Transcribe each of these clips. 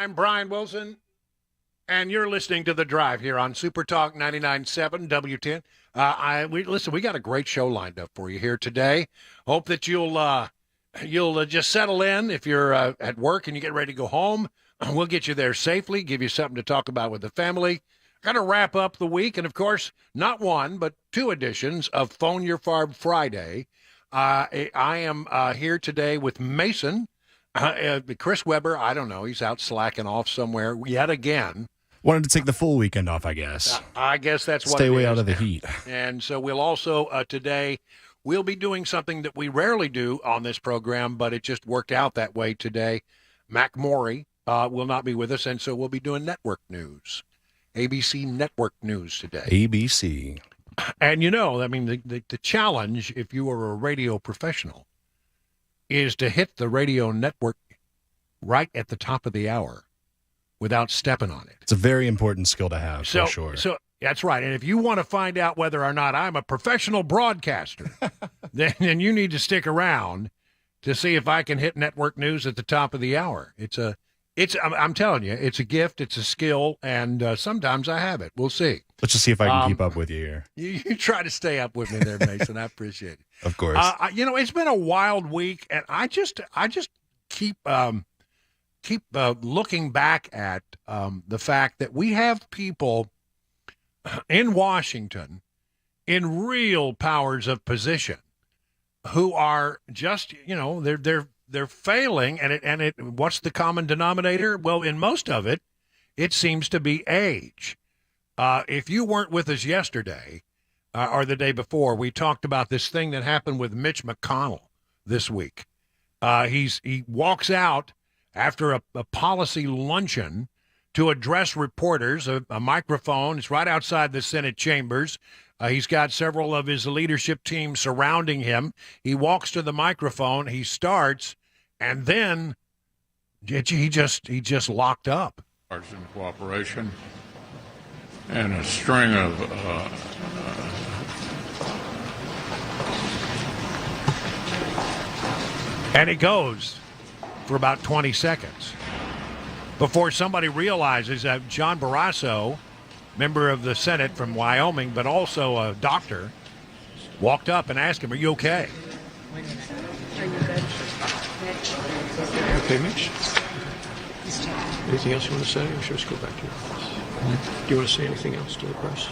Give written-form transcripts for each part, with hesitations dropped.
I'm Brian Wilson, and you're listening to The Drive here on Super Talk 99.7 W10. We got a great show lined up for you here today. Hope that you'll just settle in if you're at work and you get ready to go home. We'll get you there safely, give you something to talk about with the family. Got to wrap up the week, and of course, not one but two editions of Phone Your Farb Friday. I am here today with Mason. Chris Webber, I don't know. He's out slacking off somewhere yet again. Wanted to take the full weekend off, I guess. I guess that's what Stay it way is. out of the heat. And so we'll also, today, we'll be doing something that we rarely do on this program, but it just worked out that way today. Mac Morey will not be with us, and so we'll be doing network news. ABC Network News today. ABC. And the challenge, if you are a radio professional, is to hit the radio network right at the top of the hour without stepping on it. It's a very important skill to have, for sure. So that's right. And if you want to find out whether or not I'm a professional broadcaster, then you need to stick around to see if I can hit network news at the top of the hour. I'm telling you, it's a gift, it's a skill, and sometimes I have it. We'll see. Let's just see if I can keep up with you here. You try to stay up with me there, Mason. I appreciate it. Of course. It's been a wild week, and I just keep looking back at the fact that we have people in Washington in real powers of position who are just, they're failing, and what's the common denominator? Well, in most of it, it seems to be age. If you weren't with us yesterday or the day before, we talked about this thing that happened with Mitch McConnell this week. He walks out after a policy luncheon to address reporters, a microphone. It's right outside the Senate chambers. He's got several of his leadership team surrounding him. He walks to the microphone. He starts, and then he just locked up. Partisan cooperation and a string of and it goes for about 20 seconds before somebody realizes that John Barrasso, member of the Senate from Wyoming, but also a doctor, walked up and asked him, "Are you okay?" Are you good? Okay, Mitch. Anything else you want to say, or should we just go back to your office? Do you want to say anything else to the press?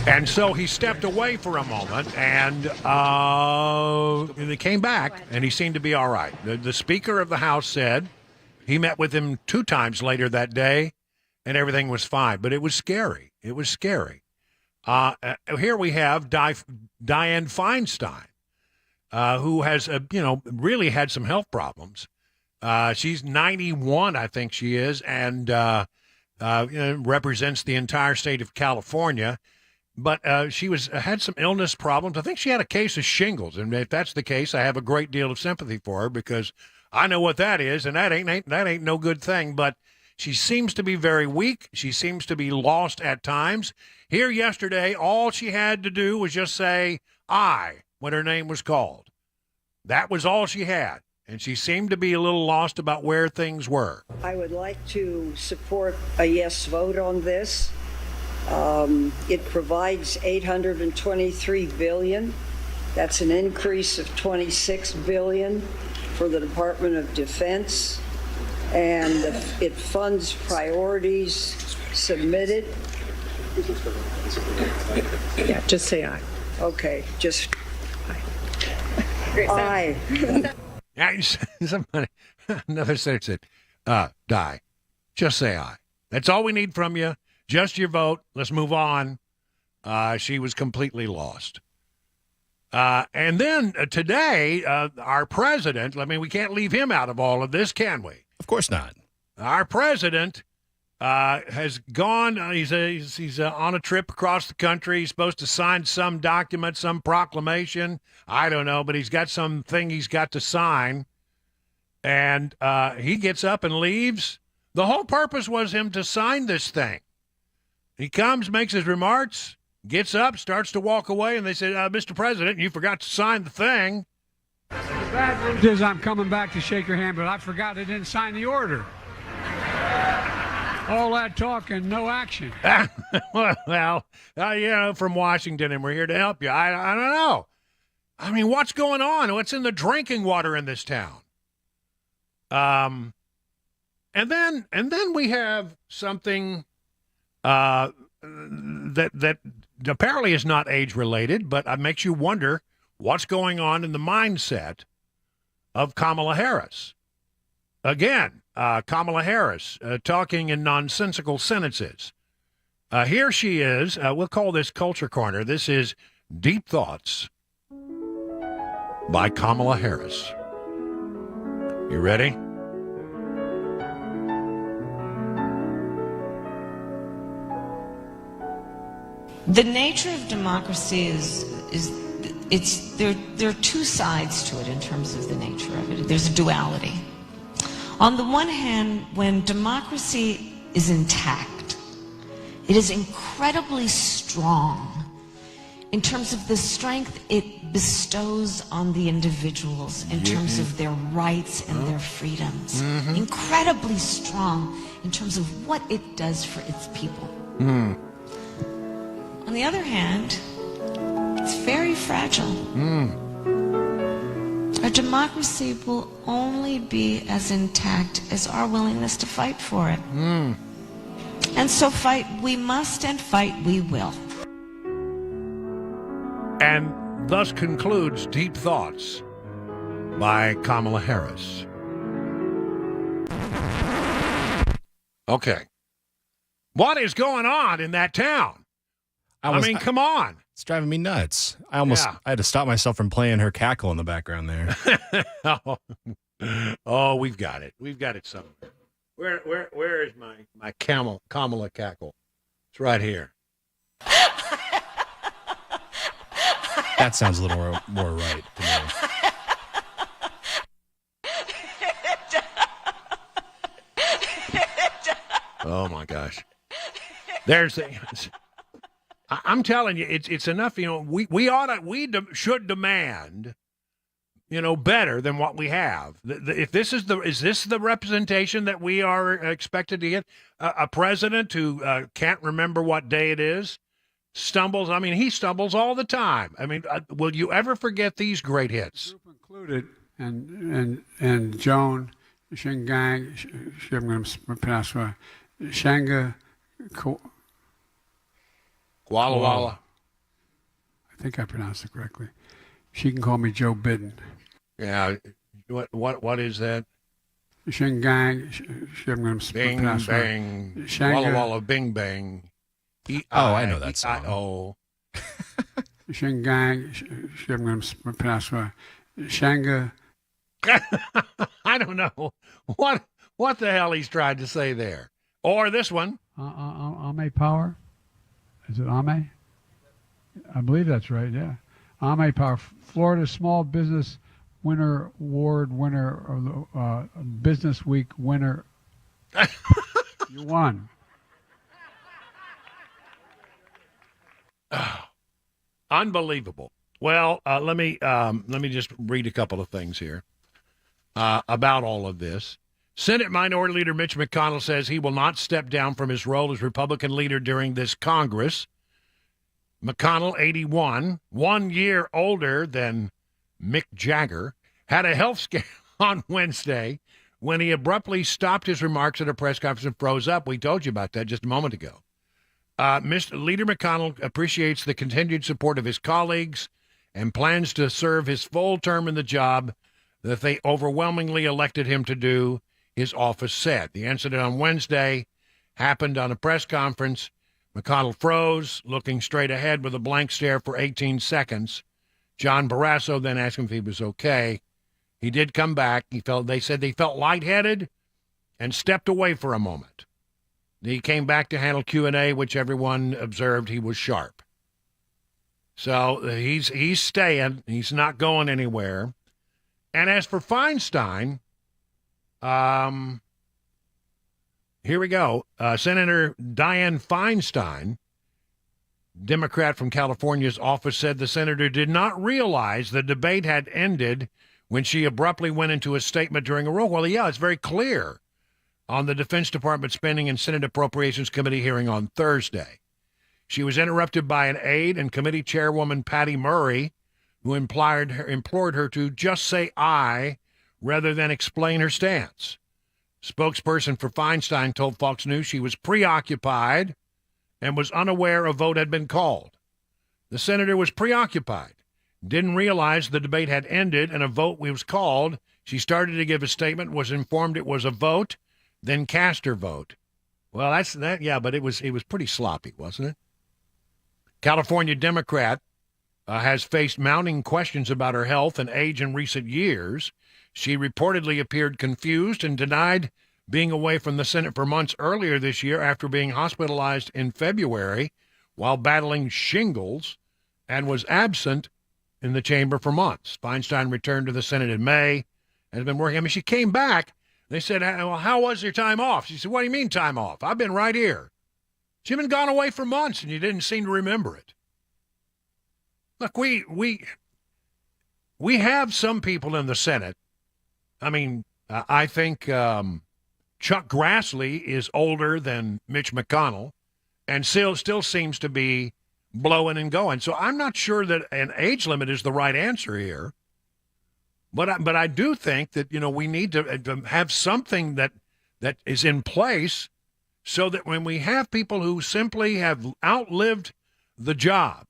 And so he stepped away for a moment, and they came back, and he seemed to be all right. The Speaker of the House said he met with him 2 times later that day, and everything was fine. But it was scary. It was scary. Here we have Dianne Feinstein, who has, really had some health problems. She's 91, I think she is, and represents the entire state of California. But she had some illness problems. I think she had a case of shingles, and if that's the case, I have a great deal of sympathy for her because I know what that is, and that ain't no good thing. But she seems to be very weak. She seems to be lost at times. Here yesterday, all she had to do was just say "I" when her name was called. That was all she had. And she seemed to be a little lost about where things were. I would like to support a yes vote on this. It provides $823 billion. That's an increase of $26 billion for the Department of Defense. And it funds priorities submitted. Yeah, just say aye. Okay, just Aye. aye. Yeah, somebody, another senator said, "Die. Just say aye. That's all we need from you. Just your vote. Let's move on." She was completely lost. And then today, our president, we can't leave him out of all of this, can we? Of course not. Our president has gone. He's on a trip across the country. He's supposed to sign some document, some proclamation. I don't know, but he's got something he's got to sign. And he gets up and leaves. The whole purpose was him to sign this thing. He comes, makes his remarks, gets up, starts to walk away, and they said, "Mr. President, you forgot to sign the thing." The bad news is I'm coming back to shake your hand, but I forgot I didn't sign the order. All that talk and no action. well, from Washington, and we're here to help you. I don't know. I mean, what's going on? What's in the drinking water in this town? And then we have something that apparently is not age related, but makes you wonder what's going on in the mindset of Kamala Harris. Again, Kamala Harris talking in nonsensical sentences. Here she is. We'll call this Culture Corner. This is Deep Thoughts by Kamala Harris. You ready? The nature of democracy is there are two sides to it in terms of the nature of it. There's a duality. On the one hand, when democracy is intact, it is incredibly strong in terms of the strength it bestows on the individuals in terms of their rights and their freedoms. Incredibly strong in terms of what it does for its people. On the other hand, it's very fragile. Our democracy will only be as intact as our willingness to fight for it. And so fight we must, and fight we will. And thus concludes Deep Thoughts by Kamala Harris. Okay. What is going on in that town? I mean, come on. It's driving me nuts. I had to stop myself from playing her cackle in the background there. Oh, we've got it. We've got it somewhere. Where is my Kamala cackle? It's right here. That sounds a little more right to me. Oh my gosh. I'm telling you, it's enough. We should demand, better than what we have. If this is the representation that we are expected to get, a president who can't remember what day it is, stumbles. I mean, he stumbles all the time. I mean, will you ever forget these great hits? Group included, and Joan Shingang, I'm going to pronounce it, Shanga. Walla Walla. I think I pronounced it correctly. She can call me Joe Biden. Yeah. What is that? Shingang. I'm going to Bing pronounce it. bang. Shanga. Walla Walla bing bang. I know that song. Oh. Shingang. I'm going to pronounce it. Shanga. I don't know what the hell he's tried to say there. Or this one. Ame Power. Is it Ame? I believe that's right, yeah. Ame Power, Florida Small Business Winner Award winner, of the Business Week winner. You won. Unbelievable. Well, let me just read a couple of things here about all of this. Senate Minority Leader Mitch McConnell says he will not step down from his role as Republican leader during this Congress. McConnell, 81, 1 year older than Mick Jagger, had a health scare on Wednesday when he abruptly stopped his remarks at a press conference and froze up. We told you about that just a moment ago. Mr. Leader McConnell appreciates the continued support of his colleagues and plans to serve his full term in the job that they overwhelmingly elected him to do, his office said. The incident on Wednesday happened on a press conference. McConnell froze, looking straight ahead with a blank stare for 18 seconds. John Barrasso then asked him if he was okay. He did come back. They said they felt lightheaded and stepped away for a moment. He came back to handle Q&A, which everyone observed he was sharp. So he's staying. He's not going anywhere. And as for Feinstein, here we go. Senator Dianne Feinstein, Democrat from California's office, said the senator did not realize the debate had ended when she abruptly went into a statement during a roll call. Yeah, it's very clear on the Defense Department Spending and Senate Appropriations Committee hearing on Thursday. She was interrupted by an aide and committee chairwoman Patty Murray, who implored her to just say aye rather than explain her stance. Spokesperson for Feinstein told Fox News she was preoccupied and was unaware a vote had been called. The senator was preoccupied, didn't realize the debate had ended and a vote was called. She started to give a statement, was informed it was a vote, then cast her vote. Well, that's that. Yeah, but it was pretty sloppy, wasn't it? California Democrat has faced mounting questions about her health and age in recent years. She reportedly appeared confused and denied being away from the Senate for months earlier this year after being hospitalized in February while battling shingles and was absent in the chamber for months. Feinstein returned to the Senate in May and has been working. I mean, she came back. They said, well, how was your time off? She said, what do you mean time off? I've been right here. She'd been gone away for months, and you didn't seem to remember it. Look, we have some people in the Senate. I mean, I think Chuck Grassley is older than Mitch McConnell and still seems to be blowing and going. So I'm not sure that an age limit is the right answer here. But I do think that, we need to have something that is in place so that when we have people who simply have outlived the job,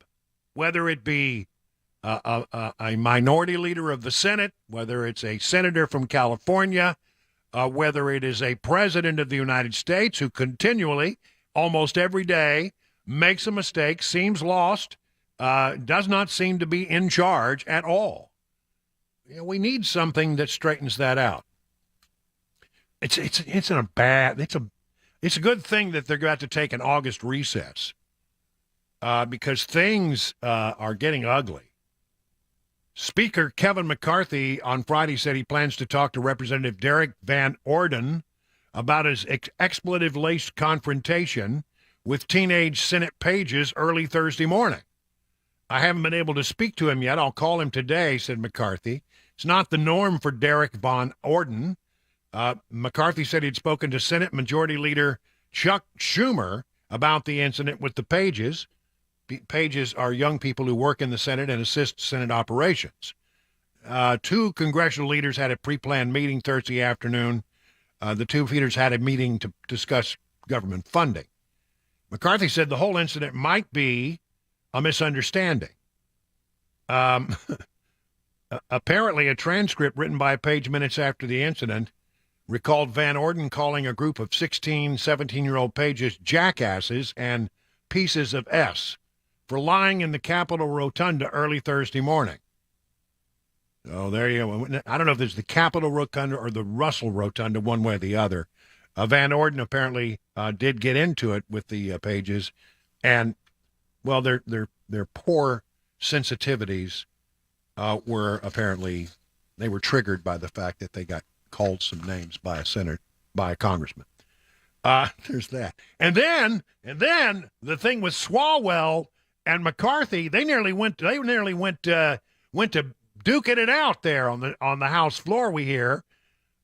whether it be a minority leader of the Senate, whether it's a senator from California, whether it is a president of the United States who continually, almost every day, makes a mistake, seems lost, does not seem to be in charge at all. We need something that straightens that out. It's a good thing that they're going to take an August recess because things are getting ugly. Speaker Kevin McCarthy on Friday said he plans to talk to Representative Derek Van Orden about his expletive-laced confrontation with teenage Senate pages early Thursday morning. I haven't been able to speak to him yet. I'll call him today, said McCarthy. It's not the norm for Derek Van Orden. McCarthy said he'd spoken to Senate Majority Leader Chuck Schumer about the incident with the pages. Pages are young people who work in the Senate and assist Senate operations. Two congressional leaders had a pre-planned meeting Thursday afternoon. The two leaders had a meeting to discuss government funding. McCarthy said the whole incident might be a misunderstanding. Apparently, a transcript written by Page minutes after the incident recalled Van Orden calling a group of 16, 17-year-old pages jackasses and pieces of S for lying in the Capitol Rotunda early Thursday morning. Oh, there you go. I don't know if there's the Capitol Rotunda or the Russell Rotunda, one way or the other. Van Orden apparently did get into it with the pages, and well, their poor sensitivities were apparently they were triggered by the fact that they got called some names by a congressman. There's that, and then the thing with Swalwell and McCarthy, they nearly went to duking it out there on the House floor. We hear.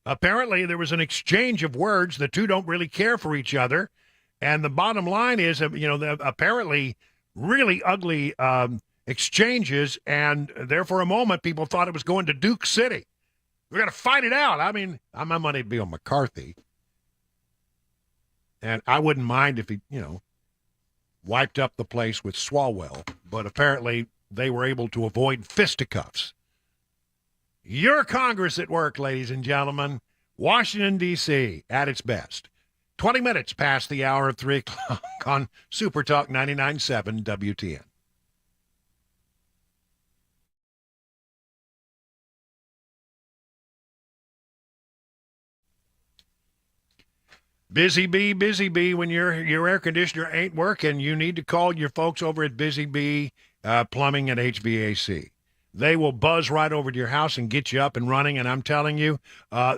Apparently, there was an exchange of words. The two don't really care for each other. And the bottom line is, apparently really ugly exchanges. And there for a moment, people thought it was going to Duke City. We're going to fight it out. I mean, my money would be on McCarthy. And I wouldn't mind if he, wiped up the place with Swalwell. But apparently, they were able to avoid fisticuffs. Your Congress at work, ladies and gentlemen. Washington, D.C. at its best. 20 minutes past the hour of 3 o'clock on Super Talk 99.7 WTN. Busy bee, when your air conditioner ain't working, you need to call your folks over at Busy Bee Plumbing and HVAC. They will buzz right over to your house and get you up and running, and I'm telling you,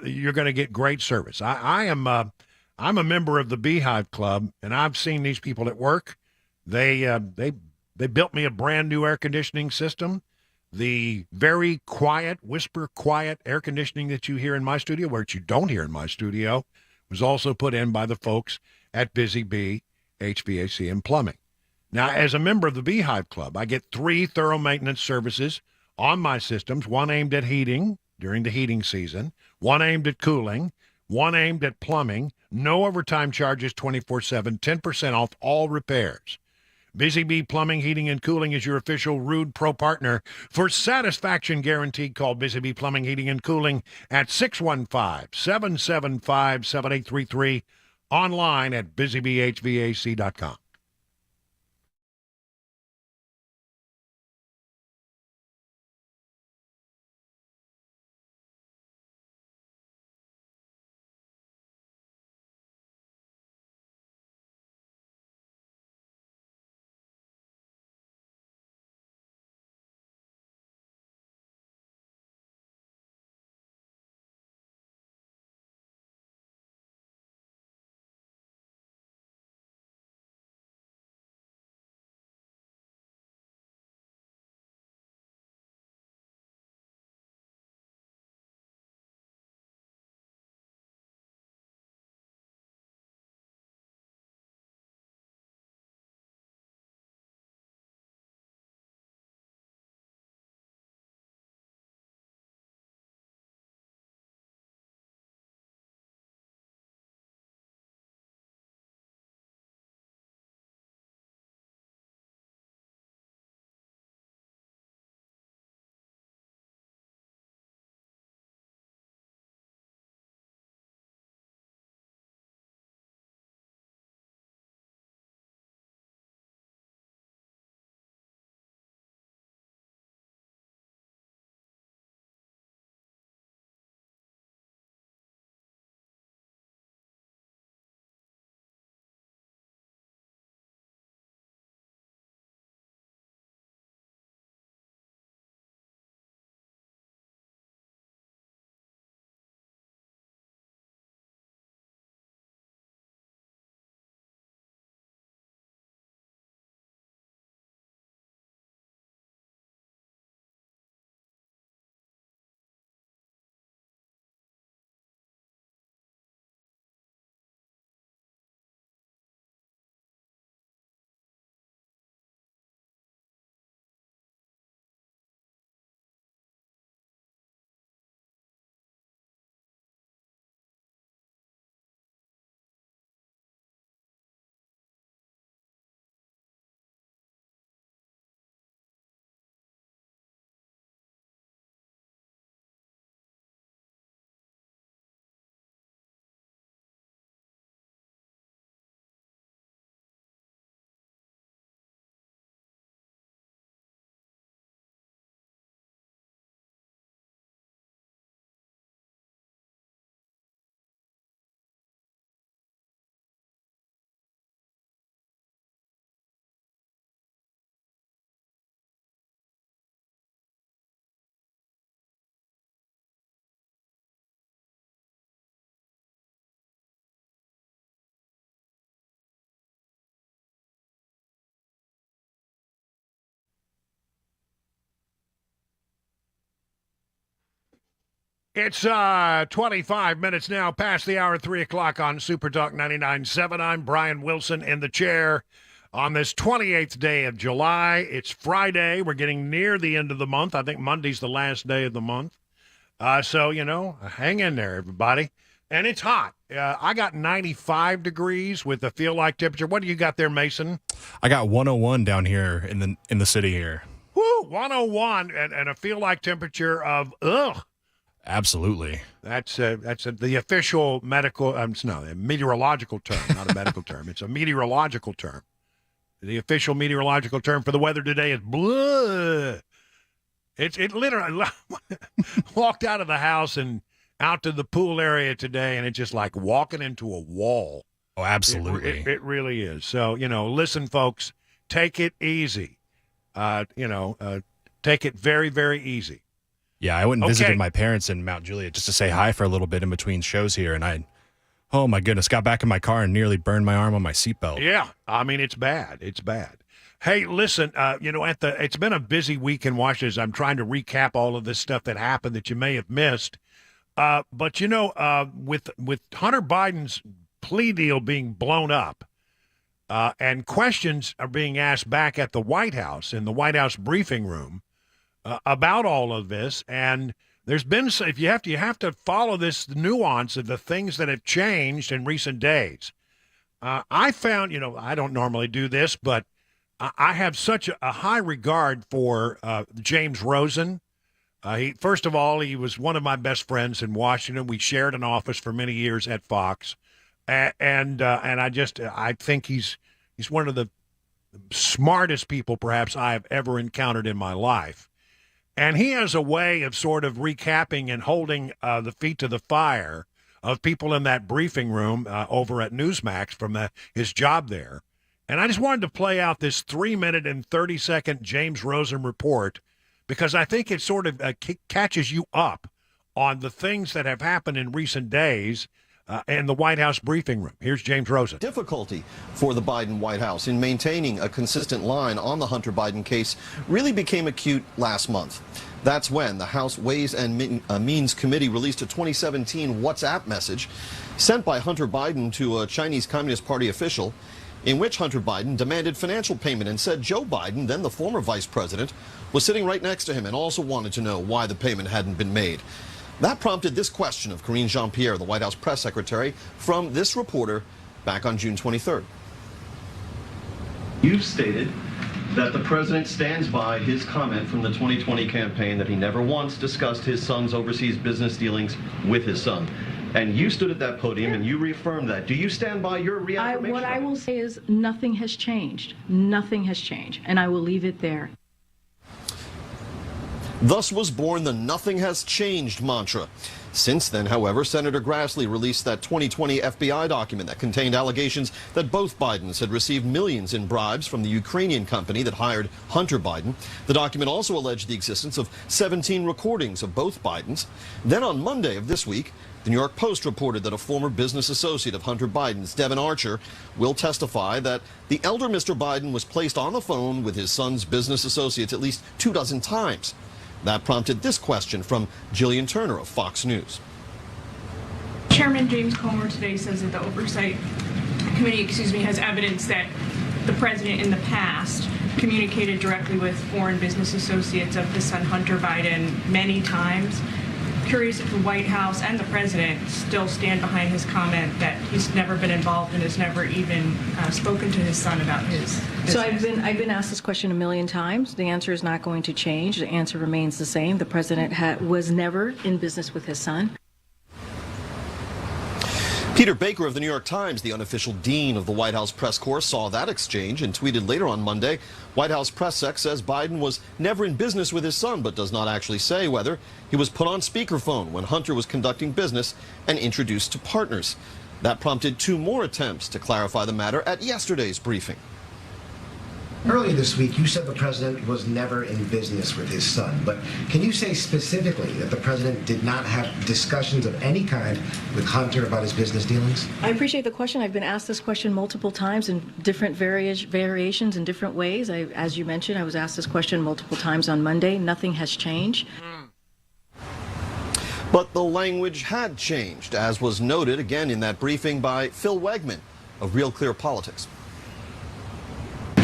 you're going to get great service. I'm a member of the Beehive Club, and I've seen these people at work. They built me a brand new air conditioning system. The very quiet, whisper quiet air conditioning that you hear in my studio, which you don't hear in my studio, was also put in by the folks at Busy Bee HVAC and Plumbing. Now, as a member of the Beehive Club, I get 3 thorough maintenance services on my systems, one aimed at heating during the heating season, one aimed at cooling, one aimed at plumbing, no overtime charges 24/7, 10% off all repairs. Busy Bee Plumbing, Heating, and Cooling is your official Rude Pro partner. For satisfaction guaranteed, call Busy Bee Plumbing, Heating, and Cooling at 615-775-7833, online at busybeehvac.com. It's 25 minutes now past the hour, 3 o'clock on Super Talk 99.7. I'm Brian Wilson in the chair on this 28th day of July. It's Friday. We're getting near the end of the month. I think Monday's the last day of the month. So, hang in there, everybody. And it's hot. I got 95 degrees with the feel-like temperature. What do you got there, Mason? I got 101 down here in the city here. Woo, 101 and a feel-like temperature of, ugh. Absolutely. That's the official meteorological term, not a medical term. It's a meteorological term. The official meteorological term for the weather today is blah. It literally walked out of the house and out to the pool area today, and it's just like walking into a wall. Oh, absolutely. It really is. So, listen, folks, take it easy. Take it very, very easy. Yeah, I went and visited my parents in Mount Juliet just to say hi for a little bit in between shows here, and oh my goodness, got back in my car and nearly burned my arm on my seatbelt. Yeah, I mean, it's bad. It's bad. Hey, listen, it's been a busy week in Washington. I'm trying to recap all of this stuff that happened that you may have missed. But with Hunter Biden's plea deal being blown up, and questions are being asked back at the White House in the White House briefing room about all of this, and there's been, if you have to follow this nuance of the things that have changed in recent days. I found, I don't normally do this, but I have such a high regard for James Rosen. First of all, he was one of my best friends in Washington. We shared an office for many years at Fox, and I think he's one of the smartest people perhaps I have ever encountered in my life. And he has a way of sort of recapping and holding the feet to the fire of people in that briefing room over at Newsmax from his job there. And I just wanted to play out this 3-minute and 30-second James Rosen report because I think it sort of catches you up on the things that have happened in recent days in the White House briefing room. Here's James Rosen. Difficulty for the Biden White House in maintaining a consistent line on the Hunter Biden case really became acute last month. That's when the House Ways and Means Committee released a 2017 WhatsApp message sent by Hunter Biden to a Chinese Communist Party official in which Hunter Biden demanded financial payment and said Joe Biden, then the former vice president, was sitting right next to him and also wanted to know why the payment hadn't been made. That prompted this question of Karine Jean-Pierre, the White House press secretary, from this reporter back on June 23rd. You've stated that the president stands by his comment from the 2020 campaign that he never once discussed his son's overseas business dealings with his son. And you stood at that podium and you reaffirmed that. Do you stand by your reaffirmation? What I will say is nothing has changed. Nothing has changed. And I will leave it there. Thus was born the nothing has changed mantra. Since then, however, Senator Grassley released that 2020 FBI document that contained allegations that both Bidens had received millions in bribes from the Ukrainian company that hired Hunter Biden. The document also alleged the existence of 17 recordings of both Bidens. Then on Monday of this week, the New York Post reported that a former business associate of Hunter Biden's, Devin Archer, will testify that the elder Mr. Biden was placed on the phone with his son's business associates at least 24 times. That prompted this question from Jillian Turner of Fox News. Chairman James Comer today says that the Oversight Committee, has evidence that the president in the past communicated directly with foreign business associates of his son Hunter Biden many times. Curious if the White House and the president still stand behind his comment that he's never been involved and has never even spoken to his son about his business. So I've been asked this question a million times. The answer is not going to change. The answer remains the same. The president was never in business with his son. Peter Baker of the New York Times, the unofficial dean of the White House press corps, saw that exchange and tweeted later on Monday, White House press sec says Biden was never in business with his son, but does not actually say whether he was put on speakerphone when Hunter was conducting business and introduced to partners. That prompted 2 more attempts to clarify the matter at yesterday's briefing. Earlier this week, you said the president was never in business with his son, but can you say specifically that the president did not have discussions of any kind with Hunter about his business dealings? I appreciate the question. I've been asked this question multiple times in different variations in different ways. As you mentioned, I was asked this question multiple times on Monday. Nothing has changed. But the language had changed, as was noted again in that briefing by Phil Wegman of Real Clear Politics.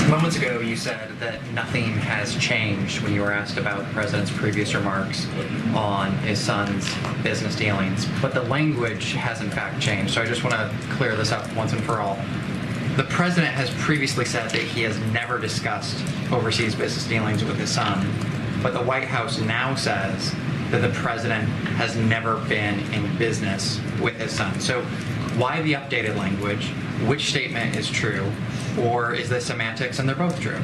Moments ago, you said that nothing has changed when you were asked about the president's previous remarks on his son's business dealings, but the language has in fact changed. So I just want to clear this up once and for all. The president has previously said that he has never discussed overseas business dealings with his son, but the White House now says that the president has never been in business with his son. So why the updated language? Which statement is true? Or is this semantics and they're both true?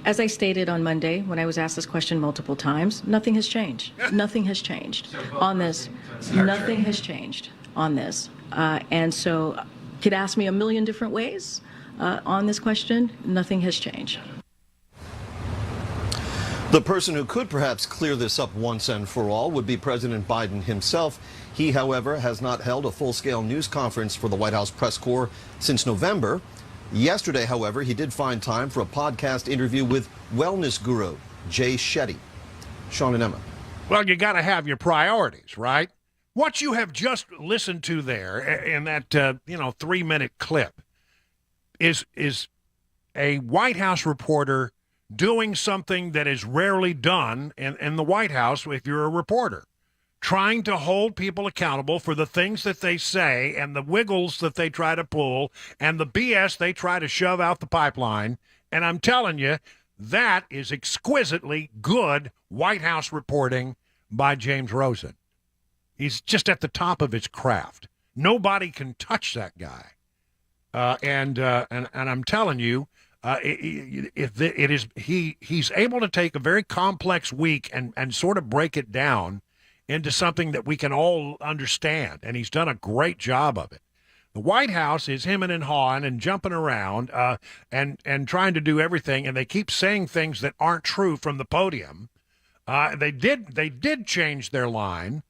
As I stated on Monday, when I was asked this question multiple times, nothing has changed. Nothing has changed on this. Nothing has changed on this. And so could ask me a million different ways on this question. Nothing has changed. The person who could perhaps clear this up once and for all would be President Biden himself. He, however, has not held a full-scale news conference for the White House press corps since November. Yesterday, however, he did find time for a podcast interview with wellness guru Jay Shetty. Sean and Emma. Well, you got to have your priorities, right? What you have just listened to there in that 3-minute clip is a White House reporter doing something that is rarely done in the White House if you're a reporter, trying to hold people accountable for the things that they say and the wiggles that they try to pull and the BS they try to shove out the pipeline. And I'm telling you, that is exquisitely good White House reporting by James Rosen. He's just at the top of his craft. Nobody can touch that guy. And I'm telling you, he's able to take a very complex week and sort of break it down into something that we can all understand, and he's done a great job of it. The White House is hemming and hawing and jumping around and trying to do everything, and they keep saying things that aren't true from the podium. They did change their line,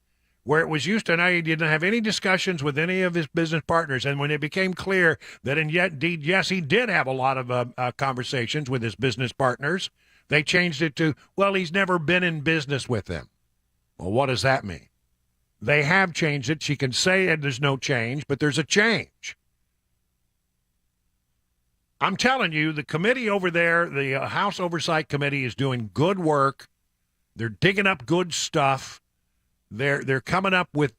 where it was used to now he didn't have any discussions with any of his business partners. And when it became clear that indeed, yes, he did have a lot of conversations with his business partners, they changed it to, well, he's never been in business with them. Well, what does that mean? They have changed it. She can say that there's no change, but there's a change. I'm telling you, the committee over there, the House Oversight Committee, is doing good work. They're digging up good stuff. They're coming up with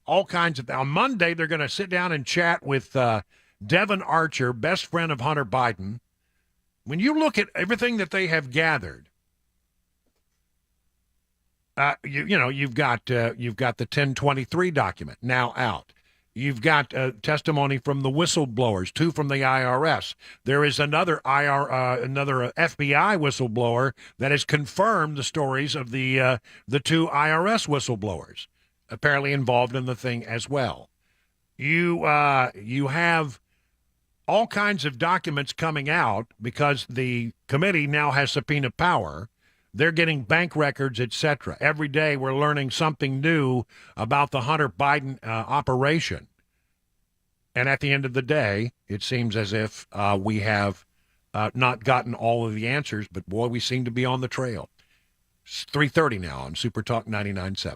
all kinds of. On Monday, they're going to sit down and chat with Devin Archer, best friend of Hunter Biden. When you look at everything that they have gathered, you've got the 1023 document now out. You've got testimony from the whistleblowers, 2 from the IRS. There is another FBI whistleblower that has confirmed the stories of the 2 IRS whistleblowers, apparently involved in the thing as well. You have all kinds of documents coming out because the committee now has subpoena power. They're getting bank records, etc. Every day we're learning something new about the Hunter Biden operation. And at the end of the day, it seems as if we have not gotten all of the answers, but boy, we seem to be on the trail. It's 3:30 now on Super Talk 99.7.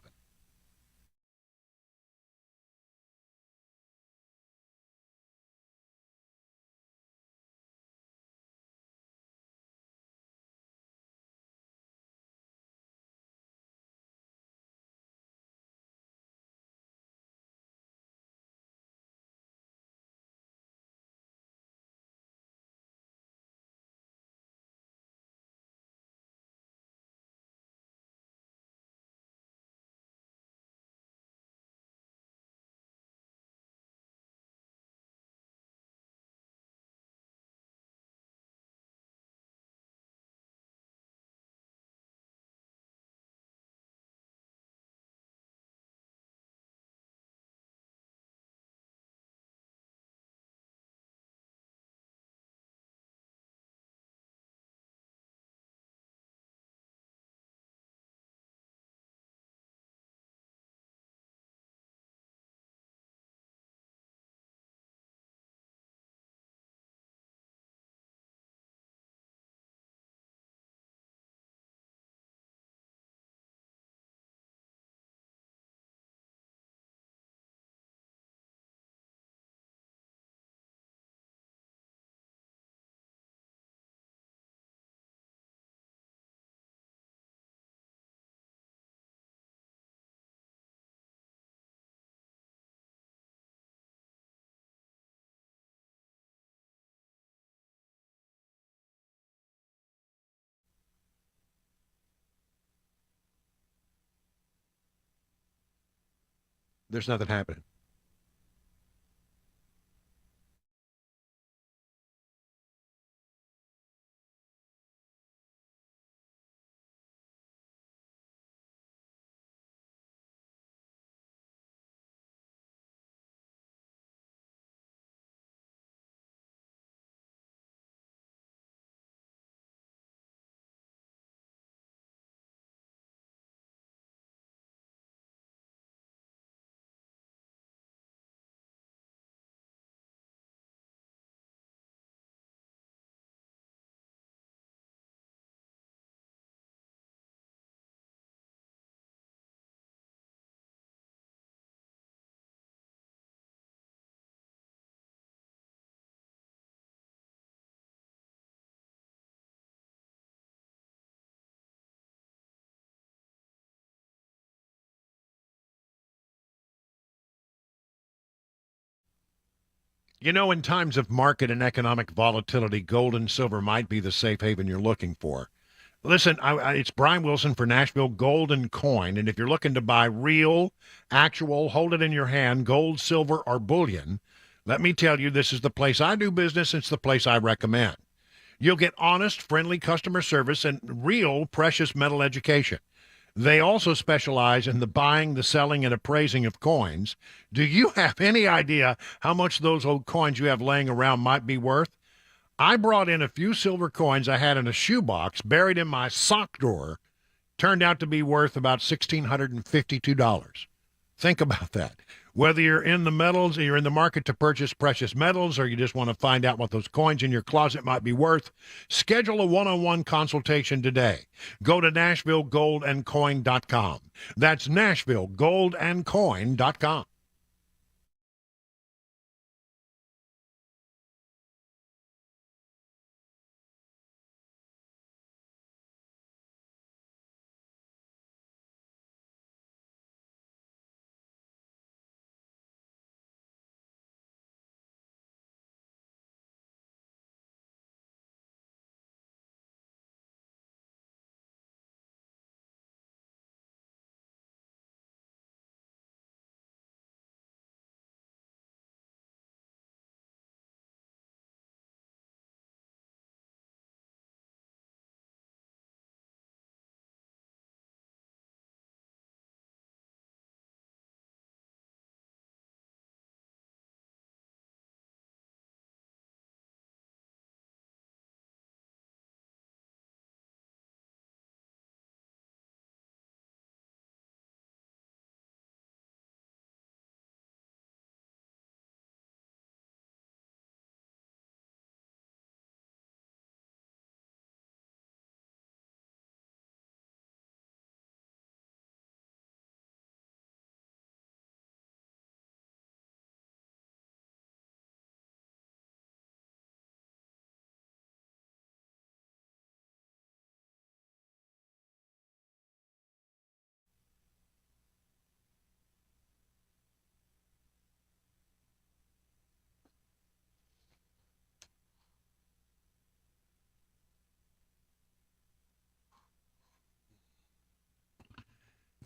There's nothing happening. You know, in times of market and economic volatility, gold and silver might be the safe haven you're looking for. Listen, it's Brian Wilson for Nashville Gold and Coin, and if you're looking to buy real, actual, hold it in your hand, gold, silver, or bullion, let me tell you, this is the place I do business. It's the place I recommend. You'll get honest, friendly customer service and real precious metal education. They also specialize in the buying, the selling, and appraising of coins. Do you have any idea how much those old coins you have laying around might be worth? I brought in a few silver coins I had in a shoebox buried in my sock drawer. Turned out to be worth about $1,652. Think about that. Whether you're in the metals, or you're in the market to purchase precious metals, or you just want to find out what those coins in your closet might be worth, schedule a one-on-one consultation today. Go to NashvilleGoldandCoin.com. That's NashvilleGoldandCoin.com.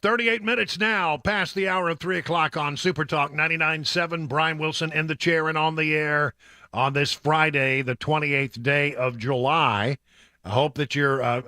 "38 minutes now past the hour of 3 o'clock on Super Talk 99.7. Brian Wilson in the chair and on the air on this Friday, the 28th day of July. I hope that you're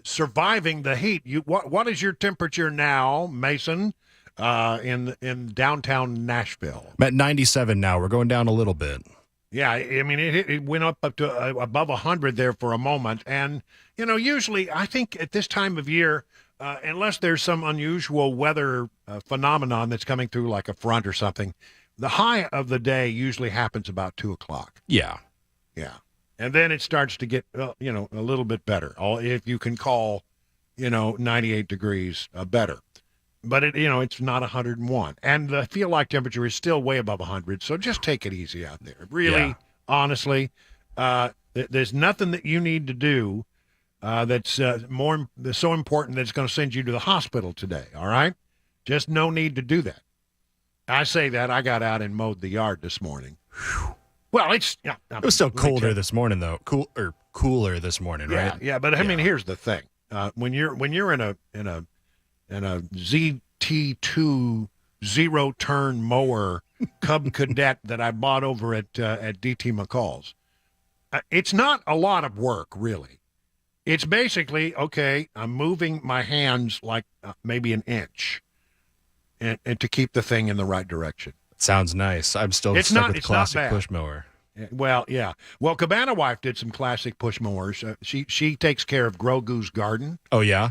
surviving the heat. What is your temperature now, Mason, in downtown Nashville? I'm at 97 now. We're going down a little bit. Yeah, I mean, it went up to above 100 there for a moment. And, you know, usually I think at this time of year, unless there's some unusual weather phenomenon that's coming through like a front or something, the high of the day usually happens about 2 o'clock. Yeah. Yeah. And then it starts to get, a little bit better. If you can call, 98 degrees better. But, it's not 101. And the feel-like temperature is still way above 100, so just take it easy out there. Really, honestly, there's nothing that you need to do that's so important that it's going to send you to the hospital today, all right? Just no need to do that. I say that. I got out and mowed the yard this morning. Well, it was still colder this morning, though. Cooler this morning, right? Yeah, but I mean, here's the thing. When you're in a ZT2 zero-turn mower Cub Cadet that I bought over at DT McCall's, it's not a lot of work, really. It's basically, okay, I'm moving my hands like maybe an inch and to keep the thing in the right direction. Sounds nice. I'm still stuck with classic push mower. Well, yeah. Well, Cabana Wife did some classic push mowers. She takes care of Grogu's garden. Oh, yeah?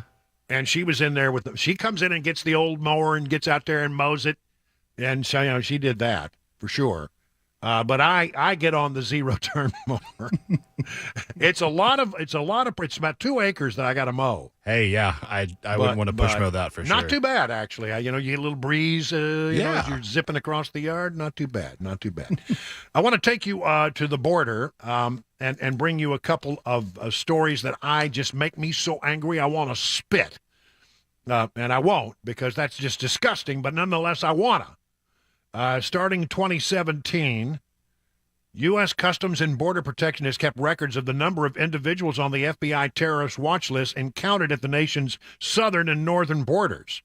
And she was in there with them. She comes in and gets the old mower and gets out there and mows it. And so, she did that for sure. But I get on the zero-turn mower. It's about 2 acres that I got to mow. Hey, yeah, I wouldn't want to push mow that for sure. Not too bad, actually. You get a little breeze, as you're zipping across the yard. Not too bad. I want to take you to the border and bring you a couple of stories that just make me so angry I want to spit. And I won't, because that's just disgusting, but nonetheless I want to. Starting 2017, U.S. Customs and Border Protection has kept records of the number of individuals on the FBI terrorist watch list encountered at the nation's southern and northern borders.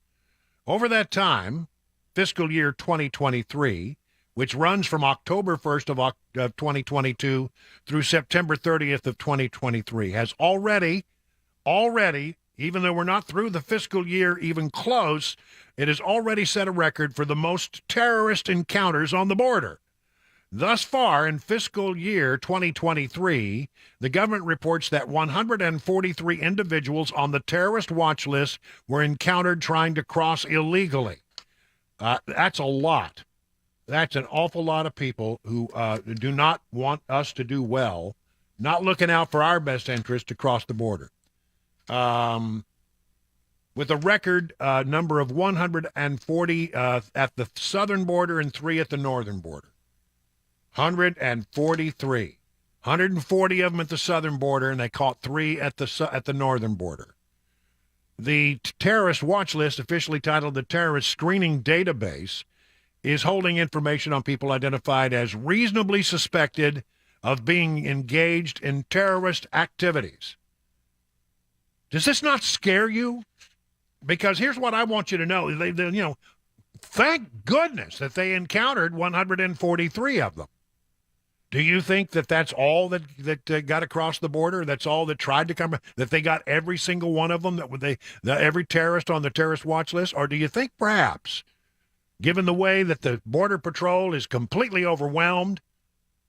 Over that time, fiscal year 2023, which runs from October 1st of 2022 through September 30th of 2023, has already, even though we're not through the fiscal year even close, it has already set a record for the most terrorist encounters on the border. Thus far, in fiscal year 2023, the government reports that 143 individuals on the terrorist watch list were encountered trying to cross illegally. That's a lot. That's an awful lot of people who do not want us to do well, not looking out for our best interest to cross the border. With a record number of 140 at the southern border and 3 at the northern border. 143. 140 of them at the southern border, and they caught 3 at the northern border. The terrorist watch list, officially titled the Terrorist Screening Database, is holding information on people identified as reasonably suspected of being engaged in terrorist activities. Does this not scare you? Because here's what I want you to know. Thank goodness that they encountered 143 of them. Do you think that that's all that got across the border? That's all that tried to come? That they got every single one of them? Every terrorist on the terrorist watch list? Or do you think perhaps, given the way that the Border Patrol is completely overwhelmed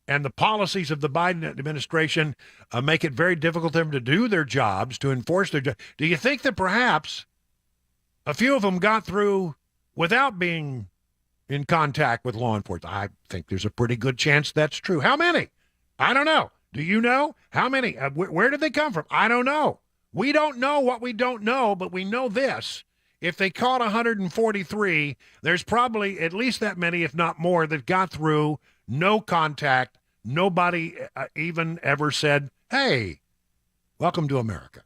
and the policies of the Biden administration make it very difficult for them to do their jobs, to enforce their jobs, do you think that perhaps a few of them got through without being in contact with law enforcement? I think there's a pretty good chance that's true. How many? I don't know. Do you know? How many? Where did they come from? I don't know. We don't know what we don't know, but we know this. If they caught 143, there's probably at least that many, if not more, that got through, no contact. Nobody even ever said, hey, welcome to America.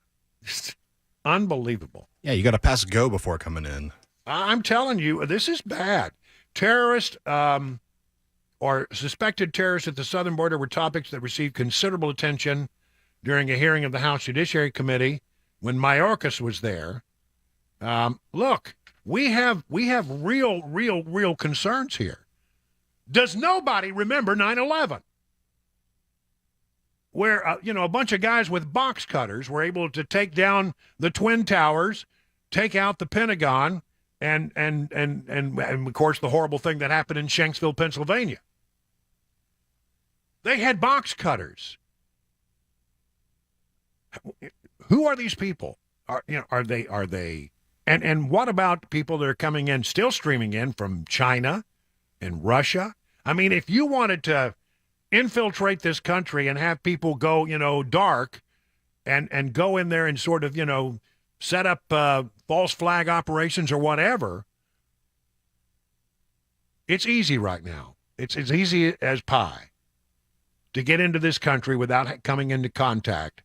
Unbelievable. Yeah, you got to pass go before coming in. I'm telling you, this is bad. Terrorists or suspected terrorists at the southern border were topics that received considerable attention during a hearing of the House Judiciary Committee when Mayorkas was there. Look, we have real concerns here. Does nobody remember 9/11? Where, a bunch of guys with box cutters were able to take down the Twin Towers, take out the Pentagon, and of course, the horrible thing that happened in Shanksville, Pennsylvania. They had box cutters. Who are these people? Are they? And what about people that are coming in, still streaming in from China and Russia? I mean, if you wanted to infiltrate this country and have people go, dark and go in there and sort of, set up false flag operations or whatever, it's easy right now. It's as easy as pie to get into this country without coming into contact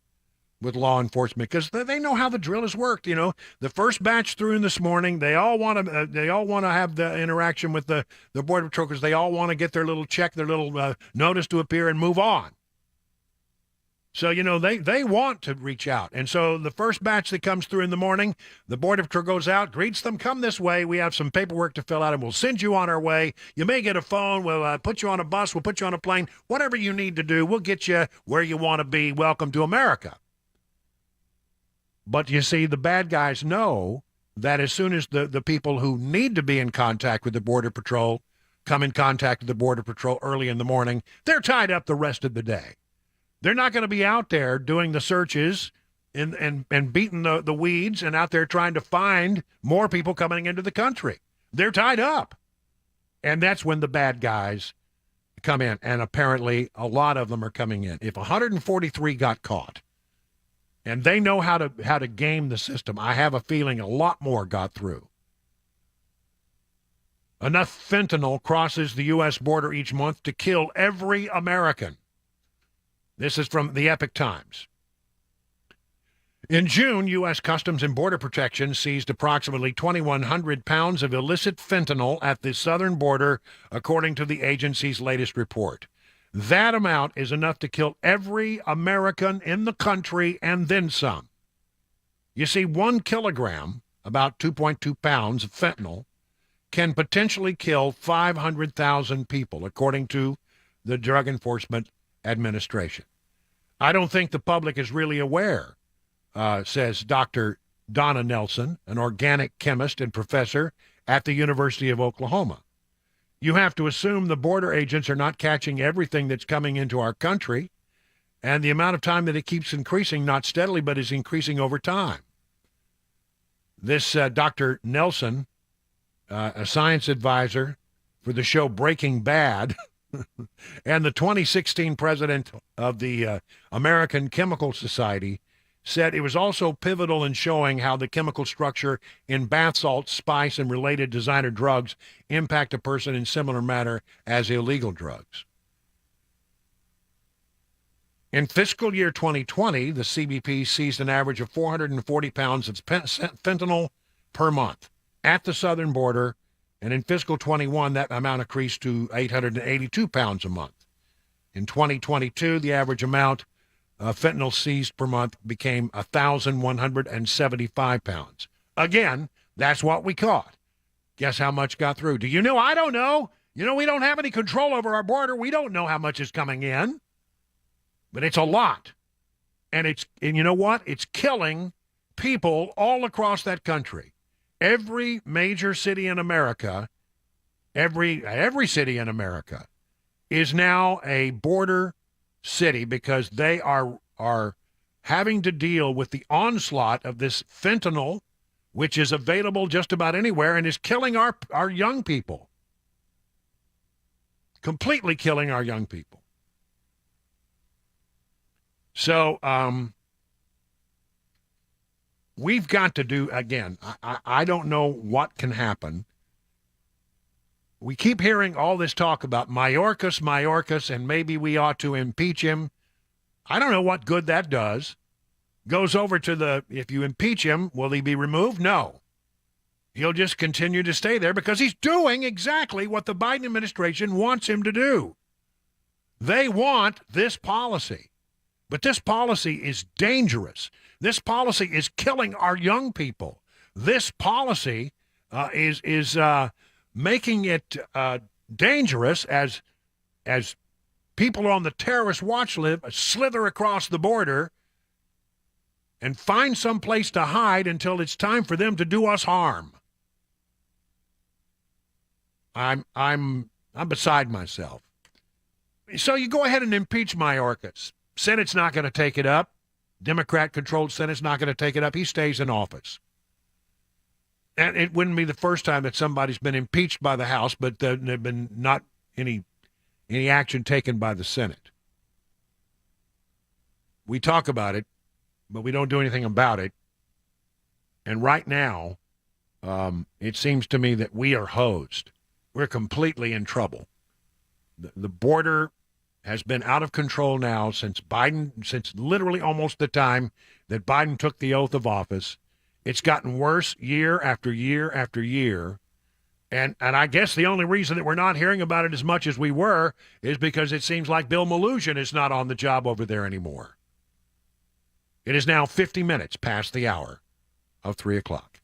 with law enforcement, because they know how the drill has worked. The first batch through in this morning, they all want to have the interaction with the Border Patrol because they all want to get their little check, their little notice to appear and move on. So, they want to reach out. And so the first batch that comes through in the morning, the Border Patrol goes out, greets them, come this way. We have some paperwork to fill out, and we'll send you on our way. You may get a phone. We'll put you on a bus. We'll put you on a plane. Whatever you need to do, we'll get you where you want to be. Welcome to America. But you see, the bad guys know that as soon as the people who need to be in contact with the Border Patrol come in contact with the Border Patrol early in the morning, they're tied up the rest of the day. They're not going to be out there doing the searches and beating the weeds and out there trying to find more people coming into the country. They're tied up. And that's when the bad guys come in. And apparently a lot of them are coming in. If 143 got caught, and they know how to game the system, I have a feeling a lot more got through. Enough fentanyl crosses the U.S. border each month to kill every American. This is from the Epoch Times. In June, U.S. Customs and Border Protection seized approximately 2,100 pounds of illicit fentanyl at the southern border, according to the agency's latest report. That amount is enough to kill every American in the country and then some. You see, 1 kilogram, about 2.2 pounds of fentanyl, can potentially kill 500,000 people, according to the Drug Enforcement Administration. I don't think the public is really aware, says Dr. Donna Nelson, an organic chemist and professor at the University of Oklahoma. You have to assume the border agents are not catching everything that's coming into our country, and the amount of time that it keeps increasing, not steadily, but is increasing over time. This Dr. Nelson, a science advisor for the show Breaking Bad, and the 2016 president of the American Chemical Society, said it was also pivotal in showing how the chemical structure in bath salts, spice, and related designer drugs impact a person in similar manner as illegal drugs. In fiscal year 2020, the CBP seized an average of 440 pounds of fentanyl per month at the southern border, and in fiscal 21, that amount increased to 882 pounds a month. In 2022, the average amount fentanyl seized per month became 1,175 pounds. Again, that's what we caught. Guess how much got through? Do you know? I don't know. You know, we don't have any control over our border. We don't know how much is coming in. But it's a lot. And you know what? It's killing people all across that country. Every major city in America, every city in America is now a border city because they are having to deal with the onslaught of this fentanyl, which is available just about anywhere and is killing our young people. Completely killing our young people. So we've got to do, again, I don't know what can happen. We keep hearing all this talk about Mayorkas, and maybe we ought to impeach him. I don't know what good that does. Goes over to if you impeach him, will he be removed? No. He'll just continue to stay there because he's doing exactly what the Biden administration wants him to do. They want this policy. But this policy is dangerous. This policy is killing our young people. This policy is making it dangerous as people on the terrorist watch list slither across the border and find some place to hide until it's time for them to do us harm. I'm beside myself. So you go ahead and impeach Mayorkas. Senate's not going to take it up. Democrat-controlled Senate's not going to take it up. He stays in office. And it wouldn't be the first time that somebody's been impeached by the House, but there have been not any action taken by the Senate. We talk about it, but we don't do anything about it. And right now, it seems to me that we are hosed. We're completely in trouble. The border has been out of control now since literally almost the time that Biden took the oath of office. It's gotten worse year after year after year. And I guess the only reason that we're not hearing about it as much as we were is because it seems like Bill Maloogian is not on the job over there anymore. It is now 50 minutes past the hour of 3 o'clock.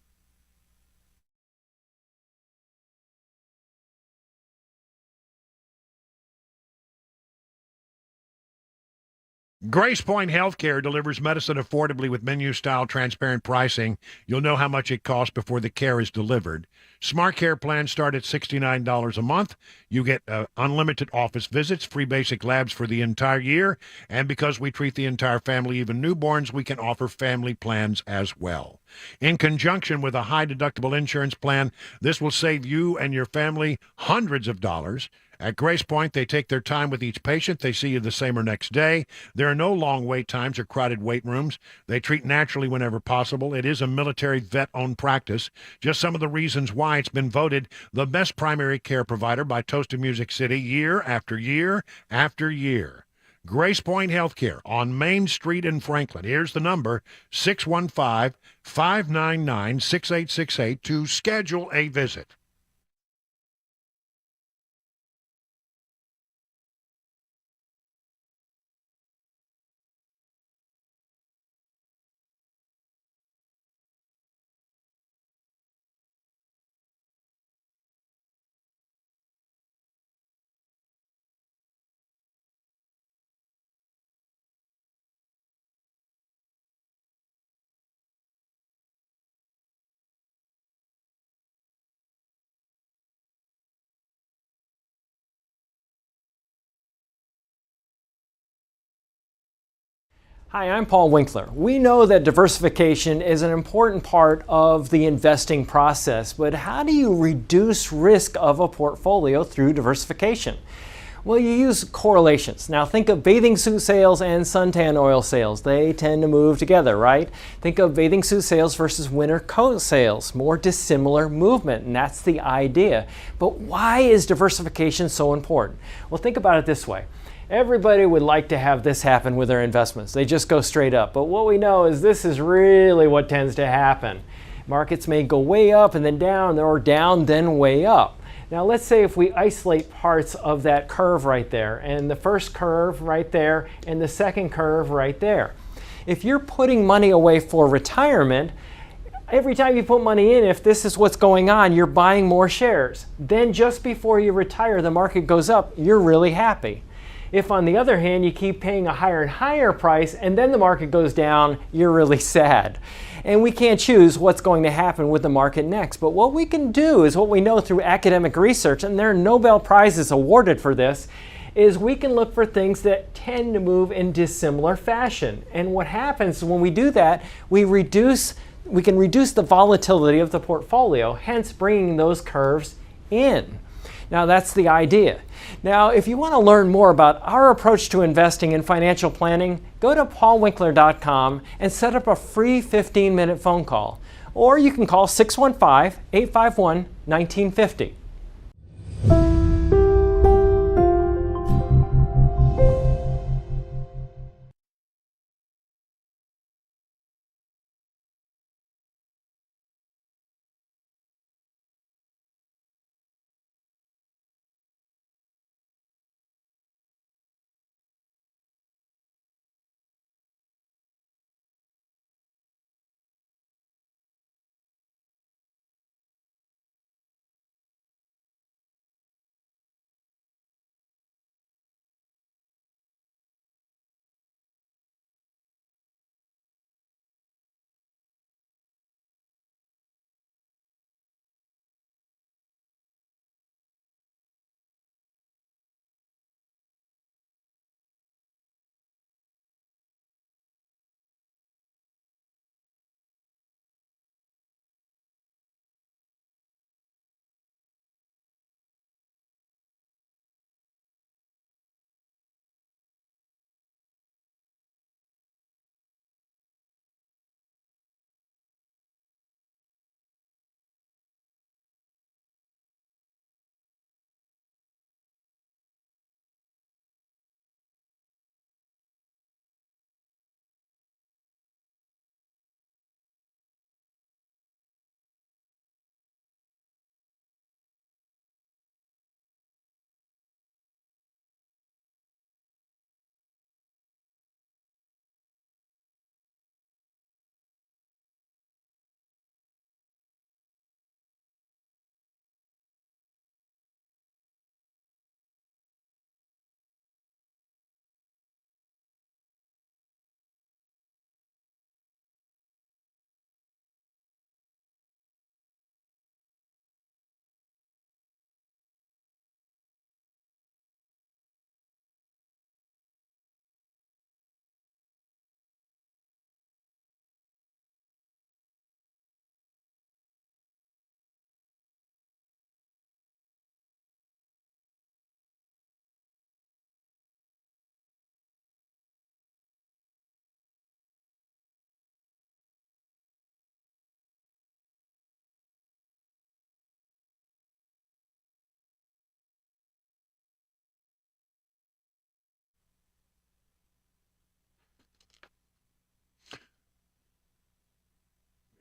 Grace Point Healthcare delivers medicine affordably with menu-style transparent pricing. You'll know how much it costs before the care is delivered. Smart Care plans start at $69 a month. You get unlimited office visits, free basic labs for the entire year, and because we treat the entire family, even newborns, we can offer family plans as well. In conjunction with a high-deductible insurance plan, this will save you and your family hundreds of dollars. At Grace Point, they take their time with each patient. They see you the same or next day. There are no long wait times or crowded wait rooms. They treat naturally whenever possible. It is a military vet-owned practice. Just some of the reasons why it's been voted the best primary care provider by Toast of Music City year after year after year. Grace Point Healthcare on Main Street in Franklin. Here's the number, 615-599-6868 to schedule a visit. Hi, I'm Paul Winkler. We know that diversification is an important part of the investing process, but how do you reduce risk of a portfolio through diversification? Well, you use correlations. Now think of bathing suit sales and suntan oil sales. They tend to move together, right? Think of bathing suit sales versus winter coat sales. More dissimilar movement, and that's the idea. But why is diversification so important? Well, think about it this way. Everybody would like to have this happen with their investments. They just go straight up. But what we know is this is really what tends to happen. Markets may go way up and then down, or down then way up. Now let's say if we isolate parts of that curve right there, and the first curve right there, and the second curve right there. If you're putting money away for retirement, every time you put money in, if this is what's going on, you're buying more shares. Then just before you retire, the market goes up, you're really happy. If, on the other hand, you keep paying a higher and higher price and then the market goes down, you're really sad. And we can't choose what's going to happen with the market next. But what we can do is what we know through academic research, and there are Nobel Prizes awarded for this, is we can look for things that tend to move in dissimilar fashion. And what happens when we do that, we can reduce the volatility of the portfolio, hence bringing those curves in. Now that's the idea. Now if you want to learn more about our approach to investing and financial planning, go to paulwinkler.com and set up a free 15-minute phone call. Or you can call 615-851-1950.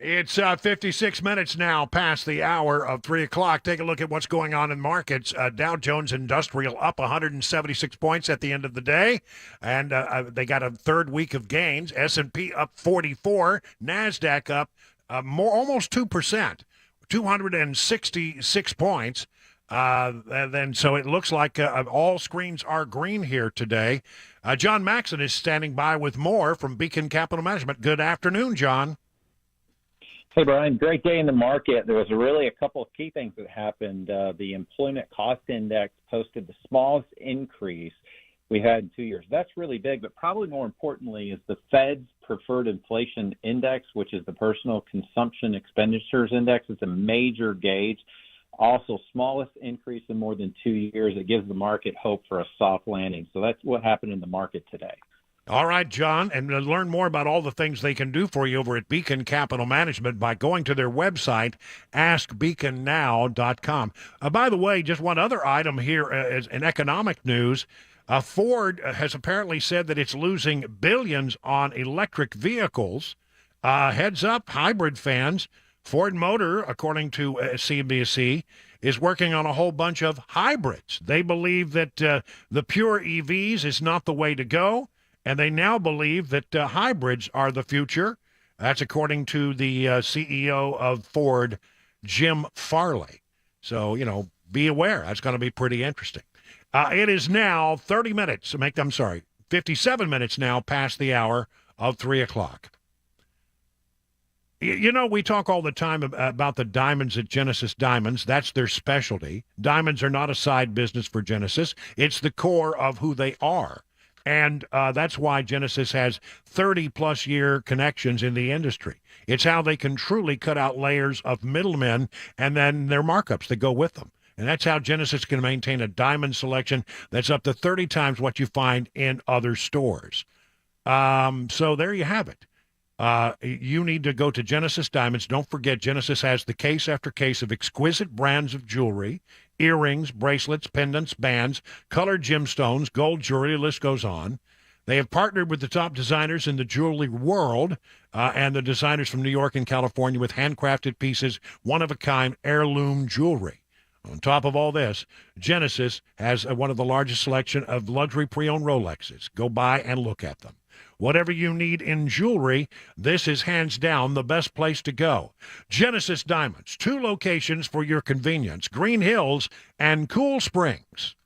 It's 56 minutes now past the hour of 3 o'clock. Take a look at what's going on in markets. Dow Jones Industrial up 176 points at the end of the day, and they got a third week of gains. S&P up 44. NASDAQ up almost 2%, 266 points. And then so it looks like all screens are green here today. John Maxon is standing by with more from Beacon Capital Management. Good afternoon, John. Hey, Brian, great day in the market. There was really a couple of key things that happened. The employment cost index posted the smallest increase we had in 2 years. That's really big, but probably more importantly is the Fed's preferred inflation index, which is the personal consumption expenditures index. It's a major gauge. Also, smallest increase in more than 2 years. It gives the market hope for a soft landing. So that's what happened in the market today. All right, John, and learn more about all the things they can do for you over at Beacon Capital Management by going to their website, askbeaconnow.com. By the way, just one other item here in economic news. Ford has apparently said that it's losing billions on electric vehicles. Heads up, hybrid fans. Ford Motor, according to CNBC, is working on a whole bunch of hybrids. They believe that the pure EVs is not the way to go. And they now believe that hybrids are the future. That's according to the CEO of Ford, Jim Farley. So, be aware. That's going to be pretty interesting. It is now 57 minutes now past the hour of 3 o'clock. We talk all the time about the diamonds at Genesis Diamonds. That's their specialty. Diamonds are not a side business for Genesis. It's the core of who they are. And that's why Genesis has 30-plus year connections in the industry. It's how they can truly cut out layers of middlemen and then their markups that go with them. And that's how Genesis can maintain a diamond selection that's up to 30 times what you find in other stores. So there you have it. You need to go to Genesis Diamonds. Don't forget, Genesis has the case after case of exquisite brands of jewelry, earrings, bracelets, pendants, bands, colored gemstones, gold jewelry, the list goes on. They have partnered with the top designers in the jewelry world and the designers from New York and California with handcrafted pieces, one-of-a-kind heirloom jewelry. On top of all this, Genesis has one of the largest selection of luxury pre-owned Rolexes. Go by and look at them. Whatever you need in jewelry, this is hands down the best place to go. Genesis Diamonds, 2 locations for your convenience, Green Hills and Cool Springs.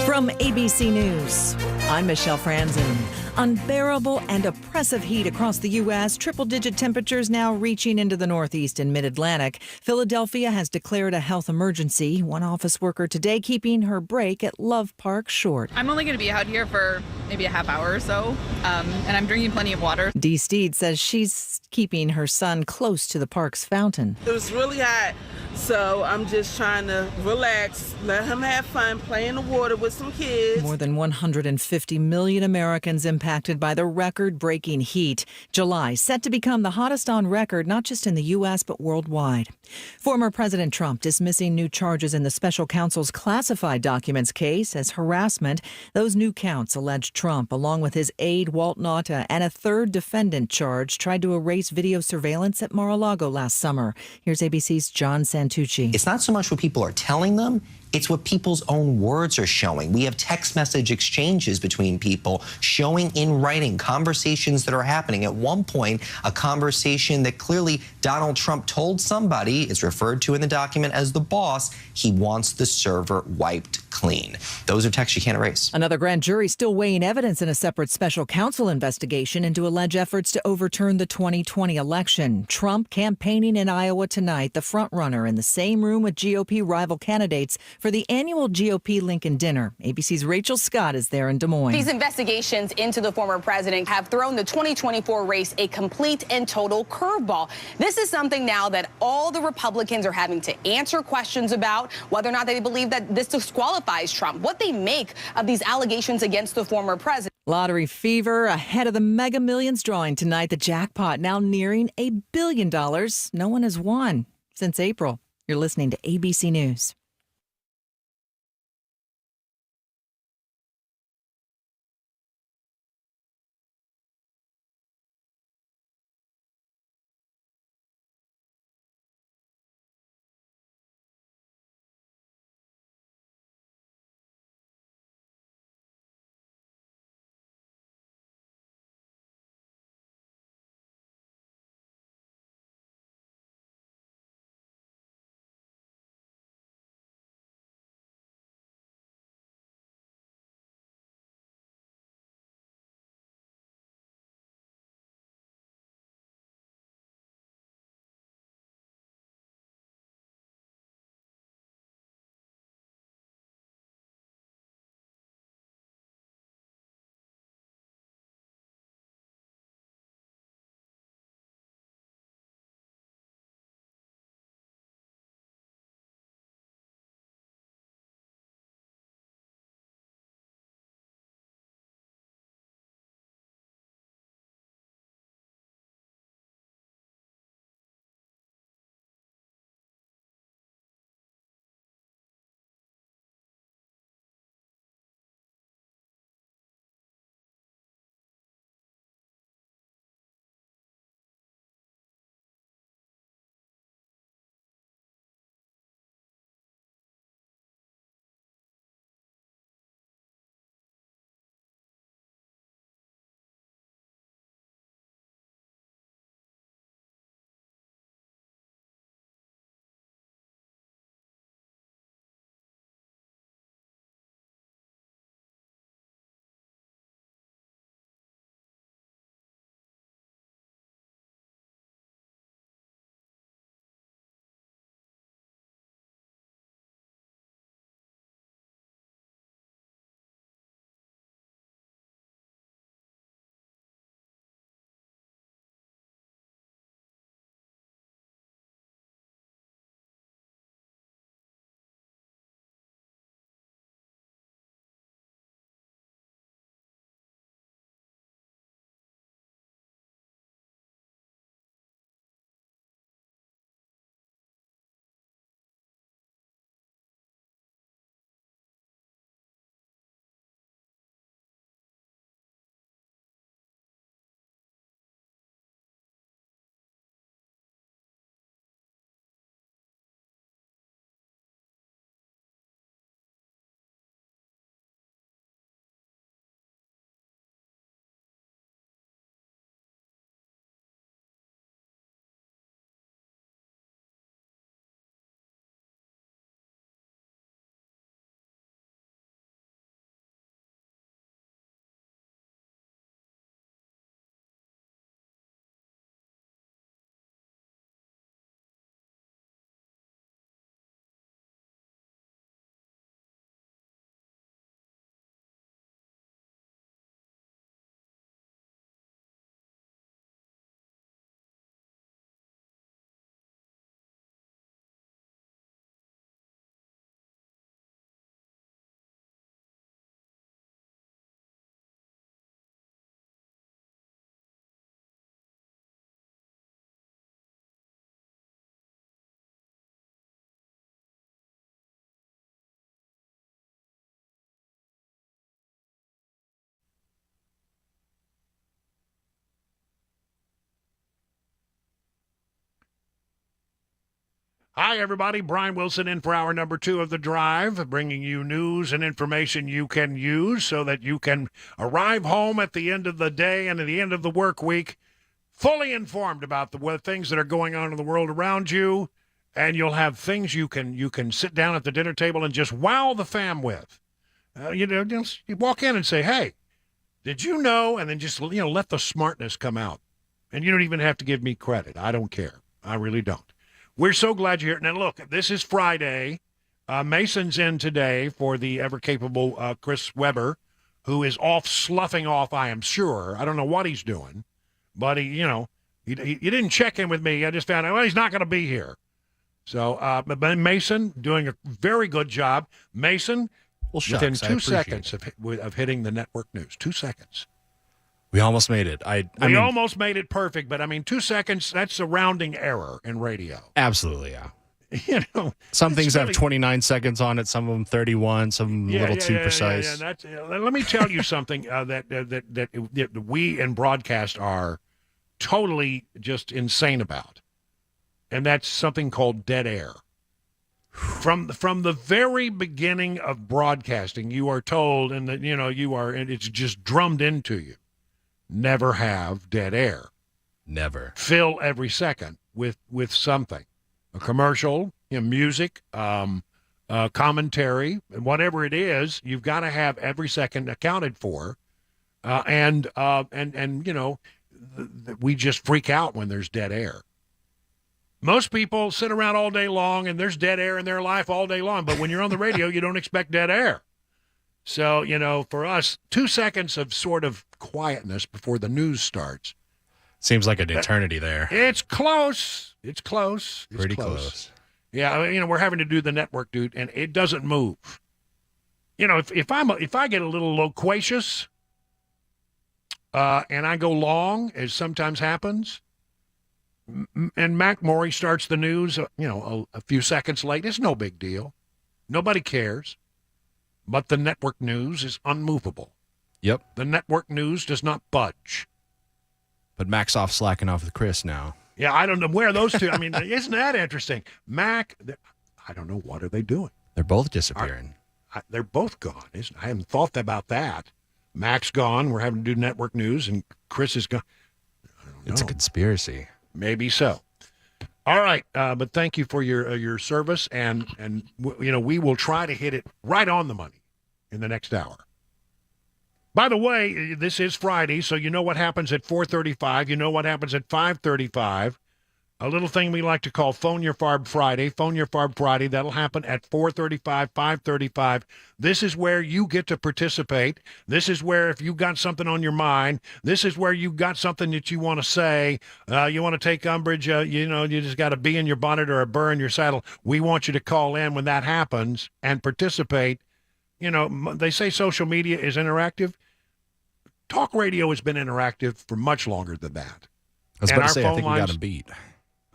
From ABC News, I'm Michelle Franzen. Unbearable and oppressive heat across the U.S., triple-digit temperatures now reaching into the Northeast and Mid-Atlantic. Philadelphia has declared a health emergency. One office worker today keeping her break at Love Park short. I'm only going to be out here for maybe a half hour or so, and I'm drinking plenty of water. Dee Steed says she's keeping her son close to the park's fountain. It was really hot, so I'm just trying to relax, let him have fun, play in the water with some kids. More than 150 million Americans impacted by the record-breaking heat. July set to become the hottest on record, not just in the U.S., but worldwide. Former President Trump dismissing new charges in the special counsel's classified documents case as harassment. Those new counts allege Trump, along with his aide Walt Nauta and a third defendant charged, tried to erase video surveillance at Mar-a-Lago last summer. Here's ABC's John Santucci. It's not so much what people are telling them, it's what people's own words are showing. We have text message exchanges between people showing in writing conversations that are happening. At one point, a conversation that clearly Donald Trump told somebody, is referred to in the document as the boss, he wants the server wiped clean. Those are texts you can't erase. Another grand jury still weighing evidence in a separate special counsel investigation into alleged efforts to overturn the 2020 election. Trump campaigning in Iowa tonight, the frontrunner in the same room with GOP rival candidates for the annual GOP Lincoln dinner. ABC's Rachel Scott is there in Des Moines. These investigations into the former president have thrown the 2024 race a complete and total curveball. This is something now that all the Republicans are having to answer questions about, whether or not they believe that this disqualifies Trump, what they make of these allegations against the former president. Lottery fever ahead of the Mega Millions drawing tonight. The jackpot now nearing $1 billion. No one has won since April. You're listening to ABC News. Hi, everybody. Brian Wilson in for hour number 2 of The Drive, bringing you news and information you can use so that you can arrive home at the end of the day and at the end of the work week fully informed about the things that are going on in the world around you and you'll have things you can sit down at the dinner table and just wow the fam with. Just you walk in and say, "Hey, did you know?" And then just let the smartness come out. And you don't even have to give me credit. I don't care. I really don't. We're so glad you're here. Now, look, this is Friday. Mason's in today for the ever-capable Chris Webber, who is off sloughing off, I am sure. I don't know what he's doing. But, he didn't check in with me. I just found out, well, he's not going to be here. So, but Mason doing a very good job. Mason, within 2 seconds of hitting the network news. 2 seconds. We almost made it. We almost made it perfect, but 2 seconds, that's a rounding error in radio. Absolutely, yeah. Some things have 29 seconds on it, some of them 31, some a little too precise. Let me tell you something that we in broadcast are totally just insane about, and that's something called dead air. From the very beginning of broadcasting, you are told, and that and it's just drummed into you. Never have dead air. Never. Fill every second with something. A commercial, music, commentary, whatever it is, you've got to have every second accounted for. We just freak out when there's dead air. Most people sit around all day long and there's dead air in their life all day long. But when you're on the radio, you don't expect dead air. So, for us, 2 seconds of sort of quietness before the news starts. Seems like an eternity there. It's close. It's close. It's pretty close. Yeah, we're having to do the network, dude, and it doesn't move. If I get a little loquacious and I go long, as sometimes happens, and Mac Morey starts the news, a few seconds late, it's no big deal. Nobody cares. But the network news is unmovable. Yep. The network news does not budge. But Mac's off slacking off with Chris now. Yeah, I don't know where those two. Isn't that interesting? Mac, I don't know, what are they doing? They're both disappearing. They're both gone. I haven't thought about that. Mac's gone. We're having to do network news, and Chris is gone. It's a conspiracy. Maybe so. All right, but thank you for your service, and we will try to hit it right on the money in the next hour. By the way, this is Friday, so you know what happens at 4:35. You know what happens at 5:35. A little thing we like to call Phone Your Farb Friday. Phone Your Farb Friday. That'll happen at 4:35, 5:35. This is where you get to participate. This is where, if you got something on your mind, this is where you got something that you want to say. You want to take umbrage. You just got a bee in your bonnet or a burr in your saddle. We want you to call in when that happens and participate. They say social media is interactive. Talk radio has been interactive for much longer than that. I was about to say, I think we got them beat.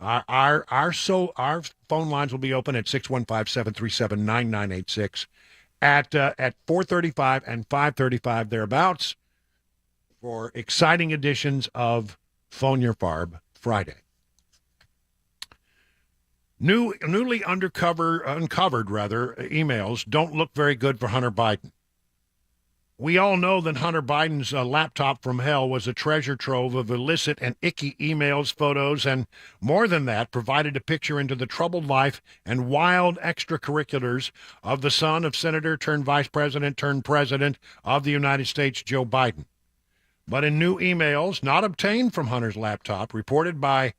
Our phone lines will be open at 615-737-9986 at 4:35 and 5:35 thereabouts for exciting editions of Phone Your Farb Friday. Newly uncovered emails don't look very good for Hunter Biden. We all know that Hunter Biden's laptop from hell was a treasure trove of illicit and icky emails, photos, and more than that, provided a picture into the troubled life and wild extracurriculars of the son of Senator turned Vice President turned President of the United States, Joe Biden. But in new emails, not obtained from Hunter's laptop, reported by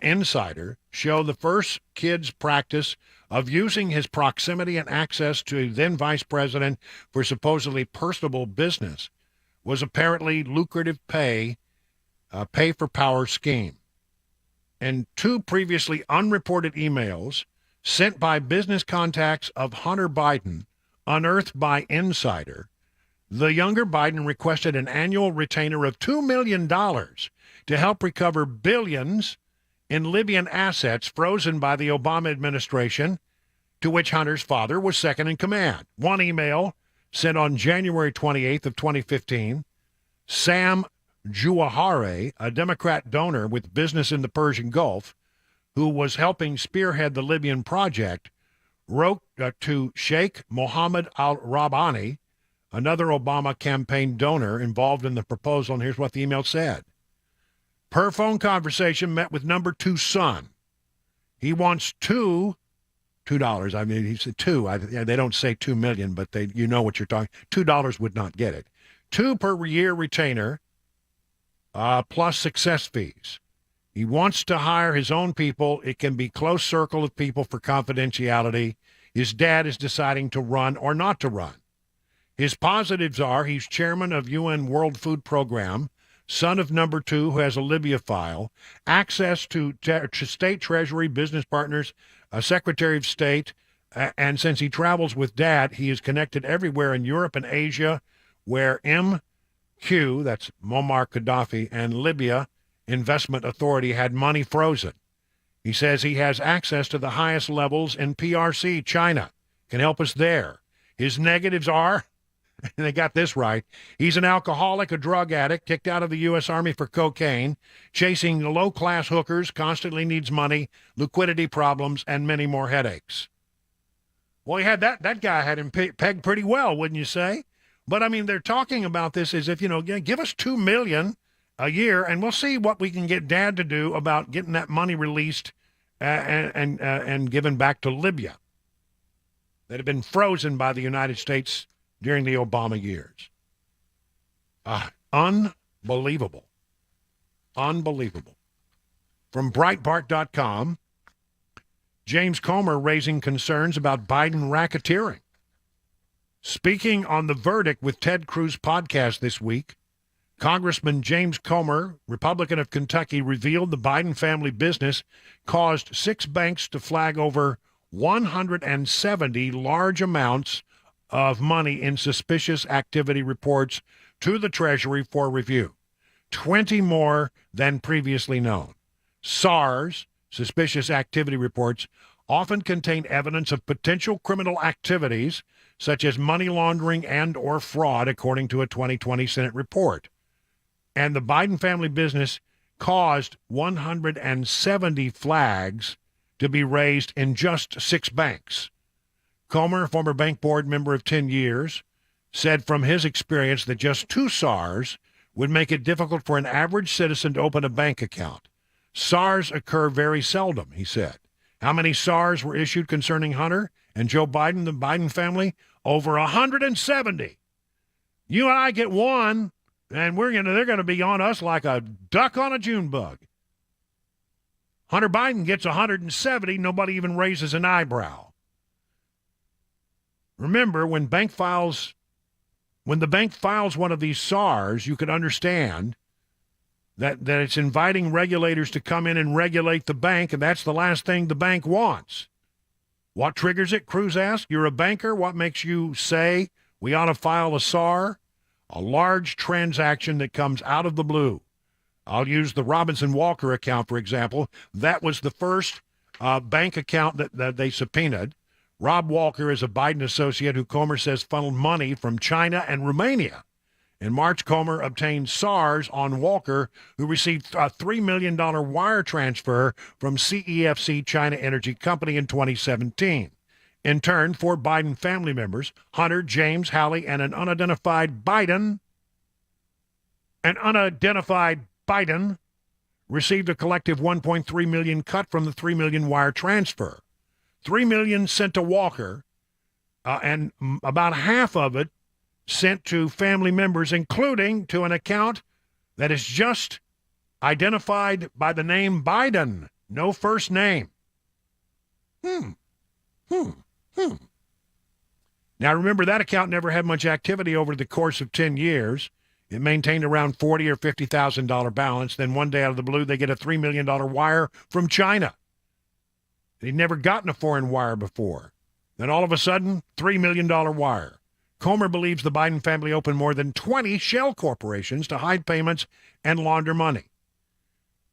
Insider, show the first kid's practice of using his proximity and access to then Vice President for supposedly personal business was apparently lucrative pay for power scheme. And two previously unreported emails sent by business contacts of Hunter Biden, unearthed by Insider, the younger Biden requested an annual retainer of $2 million to help recover billions in Libyan assets frozen by the Obama administration, to which Hunter's father was second in command. One email sent on January 28th of 2015, Sam Jouahari, a Democrat donor with business in the Persian Gulf, who was helping spearhead the Libyan project, wrote to Sheikh Mohammed al-Rabani, another Obama campaign donor involved in the proposal, and here's what the email said. Per phone conversation met with number 2 son. He wants $2. I mean, he said $2. They don't say $2 million, but you know what you're talking. $2 would not get it. $2 per year retainer, plus success fees. He wants to hire his own people. It can be close circle of people for confidentiality. His dad is deciding to run or not to run. His positives are he's chairman of UN World Food Program, son of number 2 who has a Libya file, access to state treasury, business partners, a secretary of state, and since he travels with dad, he is connected everywhere in Europe and Asia where MQ, that's Muammar Gaddafi, and Libya Investment Authority had money frozen. He says he has access to the highest levels in PRC, China, can help us there. His negatives are, and they got this right, he's an alcoholic, a drug addict, kicked out of the U.S. Army for cocaine, chasing low-class hookers, constantly needs money, liquidity problems, and many more headaches. Well, he had that guy had him pegged pretty well, wouldn't you say? But, I mean, they're talking about this as if, give us $2 million a year, and we'll see what we can get Dad to do about getting that money released and given back to Libya that had been frozen by the United States during the Obama years. Unbelievable. Unbelievable. From Breitbart.com, James Comer raising concerns about Biden racketeering. Speaking on The Verdict with Ted Cruz podcast this week, Congressman James Comer, Republican of Kentucky, revealed the Biden family business caused 6 banks to flag over 170 large amounts of money in suspicious activity reports to the Treasury for review, 20 more than previously known. SARS, suspicious activity reports, often contain evidence of potential criminal activities such as money laundering and or fraud, according to a 2020 Senate report. And the Biden family business caused 170 flags to be raised in just 6 banks. Comer, former bank board member of 10 years, said from his experience that just 2 SARs would make it difficult for an average citizen to open a bank account. SARs occur very seldom, he said. How many SARs were issued concerning Hunter and Joe Biden, the Biden family? Over 170. You and I get one, and they're going to be on us like a duck on a June bug. Hunter Biden gets 170. Nobody even raises an eyebrow. Remember, when the bank files one of these SARs, you can understand that it's inviting regulators to come in and regulate the bank, and that's the last thing the bank wants. What triggers it, Cruz asked? You're a banker. What makes you say we ought to file a SAR? A large transaction that comes out of the blue. I'll use the Robinson Walker account, for example. That was the first bank account that they subpoenaed. Rob Walker is a Biden associate who Comer says funneled money from China and Romania. In March, Comer obtained SARs on Walker, who received a $3 million wire transfer from CEFC China Energy Company in 2017. In turn, 4 Biden family members, Hunter, James, Hallie, and an unidentified Biden, received a collective $1.3 million cut from the $3 million wire transfer. $3 million sent to Walker, and about half of it sent to family members, including to an account that is just identified by the name Biden, no first name. Now, remember, that account never had much activity over the course of 10 years. It maintained around $40,000 or $50,000 balance. Then one day out of the blue, they get a $3 million wire from China. They'd never gotten a foreign wire before. Then all of a sudden, $3 million wire. Comer believes the Biden family opened more than 20 shell corporations to hide payments and launder money.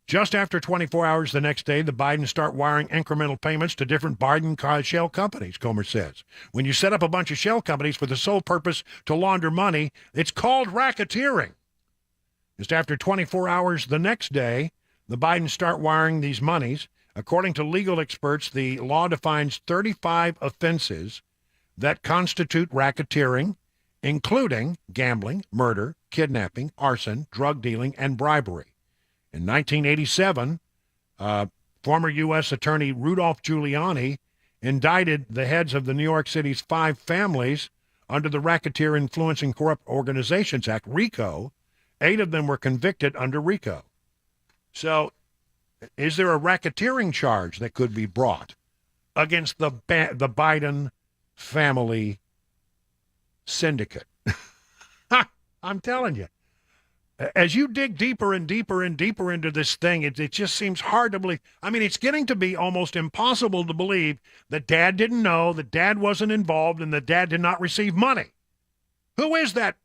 Just after 24 hours the next day, the Bidens start wiring incremental payments to different Biden shell companies, Comer says. When you set up a bunch of shell companies for the sole purpose to launder money, it's called racketeering. Just after 24 hours the next day, the Bidens start wiring these monies. According to legal experts, the law defines 35 offenses that constitute racketeering, including gambling, murder, kidnapping, arson, drug dealing, and bribery. In 1987, 4 Former U.S. Attorney Rudolph Giuliani indicted the heads of the New York City's 5 families under the Racketeer Influencing Corrupt Organizations Act, RICO. 8 of them were convicted under RICO. So is there a racketeering charge that could be brought against the Biden family syndicate? I'm telling you. As you dig deeper and deeper and deeper into this thing, it just seems hard to believe. I mean, it's getting to be almost impossible to believe that Dad didn't know, that Dad wasn't involved, and that Dad did not receive money. Who is that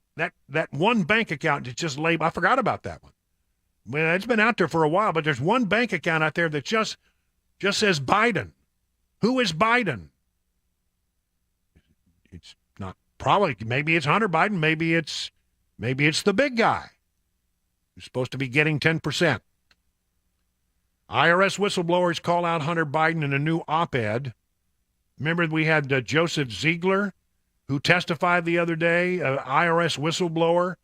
one bank account that just labeled? I forgot about that one. Well, it's been out there for a while, but there's one bank account out there that just says Biden. Who is Biden? It's not probably. Maybe it's Hunter Biden. Maybe it's the big guy who's supposed to be getting 10%. IRS whistleblowers call out Hunter Biden in a new op-ed. Remember we had Joseph Ziegler, who testified the other day, an IRS whistleblower.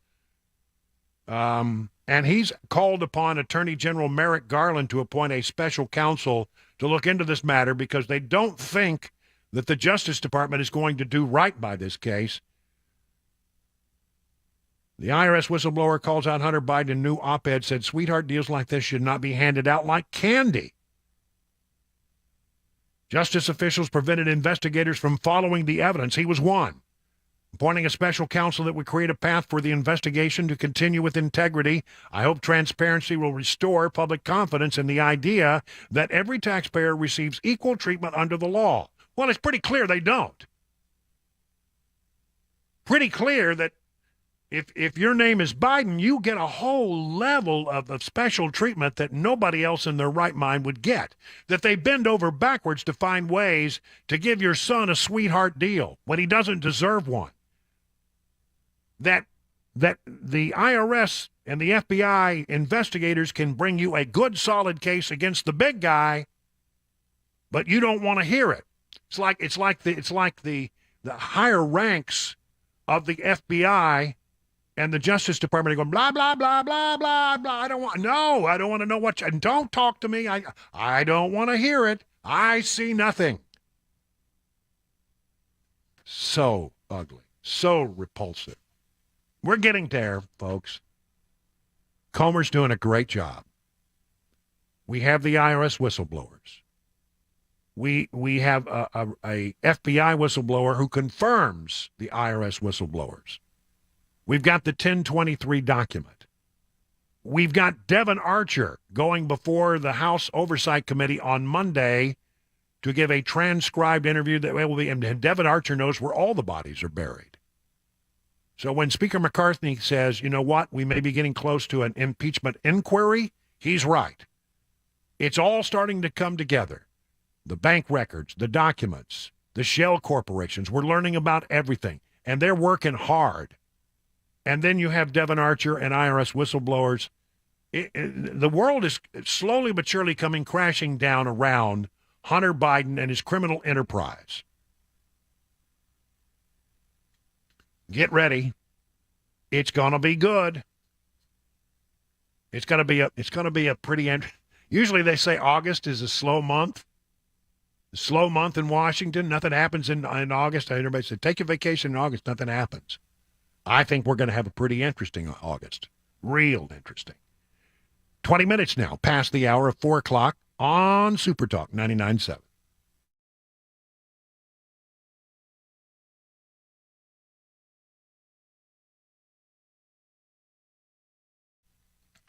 And he's called upon Attorney General Merrick Garland to appoint a special counsel to look into this matter because they don't think that the Justice Department is going to do right by this case. The IRS whistleblower calls out Hunter Biden in a new op-ed, said sweetheart deals like this should not be handed out like candy. Justice officials prevented investigators from following the evidence. He was one. Appointing a special counsel that would create a path for the investigation to continue with integrity. I hope transparency will restore public confidence in the idea that every taxpayer receives equal treatment under the law. Well, it's pretty clear they don't. Pretty clear that if your name is Biden, you get a whole level of special treatment that nobody else in their right mind would get. That they bend over backwards to find ways to give your son a sweetheart deal when he doesn't deserve one. That the IRS and the FBI investigators can bring you a good, solid case against the big guy, but you don't want to hear it. It's like the higher ranks of the FBI and the Justice Department are going blah blah blah blah blah blah. I don't want to know what. Don't talk to me. I don't want to hear it. I see nothing. So ugly, so repulsive. We're getting there, folks. Comer's doing a great job. We have the IRS whistleblowers. We have a FBI whistleblower who confirms the IRS whistleblowers. We've got the 1023 document. We've got Devin Archer going before the House Oversight Committee on Monday to give a transcribed interview that will be, and Devin Archer knows where all the bodies are buried. So when Speaker McCarthy says, you know what, we may be getting close to an impeachment inquiry, he's right. It's all starting to come together. The bank records, the documents, the shell corporations, we're learning about everything, and they're working hard. And then you have Devin Archer and IRS whistleblowers. The world is slowly but surely coming crashing down around Hunter Biden and his criminal enterprise. Get ready. It's going to be good. It's going to be a pretty usually they say August is a slow month. A slow month in Washington. Nothing happens in August. Everybody said, take a vacation in August. Nothing happens. I think we're going to have a pretty interesting August. Real interesting. 20 minutes now past the hour of 4 o'clock on Super Talk 99.7.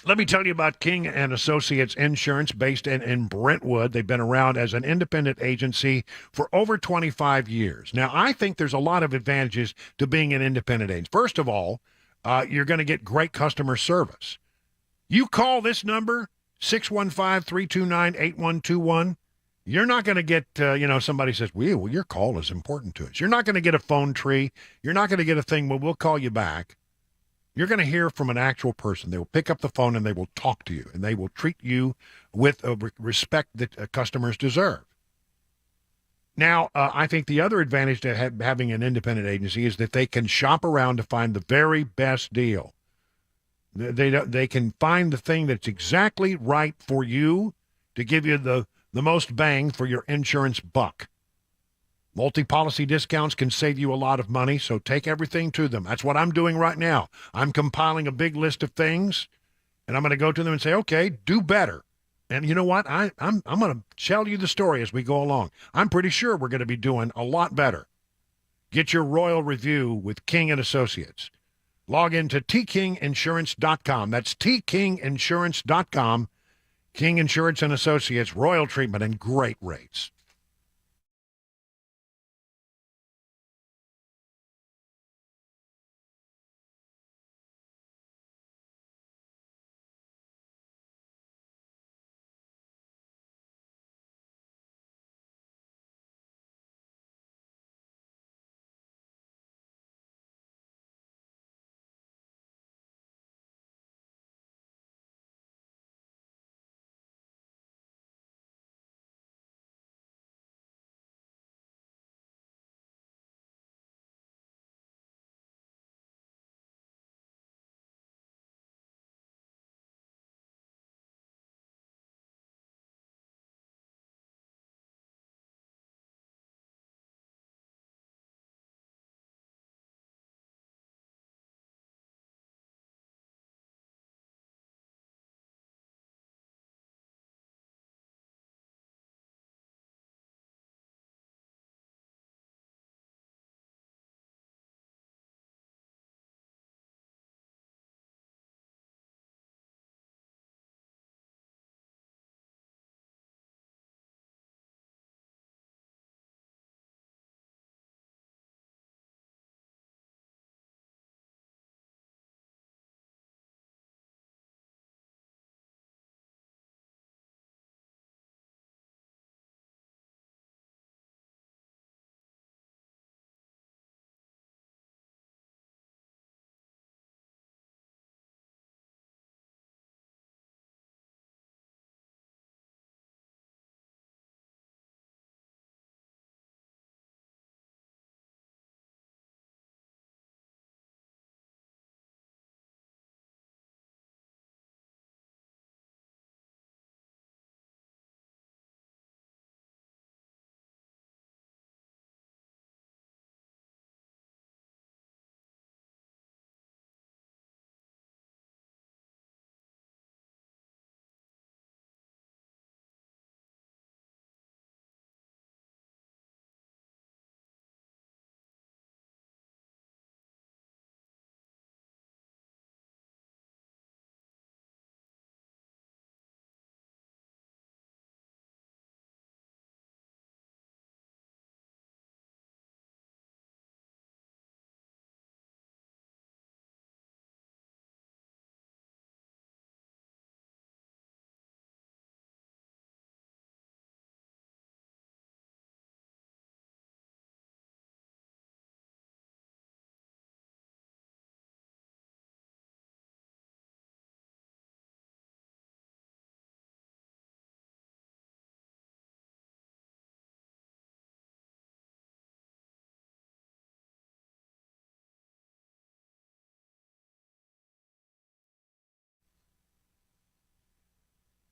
Let me tell you about King and Associates Insurance based in Brentwood. They've been around as an independent agency for over 25 years. Now, I think there's a lot of advantages to being an independent agent. First of all, you're going to get great customer service. You call this number, 615-329-8121. You're not going to get, somebody says, well, your call is important to us. You're not going to get a phone tree. You're not going to get a thing, well, we'll call you back. You're going to hear from an actual person. They will pick up the phone and they will talk to you, and they will treat you with respect that customers deserve. Now, I think the other advantage to having an independent agency is that they can shop around to find the very best deal. They can find the thing that's exactly right for you to give you the the most bang for your insurance buck. Multi-policy discounts can save you a lot of money, so take everything to them. That's what I'm doing right now. I'm compiling a big list of things, and I'm going to go to them and say, okay, do better. And you know what? I'm going to tell you the story as we go along. I'm pretty sure we're going to be doing a lot better. Get your royal review with King & Associates. Log into tkinginsurance.com. That's tkinginsurance.com. King Insurance & Associates, royal treatment and great rates.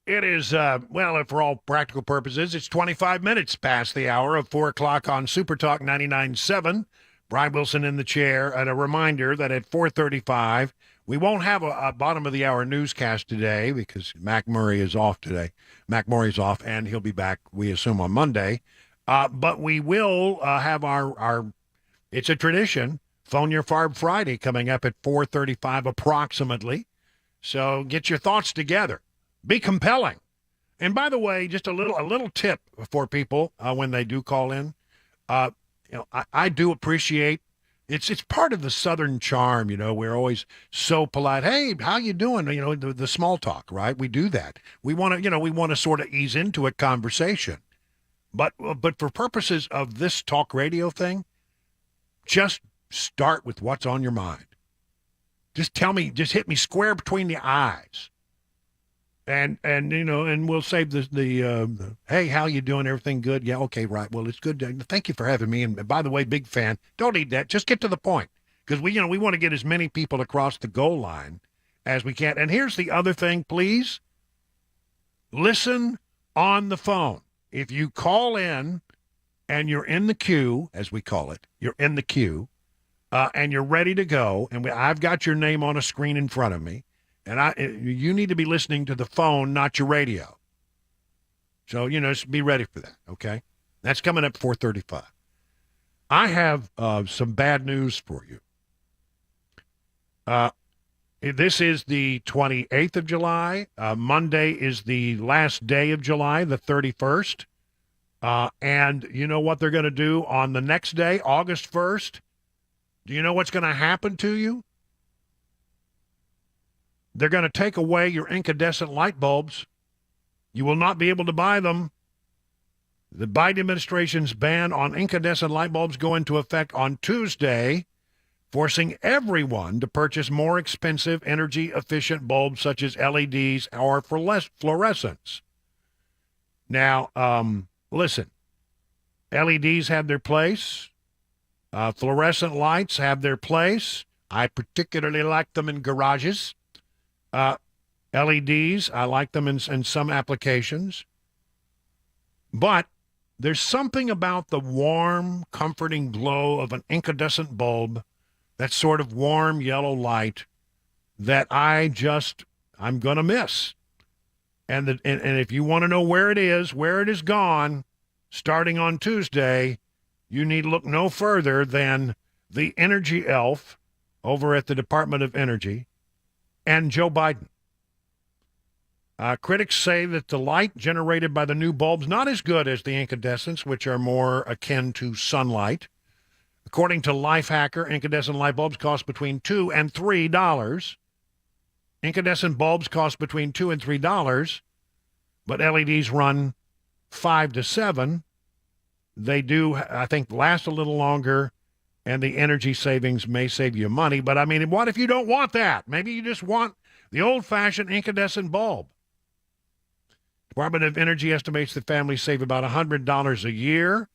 It is, well, for all practical purposes, it's 25 minutes past the hour of 4 o'clock on Super Talk 99.7. Brian Wilson in the chair. And a reminder that at 4:35, we won't have a bottom of the hour newscast today because Mac Murray is off today. Mac Murray's off, and he'll be back, we assume, on Monday. But we will have our, it's a tradition, Phone Your Farb Friday coming up at 4:35 approximately. So get your thoughts together. Be compelling. And by the way, just a little tip for people when they do call in. I do appreciate it's part of the Southern charm. We're always so polite. Hey, how you doing? The small talk, right? We do that. We want to sort of ease into a conversation. But for purposes of this talk radio thing, just start with what's on your mind. Just tell me, just hit me square between the eyes. And we'll save the hey, how you doing? Everything good? Yeah, okay, right. Well, it's good. Thank you for having me. And by the way, big fan. Don't need that. Just get to the point. Because we want to get as many people across the goal line as we can. And here's the other thing, please. Listen on the phone. if you call in and you're in the queue, as we call it, you're in the queue, and you're ready to go, and I've got your name on a screen in front of me, and you need to be listening to the phone, not your radio. So, just be ready for that, okay? That's coming up 4:35. I have some bad news for you. This is the 28th of July. Monday is the last day of July, the 31st. And you know what they're going to do on the next day, August 1st? Do you know what's going to happen to you? They're going to take away your incandescent light bulbs. You will not be able to buy them. The Biden administration's ban on incandescent light bulbs go into effect on Tuesday, forcing everyone to purchase more expensive, energy-efficient bulbs such as LEDs or fluorescents. Now, listen, LEDs have their place. Fluorescent lights have their place. I particularly like them in garages. LEDs, I like them in some applications. But there's something about the warm, comforting glow of an incandescent bulb, that sort of warm yellow light, that I'm going to miss. And if you want to know where it is gone, starting on Tuesday, you need look no further than the energy elf over at the Department of Energy and Joe Biden. Critics say that the light generated by the new bulbs not as good as the incandescents, which are more akin to sunlight. According to Lifehacker, incandescent light bulbs cost between $2 and $3. Incandescent bulbs cost between $2 and $3, but LEDs run $5 to $7. They do, I think, last a little longer, and the energy savings may save you money. But, I mean, what if you don't want that? Maybe you just want the old-fashioned incandescent bulb. Department of Energy estimates that families save about $100 a year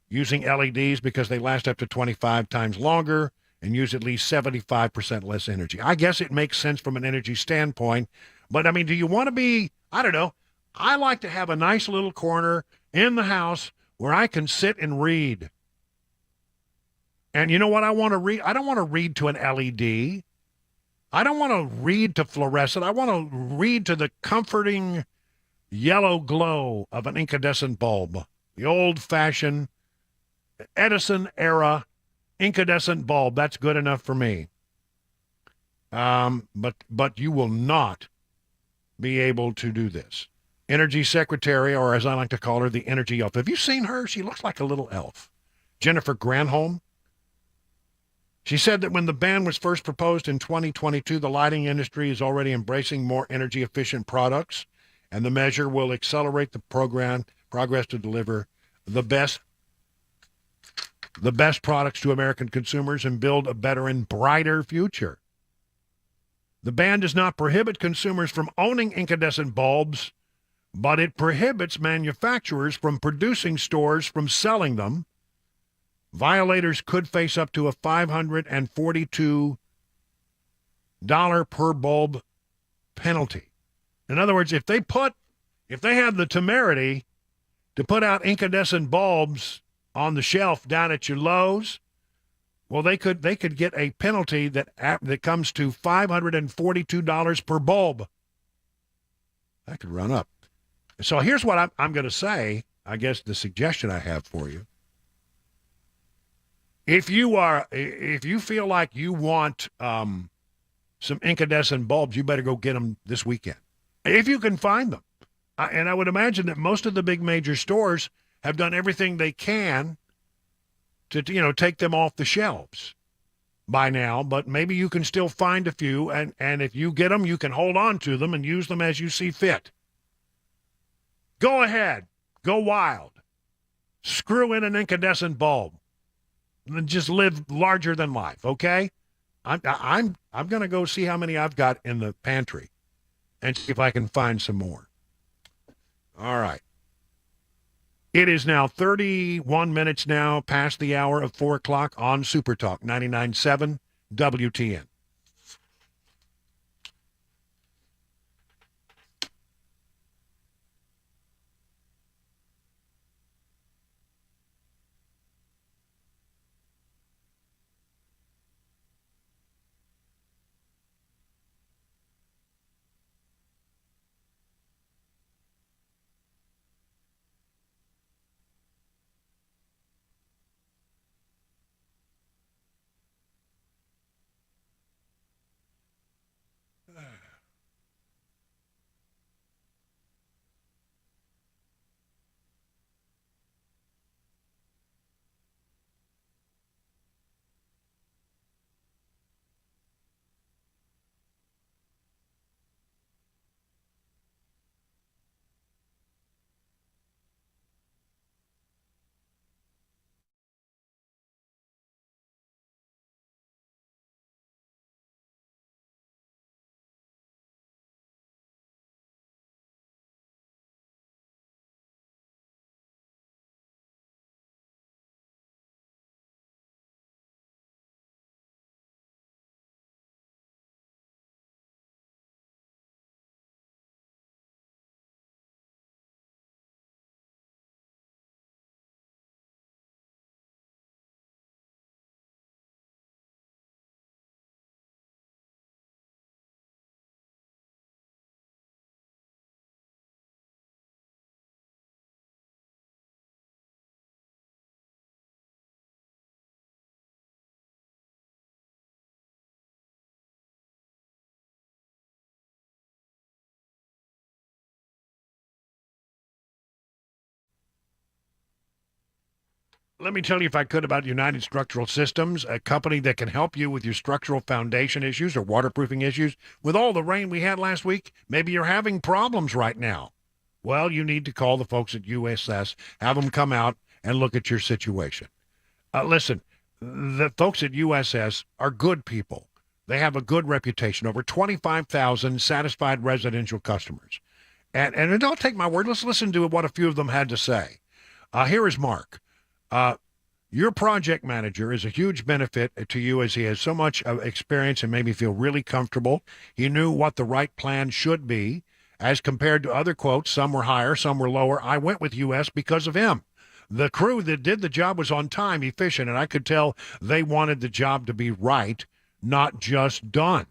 using LEDs because they last up to 25 times longer and use at least 75% less energy. I guess it makes sense from an energy standpoint, but I mean, do you want to be, I don't know, I like to have a nice little corner in the house where I can sit and read. And you know what I want to read? I don't want to read to an LED. I don't want to read to fluorescent. I want to read to the comforting yellow glow of an incandescent bulb, the old-fashioned Edison-era incandescent bulb. That's good enough for me. But you will not be able to do this. Energy Secretary, or as I like to call her, the energy elf. Have you seen her? She looks like a little elf. Jennifer Granholm. She said that when the ban was first proposed in 2022, the lighting industry is already embracing more energy-efficient products, and the measure will accelerate the progress to deliver the best products to American consumers and build a better and brighter future. The ban does not prohibit consumers from owning incandescent bulbs, but it prohibits manufacturers from producing stores from selling them. Violators could face up to a $542 per bulb penalty. In other words, if they have the temerity to put out incandescent bulbs on the shelf down at your Lowe's, well, they could get a penalty that comes to $542 per bulb. That could run up. So here's what I'm going to say. I guess the suggestion I have for you: if you feel like you want some incandescent bulbs, you better go get them this weekend, if you can find them. And I would imagine that most of the big major stores have done everything they can to take them off the shelves by now, but maybe you can still find a few, and if you get them, you can hold on to them and use them as you see fit. Go ahead. Go wild. Screw in an incandescent bulb. And just live larger than life, okay? I'm going to go see how many I've got in the pantry and see if I can find some more. All right. It is now 31 minutes now past the hour of 4 o'clock on Super Talk 99.7 WTN. Let me tell you, if I could, about United Structural Systems, a company that can help you with your structural foundation issues or waterproofing issues. With all the rain we had last week, maybe you're having problems right now. Well, you need to call the folks at USS, have them come out and look at your situation. Listen, the folks at USS are good people. They have a good reputation, over 25,000 satisfied residential customers. And don't take my word. Let's listen to what a few of them had to say. Here is Mark. Your project manager is a huge benefit to you, as he has so much experience and made me feel really comfortable. He knew what the right plan should be. As compared to other quotes, some were higher, some were lower. I went with US because of him. The crew that did the job was on time, efficient, and I could tell they wanted the job to be right, not just done.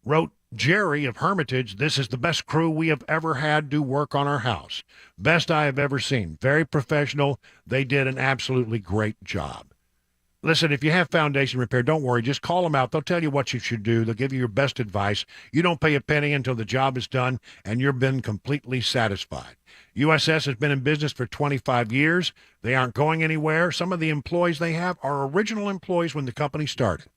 Wrote Jerry of Hermitage, this is the best crew we have ever had do work on our house. Best I have ever seen. Very professional. They did an absolutely great job. Listen, if you have foundation repair, don't worry. Just call them out. They'll tell you what you should do. They'll give you your best advice. You don't pay a penny until the job is done, and you've been completely satisfied. USS has been in business for 25 years. They aren't going anywhere. Some of the employees they have are original employees when the company started.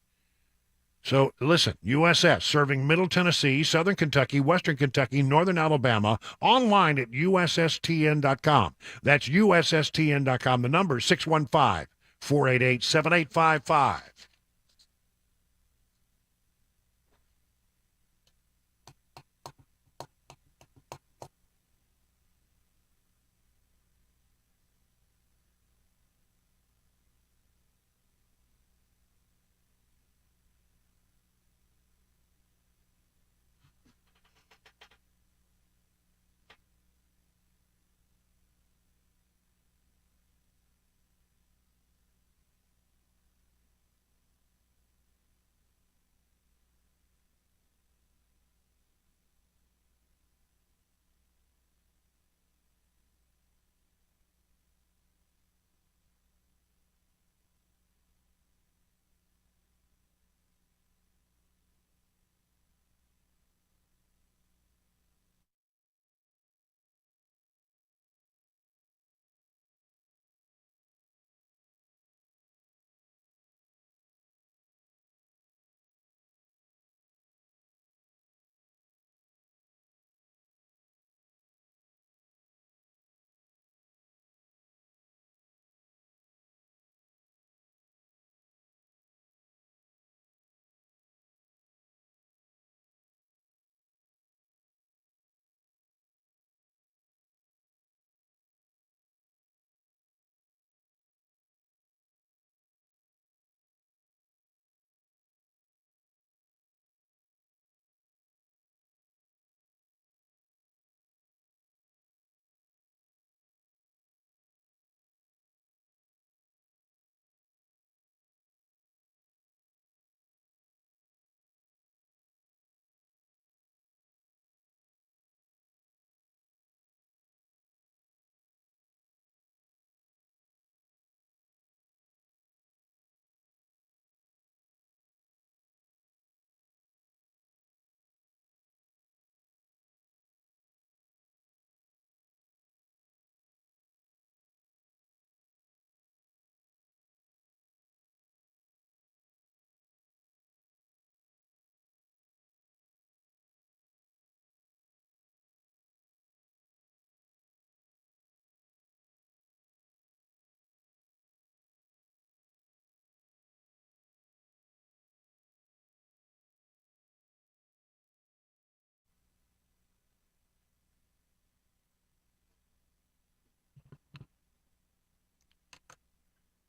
So listen, USS, serving Middle Tennessee, Southern Kentucky, Western Kentucky, Northern Alabama, online at USSTN.com. That's USSTN.com. The number is 615-488-7855.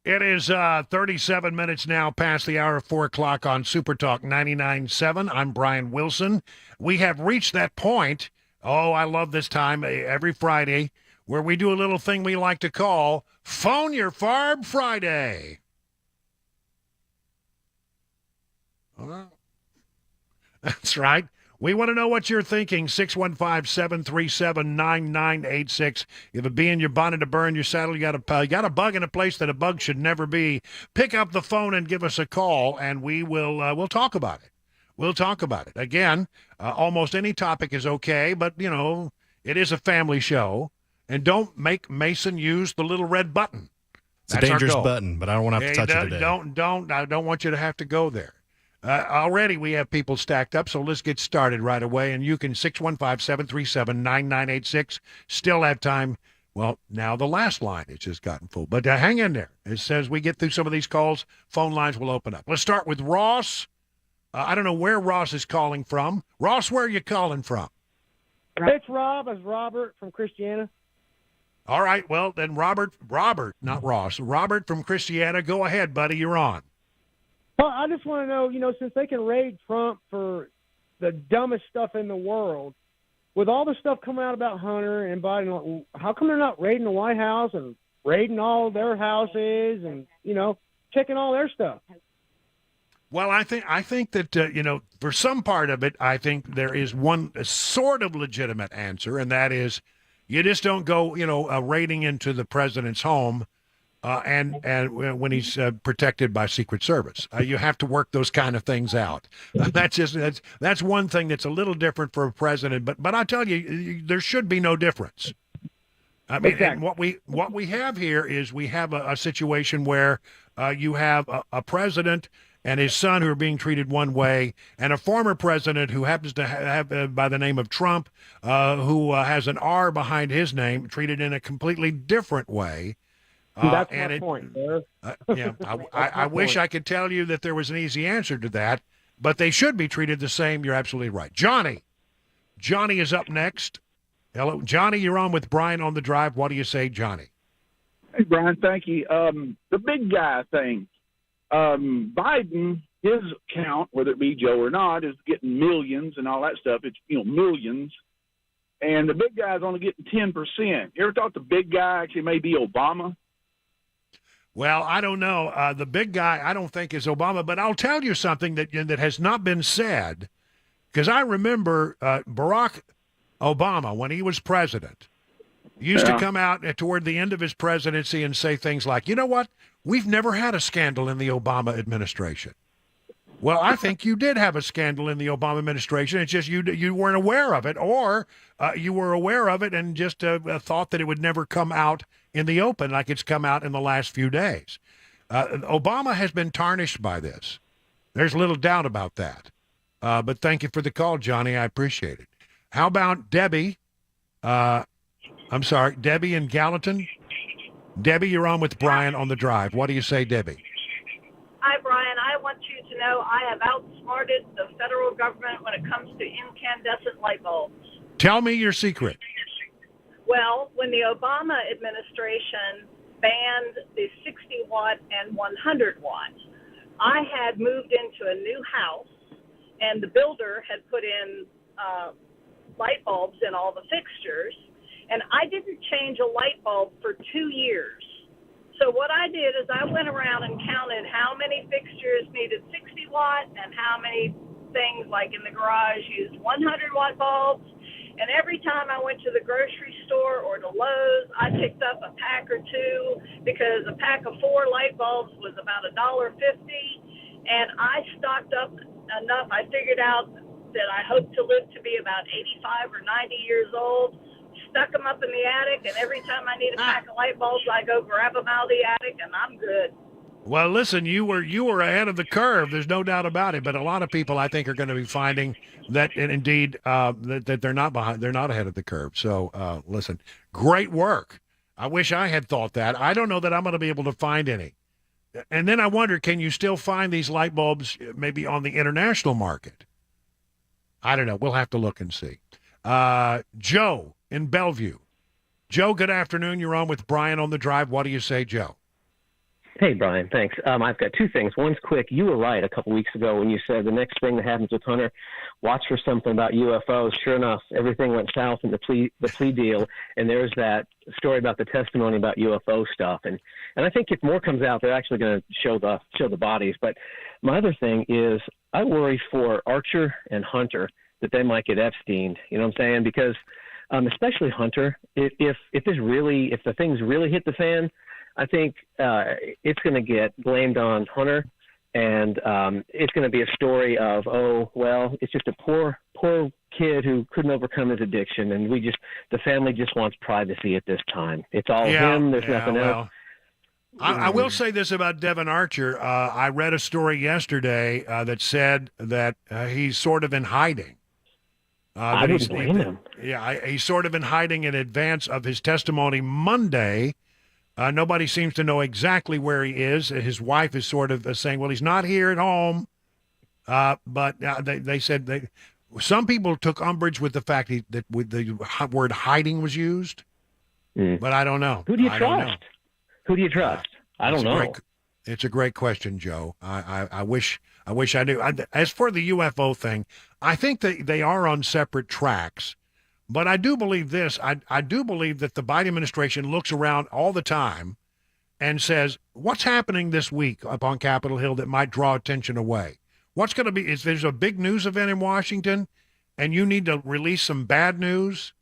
It is 37 minutes now past the hour of 4 o'clock on Super Talk 99.7. I'm Brian Wilson. We have reached that point. Oh, I love this time every Friday where we do a little thing we like to call Phone Your Farb Friday. That's right. We want to know what you're thinking. 615-737-9986. If a bee in your bonnet, a burr in your saddle, you got a bug in a place that a bug should never be, pick up the phone and give us a call, and we'll talk about it. We'll talk about it. Again, almost any topic is okay, but, you know, it is a family show. And don't make Mason use the little red button. It's a dangerous button, but I don't want to have to touch it today. I don't want you to have to go there. Already we have people stacked up, so let's get started right away. And you can 615-737-9986. Still have time. Well, now the last line has just gotten full. But hang in there. It says we get through some of these calls, phone lines will open up. Let's start with Ross. I don't know where Ross is calling from. Ross, where are you calling from? It's Rob. It's Robert from Christiana. All right, well, then Robert, not Ross. Robert from Christiana, go ahead, buddy. You're on. Well, I just want to know, since they can raid Trump for the dumbest stuff in the world, with all the stuff coming out about Hunter and Biden, how come they're not raiding the White House and raiding all their houses and, checking all their stuff? Well, I think that, for some part of it, I think there is one sort of legitimate answer, and that is you just don't go, raiding into the president's home and when he's protected by Secret Service. You have to work those kind of things out. That's one thing that's a little different for a president. But I tell you, there should be no difference. I mean, exactly. And what we have here is we have a situation where you have a president and his son who are being treated one way, and a former president who happens to have by the name of Trump, who has an R behind his name, treated in a completely different way. That's my point, sir. I wish I could tell you that there was an easy answer to that, but they should be treated the same. You're absolutely right. Johnny is up next. Hello, Johnny, you're on with Brian on the Drive. What do you say, Johnny? Hey, Brian, thank you. The big guy thing. Biden, his count, whether it be Joe or not, is getting millions and all that stuff. It's, millions. And the big guy's only getting 10%. You ever thought the big guy actually may be Obama? Well, I don't know. The big guy, I don't think is Obama, but I'll tell you something that has not been said, because I remember Barack Obama, when he was president, used to come out toward the end of his presidency and say things like, you know what, we've never had a scandal in the Obama administration. Well, I think you did have a scandal in the Obama administration. It's just you weren't aware of it, or you were aware of it and just thought that it would never come out in the open like it's come out in the last few days. Obama has been tarnished by this. There's little doubt about that. But thank you for the call, Johnny. I appreciate it. How about Debbie? Debbie in Gallatin. Debbie, you're on with Brian on the Drive. What do you say, Debbie? Hi, Brian. I want you to know I have outsmarted the federal government when it comes to incandescent light bulbs. Tell me your secret. Well, when the Obama administration banned the 60-watt and 100-watt, I had moved into a new house, and the builder had put in light bulbs in all the fixtures, and I didn't change a light bulb for 2 years. So what I did is I went around and counted how many fixtures needed 60-watt and how many things, like in the garage, used 100-watt bulbs. And every time I went to the grocery store or to Lowe's, I picked up a pack or two, because a pack of 4 light bulbs was about $1.50. And I stocked up enough. I figured out that I hope to live to be about 85 or 90 years old. Stuck them up in the attic, and every time I need a pack of light bulbs, I go grab them out of the attic, and I'm good. Well, listen, you were ahead of the curve. There's no doubt about it. But a lot of people, I think, are going to be finding that, and indeed, that they're not behind. They're not ahead of the curve. So, listen, great work. I wish I had thought that. I don't know that I'm going to be able to find any. And then I wonder, can you still find these light bulbs maybe on the international market? I don't know. We'll have to look and see. Joe in Bellevue. Joe, good afternoon. You're on with Brian on the Drive. What do you say, Joe? Hey, Brian, thanks. I've got 2 things. One's quick. You were right a couple weeks ago when you said the next thing that happens with Hunter, watch for something about UFOs. Sure enough, everything went south in the plea deal, and there's that story about the testimony about UFO stuff. And I think if more comes out, they're actually going to show the bodies. But my other thing is I worry for Archer and Hunter that they might get Epsteined. You know what I'm saying? Because especially Hunter, if the things really hit the fan, I think it's going to get blamed on Hunter, and it's going to be a story of, oh, well, it's just a poor kid who couldn't overcome his addiction, and the family just wants privacy at this time. It's all him. There's nothing else. I will say this about Devin Archer. I read a story yesterday that said that he's sort of in hiding. I wouldn't blame him. Yeah, he's sort of in hiding in advance of his testimony Monday. Nobody seems to know exactly where he is. His wife is sort of saying, well, he's not here at home. But they said some people took umbrage with the fact that with the word hiding was used. But I don't know. Who do you trust? Who do you trust? I don't know. It's a great question, Joe. I wish I knew. As for the UFO thing, I think that they are on separate tracks. But I do believe this. I do believe that the Biden administration looks around all the time and says, what's happening this week up on Capitol Hill that might draw attention away? What's going to be, if there's a big news event in Washington and you need to release some bad news,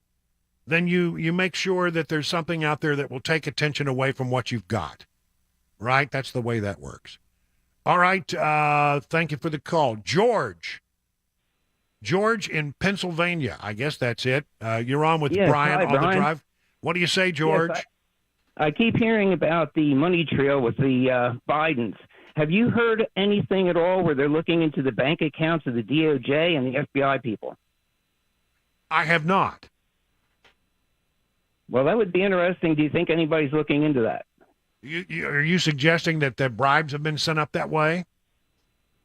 then you make sure that there's something out there that will take attention away from what you've got. Right? That's the way that works. All right. Thank you for the call. George in Pennsylvania. I guess that's it. You're on with Brian on the drive. What do you say, George? Yes, I keep hearing about the money trail with the Bidens. Have you heard anything at all where they're looking into the bank accounts of the DOJ and the FBI people? I have not. Well, that would be interesting. Do you think anybody's looking into that? Are you suggesting that the bribes have been sent up that way?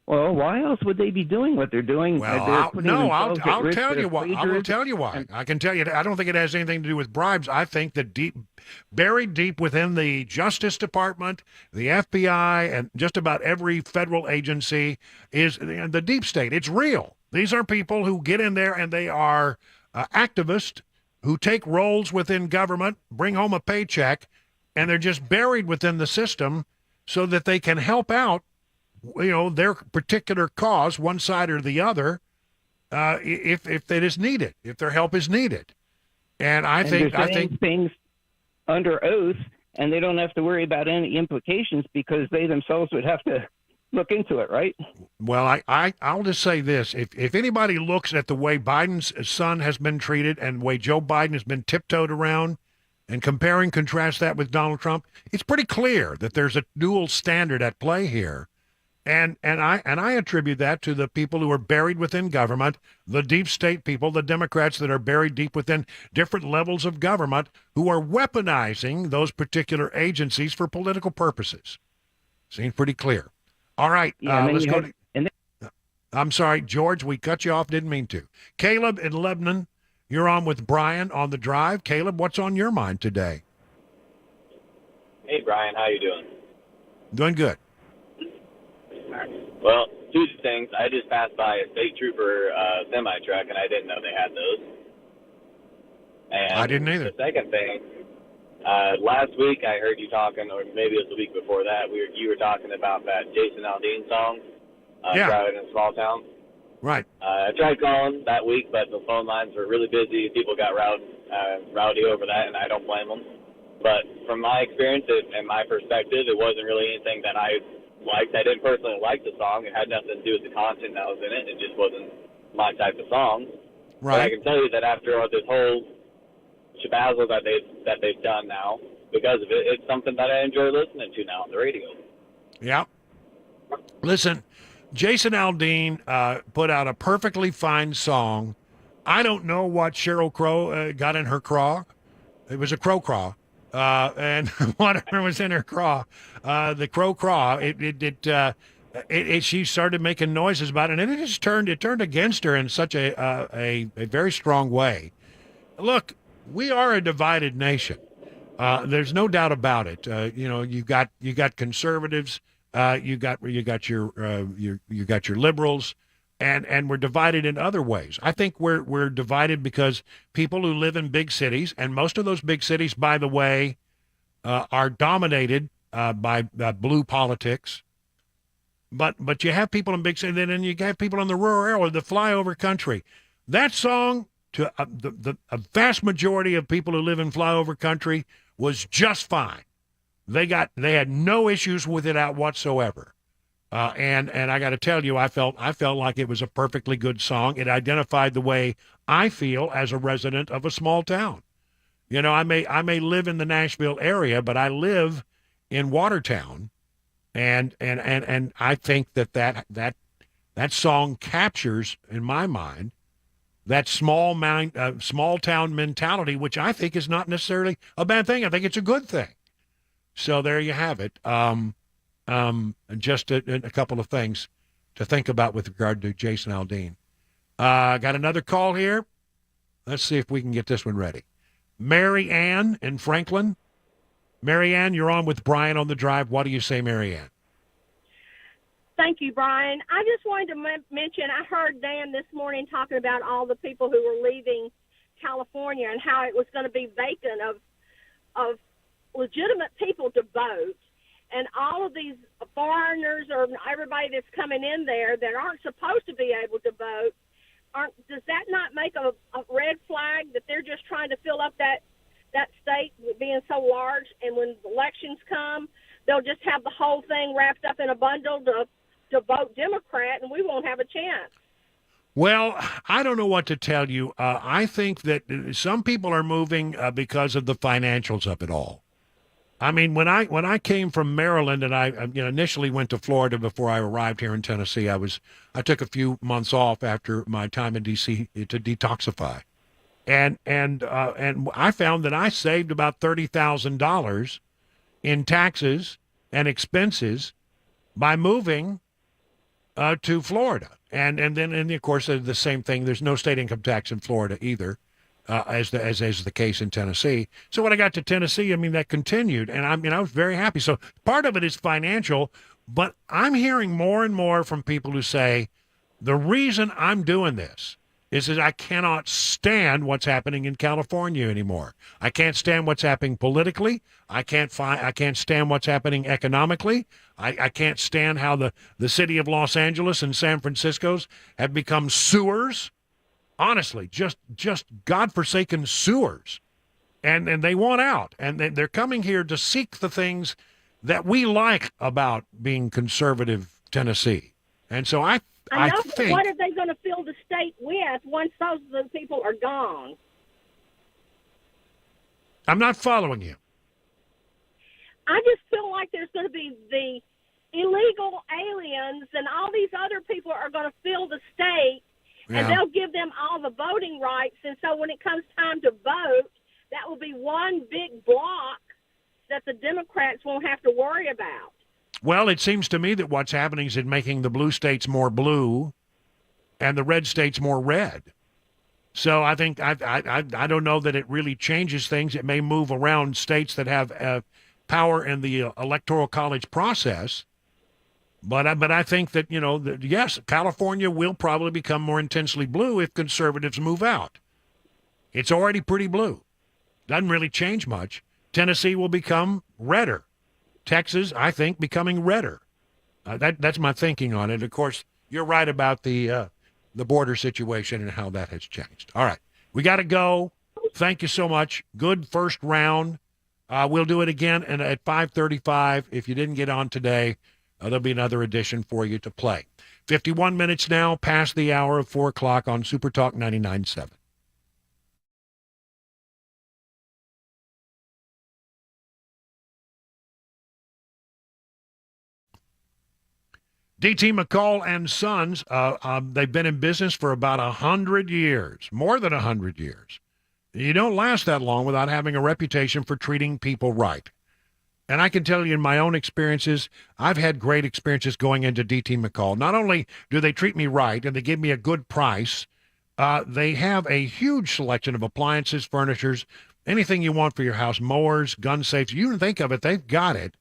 Well, why else would they be doing what they're doing? Well, I'll tell you why. I will tell you why. I can tell you. I don't think it has anything to do with bribes. I think that buried deep within the Justice Department, the FBI, and just about every federal agency is the deep state. It's real. These are people who get in there and they are activists who take roles within government, bring home a paycheck, and they're just buried within the system so that they can help out, their particular cause, one side or the other, if it is needed, if their help is needed. And I think things under oath, and they don't have to worry about any implications because they themselves would have to look into it, right? Well, I'll just say this. If anybody looks at the way Biden's son has been treated and the way Joe Biden has been tiptoed around and contrast that with Donald Trump, it's pretty clear that there's a dual standard at play here. And I attribute that to the people who are buried within government, the deep state people, the Democrats that are buried deep within different levels of government who are weaponizing those particular agencies for political purposes. Seems pretty clear. All right, let's go I'm sorry, George, we cut you off, didn't mean to. Caleb in Lebanon, you're on with Brian on the drive. Caleb, what's on your mind today? Hey, Brian, how you doing? Doing good. Well, two things. I just passed by a state trooper semi-truck, and I didn't know they had those. And I didn't either. The second thing, last week I heard you talking, or maybe it was the week before that, you were talking about that Jason Aldean song, Driving in a Small Town. Right. I tried calling that week, but the phone lines were really busy. People got rowdy over that, and I don't blame them. But from my experience and my perspective, it wasn't really anything that I liked. I didn't personally like the song. It had nothing to do with the content that was in it. It just wasn't my type of song. Right. But I can tell you that after all this whole shabazzle that they've done now, because of it, it's something that I enjoy listening to now on the radio. Yeah. Listen, Jason Aldean put out a perfectly fine song. I don't know what Sheryl Crow got in her craw. It was a crow craw. And whatever was in her craw, the crow craw, she started making noises about it, and it just turned against her in such a very strong way. Look, we are a divided nation. There's no doubt about it. You got conservatives, you got your liberals, and we're divided in other ways. I think we're divided because people who live in big cities, and most of those big cities, by the way, are dominated by blue politics. But you have people in big cities, and then you have people in the rural area, the flyover country. That song, to a vast majority of people who live in flyover country, was just fine. They had no issues with it whatsoever. And I got to tell you, I felt like it was a perfectly good song. It identified the way I feel as a resident of a small town. I may live in the Nashville area, but I live in Watertown, and I think that song captures, in my mind, that small town mentality, which I think is not necessarily a bad thing. I think it's a good thing. So there you have it. Just a couple of things to think about with regard to Jason Aldean. Got another call here. Let's see if we can get this one ready. Mary Ann in Franklin. Mary Ann, you're on with Brian on the Drive. What do you say, Mary Ann? Thank you, Brian. I just wanted to mention, I heard Dan this morning talking about all the people who were leaving California and how it was going to be vacant of legitimate people to vote. And all of these foreigners or everybody that's coming in there that aren't supposed to be able to vote, does that not make a red flag that they're just trying to fill up that state being so large, and when elections come, they'll just have the whole thing wrapped up in a bundle to vote Democrat, and we won't have a chance? Well, I don't know what to tell you. I think that some people are moving because of the financials of it all. I mean, when I came from Maryland and I initially went to Florida before I arrived here in Tennessee, I took a few months off after my time in D.C. to detoxify, and I found that I saved about $30,000 in taxes and expenses by moving to Florida, and then of course the same thing. There's no state income tax in Florida either. As the case in Tennessee. So when I got to Tennessee, I mean, that continued, and I was very happy. So part of it is financial, but I'm hearing more and more from people who say, the reason I'm doing this is that I cannot stand what's happening in California anymore. I can't stand what's happening politically. I can't stand what's happening economically. I can't stand how the city of Los Angeles and San Francisco's have become sewers. Honestly, just godforsaken sewers, and they want out, and they're coming here to seek the things that we like about being conservative Tennessee. And so I think, what are they going to fill the state with once those people are gone? I'm not following you. I just feel like there's going to be the illegal aliens, and all these other people are going to fill the state. Yeah. And they'll give them all the voting rights. And so when it comes time to vote, that will be one big block that the Democrats won't have to worry about. Well, it seems to me that what's happening is making the blue states more blue and the red states more red. So I think I don't know that it really changes things. It may move around states that have power in the electoral college process. But I think that, yes, California will probably become more intensely blue if conservatives move out. It's already pretty blue. Doesn't really change much. Tennessee will become redder. Texas, I think, becoming redder. That's my thinking on it. Of course, you're right about the border situation and how that has changed. All right, we got to go. Thank you so much. Good first round. We'll do it again at 5:35. If you didn't get on today, there'll be another edition for you to play. 51 minutes now past the hour of 4 o'clock on Super Talk 99.7. D.T. McCall and Sons, they've been in business for about 100 years, more than 100 years. You don't last that long without having a reputation for treating people right. And I can tell you in my own experiences, I've had great experiences going into D.T. McCall. Not only do they treat me right and they give me a good price, they have a huge selection of appliances, furnitures, anything you want for your house, mowers, gun safes. You can think of it, they've got it.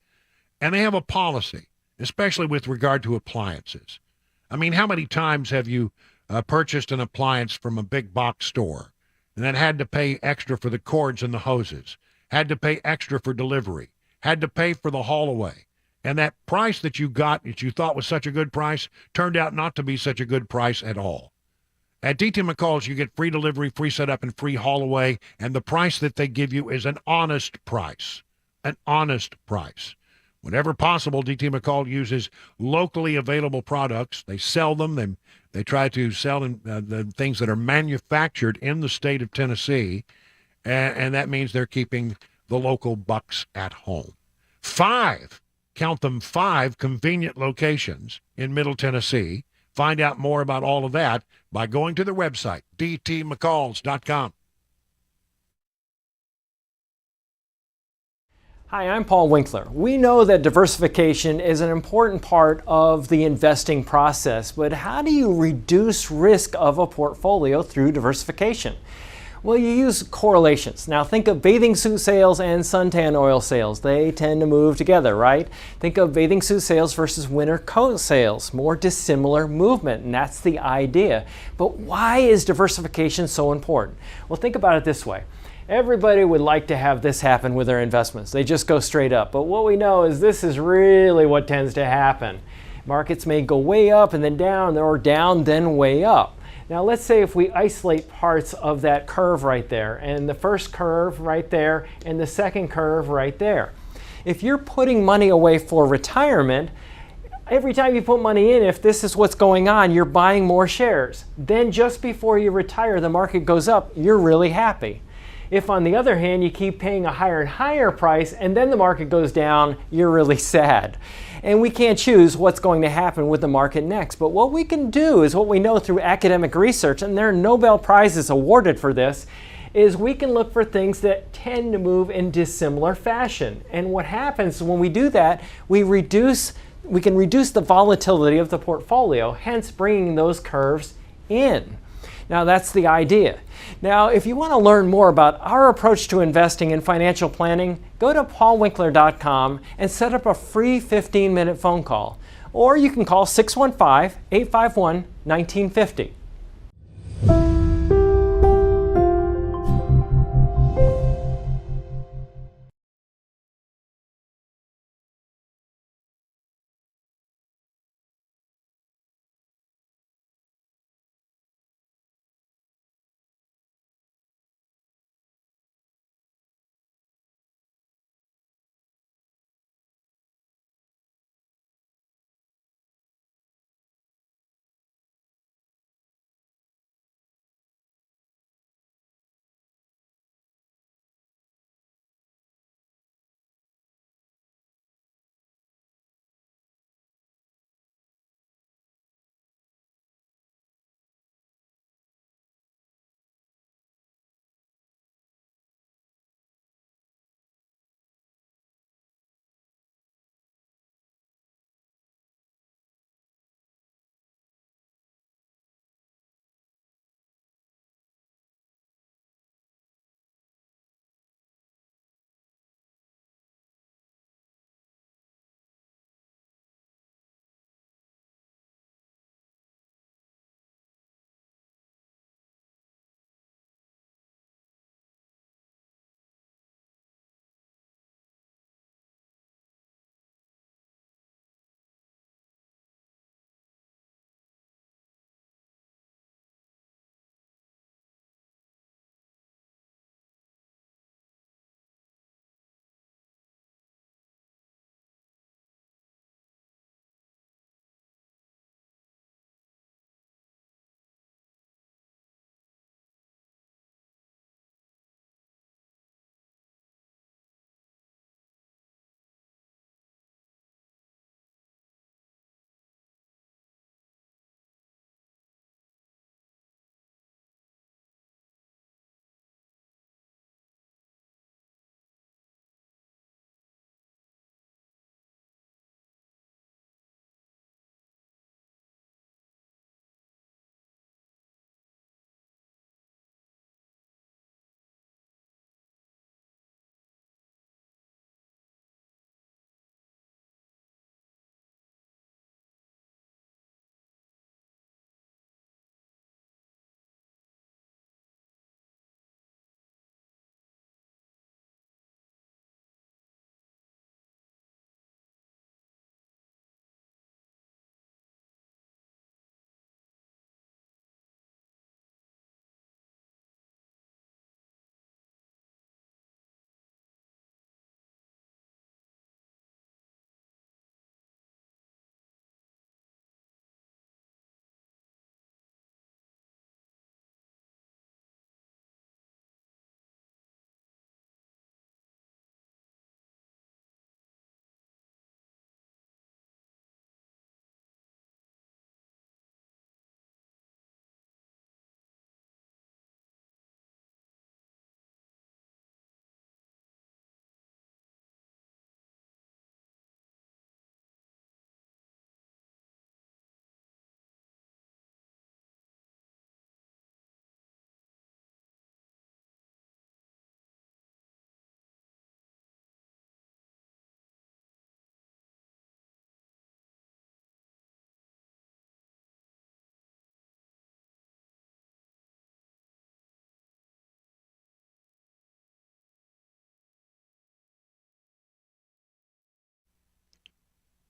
And they have a policy, especially with regard to appliances. I mean, how many times have you purchased an appliance from a big box store and then had to pay extra for the cords and the hoses, had to pay extra for delivery, had to pay for the haul away, and that price that you got that you thought was such a good price turned out not to be such a good price at all? At D.T. McCall's, you get free delivery, free setup, and free haul away, and the price that they give you is an honest price. An honest price. Whenever possible, D.T. McCall uses locally available products. They sell them. They try to sell the things that are manufactured in the state of Tennessee, and that means they're keeping the local bucks at home. 5, count them, 5 convenient locations in Middle Tennessee. Find out more about all of that by going to their website, dtmccalls.com. Hi, I'm Paul Winkler. We know that diversification is an important part of the investing process, but how do you reduce risk of a portfolio through diversification? Well, you use correlations. Now think of bathing suit sales and suntan oil sales. They tend to move together, right? Think of bathing suit sales versus winter coat sales. More dissimilar movement, and that's the idea. But why is diversification so important? Well, think about it this way. Everybody would like to have this happen with their investments. They just go straight up. But what we know is this is really what tends to happen. Markets may go way up and then down, or down then way up. Now let's say if we isolate parts of that curve right there, and the first curve right there, and the second curve right there. If you're putting money away for retirement, every time you put money in, if this is what's going on, you're buying more shares. Then just before you retire, the market goes up, you're really happy. If, on the other hand, you keep paying a higher and higher price and then the market goes down, you're really sad. And we can't choose what's going to happen with the market next. But what we can do is what we know through academic research, and there are Nobel Prizes awarded for this, is we can look for things that tend to move in dissimilar fashion. And what happens when we do that, we can reduce the volatility of the portfolio, hence bringing those curves in. Now that's the idea. Now if you want to learn more about our approach to investing and financial planning, go to paulwinkler.com and set up a free 15-minute phone call. Or you can call 615-851-1950.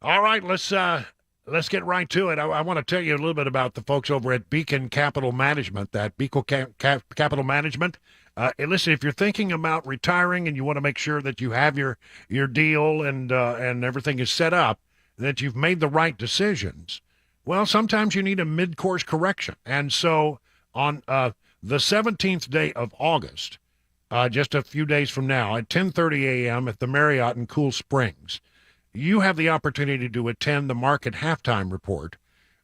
All right, let's get right to it. I want to tell you a little bit about the folks over at Beacon Capital Management. That Beacon Capital Management. Listen, if you're thinking about retiring and you want to make sure that you have your deal and everything is set up, that you've made the right decisions. Well, sometimes you need a mid-course correction, and so on the 17th day of August, just a few days from now, at 10:30 a.m. at the Marriott in Cool Springs, you have the opportunity to attend the market halftime report,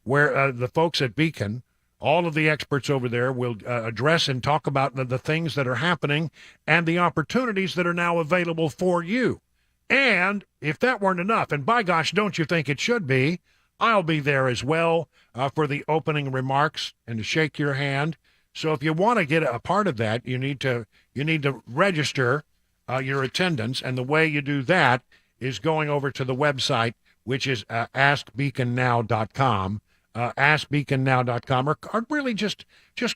where the folks at Beacon, all of the experts over there, will address and talk about the things that are happening and the opportunities that are now available for you. And if that weren't enough, and by gosh, don't you think it should be, I'll be there as well for the opening remarks and to shake your hand. So if you want to get a part of that, you need to register your attendance, and the way you do that is going over to the website, which is askbeaconnow.com, askbeaconnow.com, or really just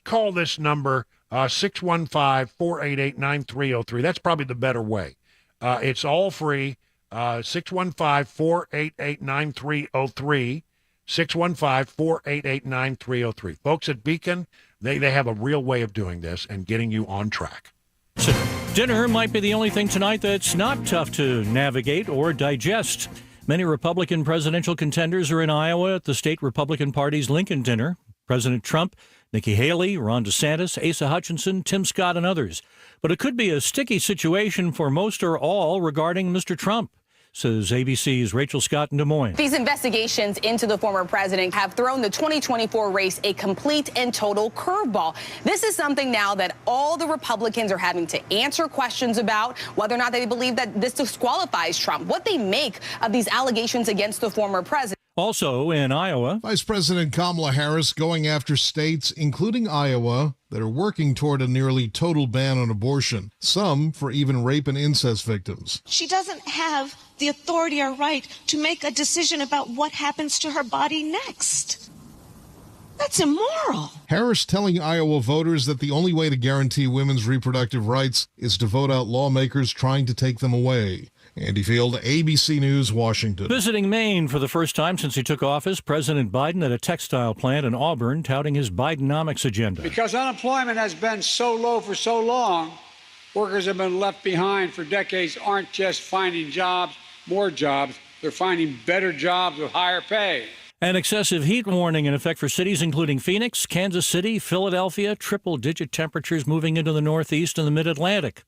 call this number 615-488-9303. That's probably the better way. It's all free. 615-488-9303. 615-488-9303. Folks at Beacon, they have a real way of doing this and getting you on track. Dinner might be the only thing tonight that's not tough to navigate or digest. Many Republican presidential contenders are in Iowa at the state Republican Party's Lincoln dinner. President Trump, Nikki Haley, Ron DeSantis, Asa Hutchinson, Tim Scott, and others. But it could be a sticky situation for most or all regarding Mr. Trump, says ABC's Rachel Scott in Des Moines. These investigations into the former president have thrown the 2024 race a complete and total curveball. This is something now that all the Republicans are having to answer questions about, whether or not they believe that this disqualifies Trump, what they make of these allegations against the former president. Also in Iowa, Vice President Kamala Harris going after states, including Iowa, that are working toward a nearly total ban on abortion, some for even rape and incest victims. She doesn't have the authority or right to make a decision about what happens to her body next. That's immoral. Harris telling Iowa voters that the only way to guarantee women's reproductive rights is to vote out lawmakers trying to take them away. Andy Field, ABC News, Washington. Visiting Maine for the first time since he took office, President Biden at a textile plant in Auburn touting his Bidenomics agenda. Because unemployment has been so low for so long, workers have been left behind for decades aren't just finding jobs, more jobs, they're finding better jobs with higher pay. An excessive heat warning in effect for cities including Phoenix, Kansas City, Philadelphia, triple-digit temperatures moving into the Northeast and the Mid-Atlantic.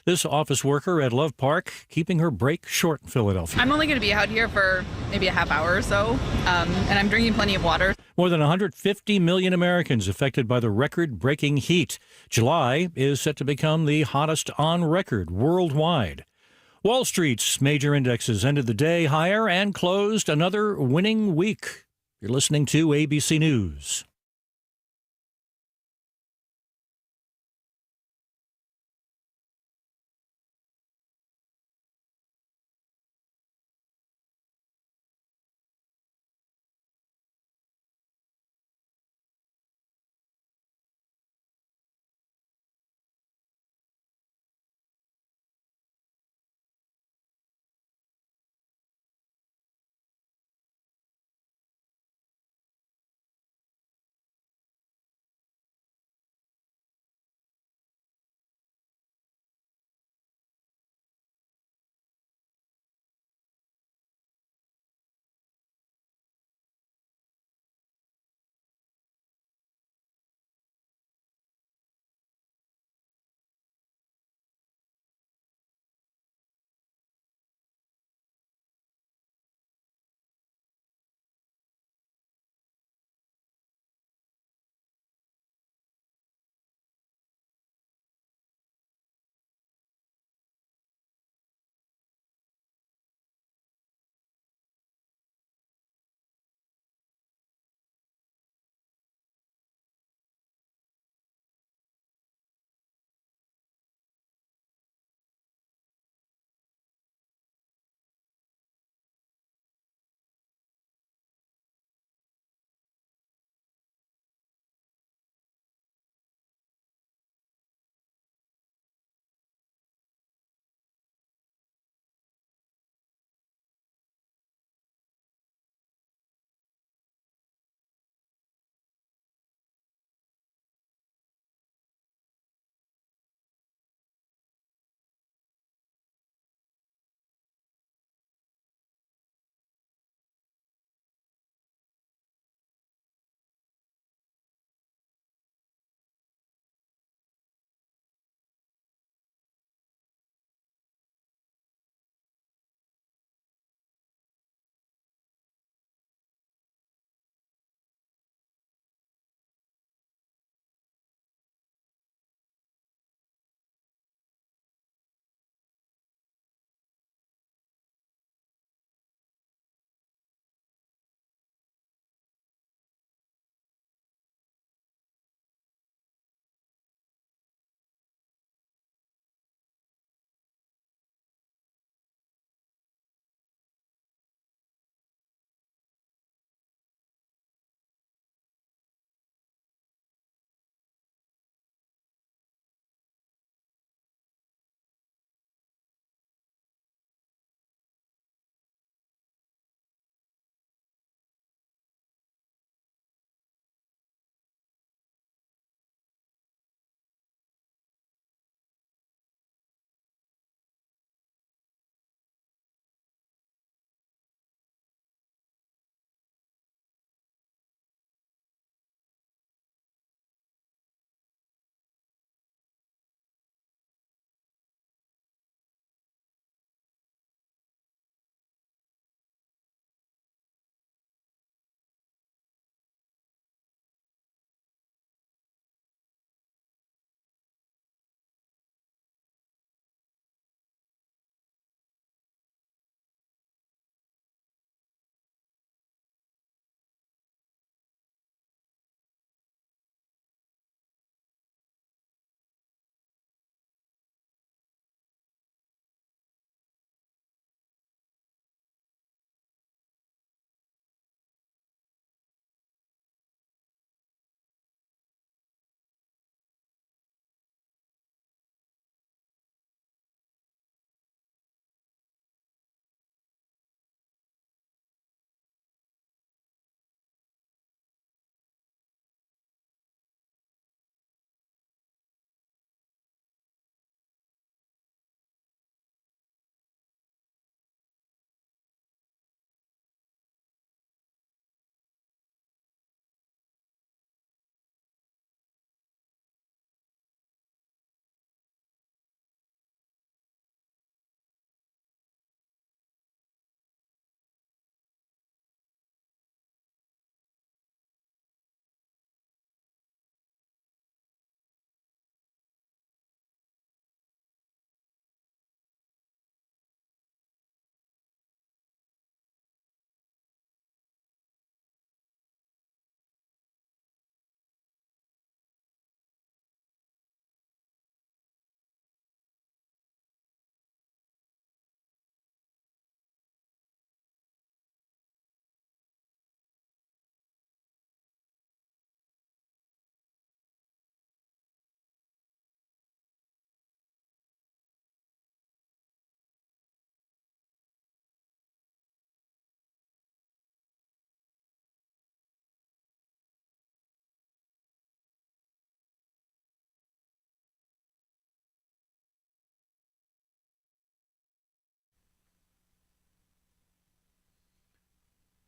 This office worker at Love Park keeping her break short in Philadelphia. I'm only going to be out here for maybe a half hour or so, and I'm drinking plenty of water. More than 150 million Americans affected by the record-breaking heat. July is set to become the hottest on record worldwide. Wall Street's major indexes ended the day higher and closed another winning week. You're listening to ABC News.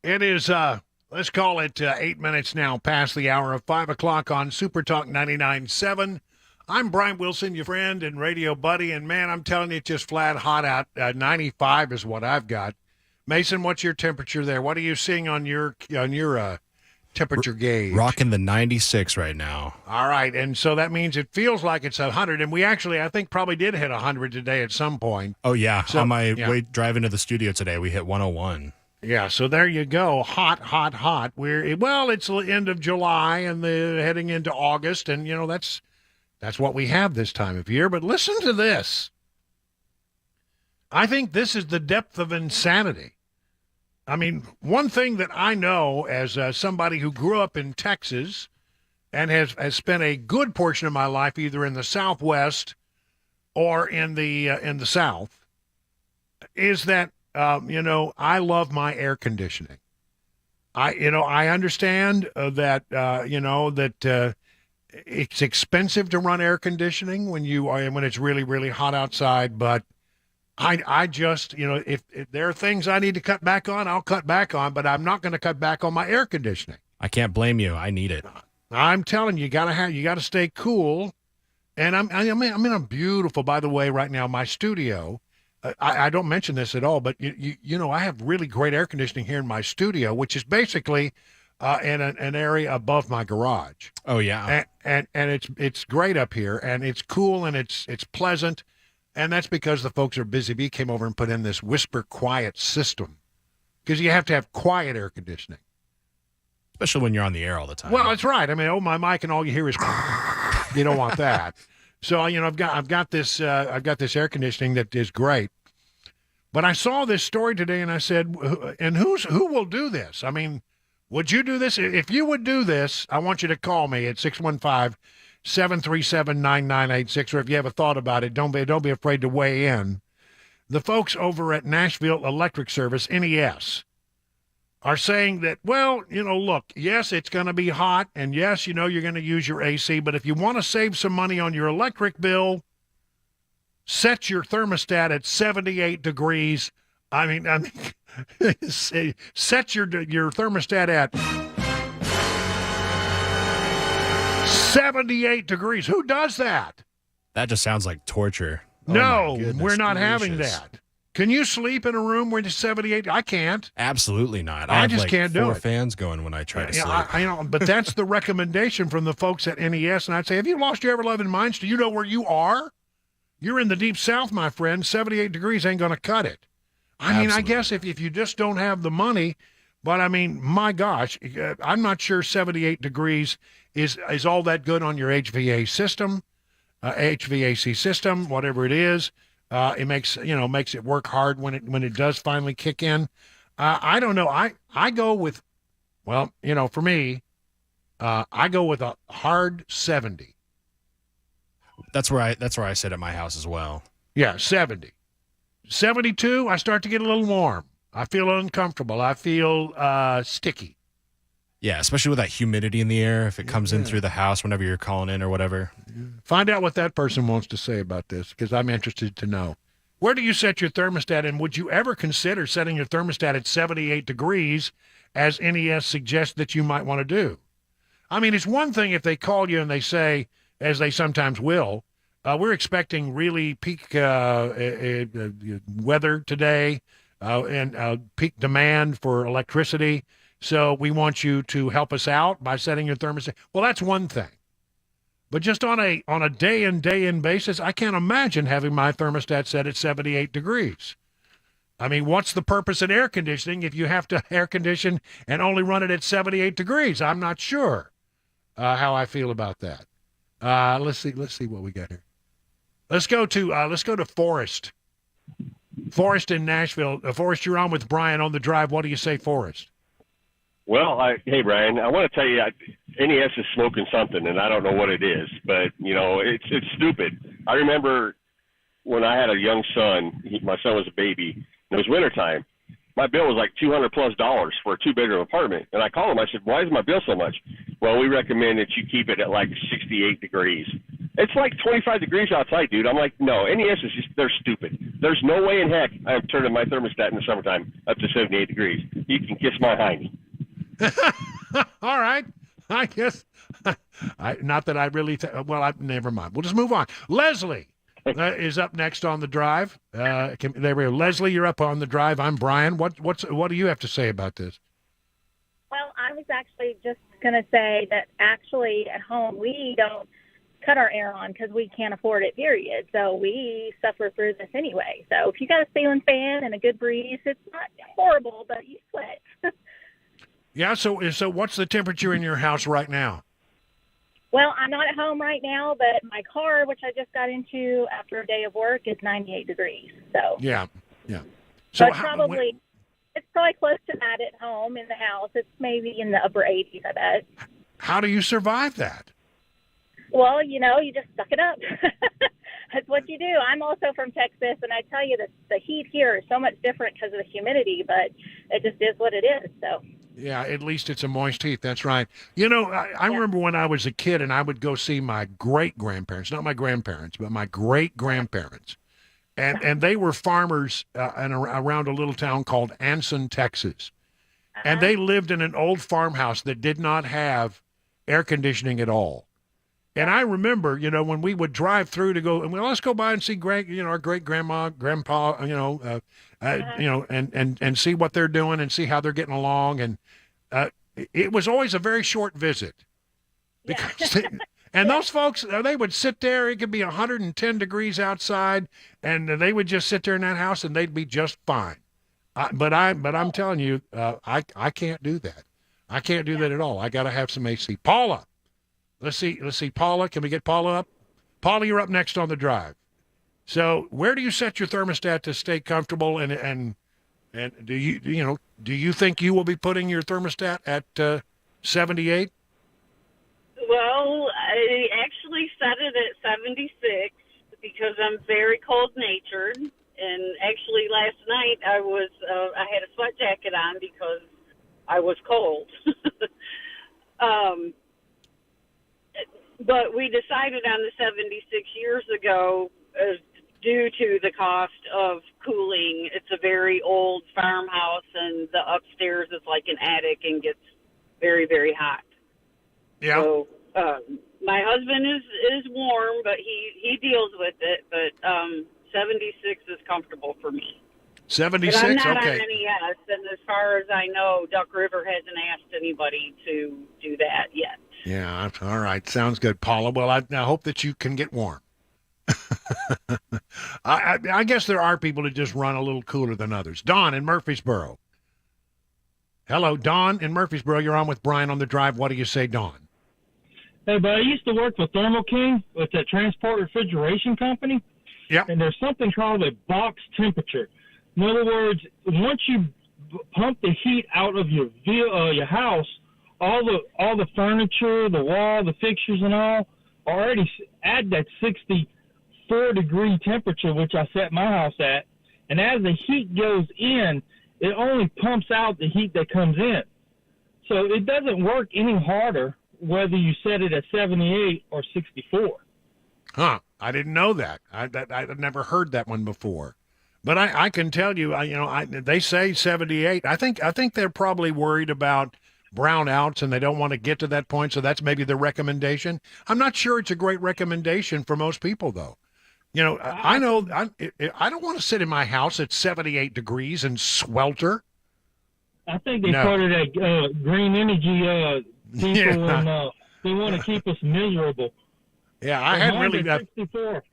It is, let's call it 8 minutes now past the hour of 5 o'clock on Super Talk 99.7. I'm Brian Wilson, your friend and radio buddy, and man, I'm telling you, it's just flat hot out. 95 is what I've got. Mason, what's your temperature there? What are you seeing on your temperature gauge? Rocking the 96 right now. All right, and so that means it feels like it's 100, and we actually, I think, probably did hit 100 today at some point. Oh, yeah. So, on my way driving to the studio today, we hit 101. Yeah, so there you go. Hot, hot, hot. It's the end of July and heading into August, and, that's what we have this time of year. But listen to this. I think this is the depth of insanity. I mean, one thing that I know as somebody who grew up in Texas and has spent a good portion of my life either in the Southwest or in the South is that I love my air conditioning. I understand that it's expensive to run air conditioning when it's really, really hot outside. But I just, if there are things I need to cut back on, I'll cut back on. But I'm not going to cut back on my air conditioning. I can't blame you. I need it. I'm telling you, you gotta stay cool. And I'm in a beautiful, by the way, right now, my studio. I don't mention this at all, but I have really great air conditioning here in my studio, which is basically in an area above my garage. Oh yeah, and it's great up here, and it's cool and it's pleasant, and that's because the folks at Busy Bee came over and put in this whisper quiet system, because you have to have quiet air conditioning, especially when you're on the air all the time. Well, that's right. I mean, my mic, and all you hear is you don't want that. So I've got this air conditioning that is great. But I saw this story today, and I said, and who will do this? I mean, would you do this? If you would do this, I want you to call me at 615-737-9986, or if you have a thought about it, don't be afraid to weigh in. The folks over at Nashville Electric Service, NES, are saying that, look, yes, it's going to be hot, and yes, you're going to use your AC, but if you want to save some money on your electric bill, set your thermostat at 78 degrees. I mean, set your thermostat at 78 degrees. Who does that? That just sounds like torture. No, we're not having that. Can you sleep in a room where it's 78? I can't. Absolutely not. I just can't do it. 4 fans going when I try to sleep. But that's the recommendation from the folks at NES. And I'd say, have you lost your ever-loving minds? Do you know where you are? You're in the deep South, my friend. 78 degrees ain't going to cut it. I mean, I guess if you just don't have the money, but I mean, my gosh, I'm not sure 78 degrees is all that good on your HVAC system, whatever it is. It makes it work hard when it does finally kick in. I don't know. I go with, for me, I go with a hard 70. That's where I sit at my house as well. Yeah, 70. 72, I start to get a little warm. I feel uncomfortable. I feel sticky. Yeah, especially with that humidity in the air, if it comes in through the house whenever you're calling in or whatever. Find out what that person wants to say about this, because I'm interested to know. Where do you set your thermostat, and would you ever consider setting your thermostat at 78 degrees, as NES suggests that you might want to do? I mean, it's one thing if they call you and they say, as they sometimes will, we're expecting really peak weather today and peak demand for electricity. So we want you to help us out by setting your thermostat. Well, that's one thing. But just on a day-in basis, I can't imagine having my thermostat set at 78 degrees. I mean, what's the purpose of air conditioning if you have to air condition and only run it at 78 degrees? I'm not sure how I feel about that. Let's see what we got here. Let's go to Forrest. Forrest in Nashville. Forrest, you're on with Brian on the drive. What do you say, Forrest? Well, hey, Brian, I want to tell you, NES is smoking something, and I don't know what it is, but, it's stupid. I remember when I had a young son, my son was a baby, and it was wintertime. My bill was like $200+ for a 2-bedroom apartment. And I called him. I said, why is my bill so much? Well, we recommend that you keep it at like 68 degrees. It's like 25 degrees outside, dude. I'm like, no, NES is just, they're stupid. There's no way in heck I'm turning my thermostat in the summertime up to 78 degrees. You can kiss my hiney. All right. I guess. Not that I really. Never mind. We'll just move on. Leslie is up next on the drive. There we go. Leslie, you're up on the drive. I'm Brian. What do you have to say about this? Well, I was actually just going to say that actually at home we don't cut our air on because we can't afford it, period. So we suffer through this anyway. So if you got a ceiling fan and a good breeze, it's not horrible, but you sweat. Yeah, so what's the temperature in your house right now? Well, I'm not at home right now, but my car, which I just got into after a day of work, is 98 degrees. So yeah. So it's probably close to that at home in the house. It's maybe in the upper 80s, I bet. How do you survive that? Well, you just suck it up. That's what you do. I'm also from Texas, and I tell you, the heat here is so much different because of the humidity, but it just is what it is. So. Yeah, at least it's a moist heat. That's right. I remember when I was a kid and I would go see my great-grandparents, not my grandparents, but my great-grandparents. And they were farmers around a little town called Anson, Texas. And they lived in an old farmhouse that did not have air conditioning at all. And I remember, when we would drive through to go, let's go by and see our great-grandma, grandpa, and see what they're doing and see how they're getting along. And it was always a very short visit. Because and those folks, they would sit there. It could be 110 degrees outside, and they would just sit there in that house, and they'd be just fine. But I'm telling you, I can't do that. I can't do that at all. I got to have some AC. Paula. Let's see, Paula. Can we get Paula up? Paula, you're up next on the drive. So, where do you set your thermostat to stay comfortable? And do you think you will be putting your thermostat at 78? Well, I actually set it at 76 because I'm very cold-natured. And actually, last night I had a sweat jacket on because I was cold. But we decided on the 76 years ago, due to the cost of cooling. It's a very old farmhouse, and the upstairs is like an attic and gets very, very hot. Yeah. So my husband is warm, but he deals with it. But 76 is comfortable for me. 76? But I'm not okay. on NES, and as far as I know, Duck River hasn't asked anybody to do that yet. Yeah, all right. Sounds good, Paula. Well, I hope that you can get warm. I guess there are people that just run a little cooler than others. Don in Murfreesboro. Hello, Don in Murfreesboro. You're on with Brian on the drive. What do you say, Don? Hey, but I used to work for Thermo King with the transport refrigeration company. Yep. And there's something called a box temperature. In other words, once you pump the heat out of your house, all the furniture, the wall, the fixtures, and all are already at that 64-degree temperature, which I set my house at. And as the heat goes in, it only pumps out the heat that comes in. So it doesn't work any harder whether you set it at 78 or 64. Huh. I didn't know that. I'd never heard that one before. But I can tell you, they say 78. I think they're probably worried about brownouts and they don't want to get to that point. So that's maybe the recommendation. I'm not sure it's a great recommendation for most people, though. I know I don't want to sit in my house at 78 degrees and swelter. I think they started that green energy people Yeah. and they want to keep us miserable. Yeah, I hadn't really. 64.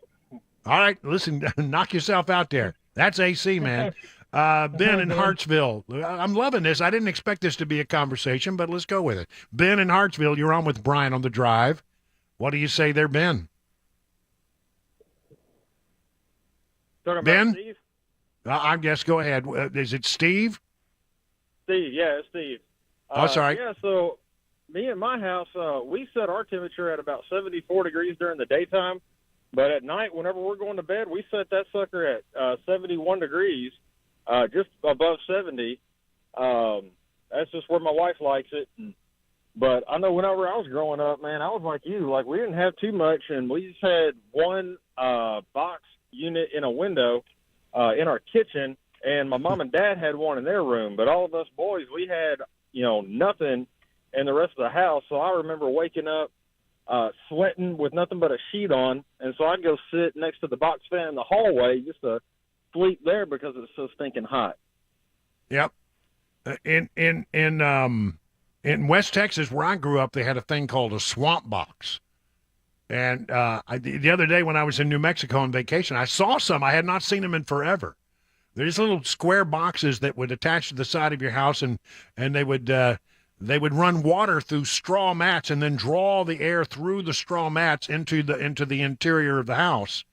All right, listen, knock yourself out there. That's AC, man. Ben in Hartsville. I'm loving this. I didn't expect this to be a conversation, but let's go with it. Ben in Hartsville, you're on with Brian on the drive. What do you say there, Ben? Talking about Ben? Steve? I guess go ahead. Is it Steve? Steve, yeah, it's Steve. Oh, sorry. Yeah, so me and my house, we set our temperature at about 74 degrees during the daytime, but at night, whenever we're going to bed, we set that sucker at 71 degrees, just above 70. That's just where my wife likes it. And But I know whenever I was growing up, man, I was like you. Like, we didn't have too much, and we just had one box unit in a window in our kitchen, and my mom and dad had one in their room. But all of us boys, we had, nothing in the rest of the house. So I remember waking up sweating with nothing but a sheet on, and so I'd go sit next to the box fan in the hallway just to sleep there because it's so stinking hot. Yep. In West Texas, where I grew up, they had a thing called a swamp box. And the other day when I was in New Mexico on vacation, I saw some. I had not seen them in forever. They're just little square boxes that would attach to the side of your house, and they would run water through straw mats and then draw the air through the straw mats into the interior of the house,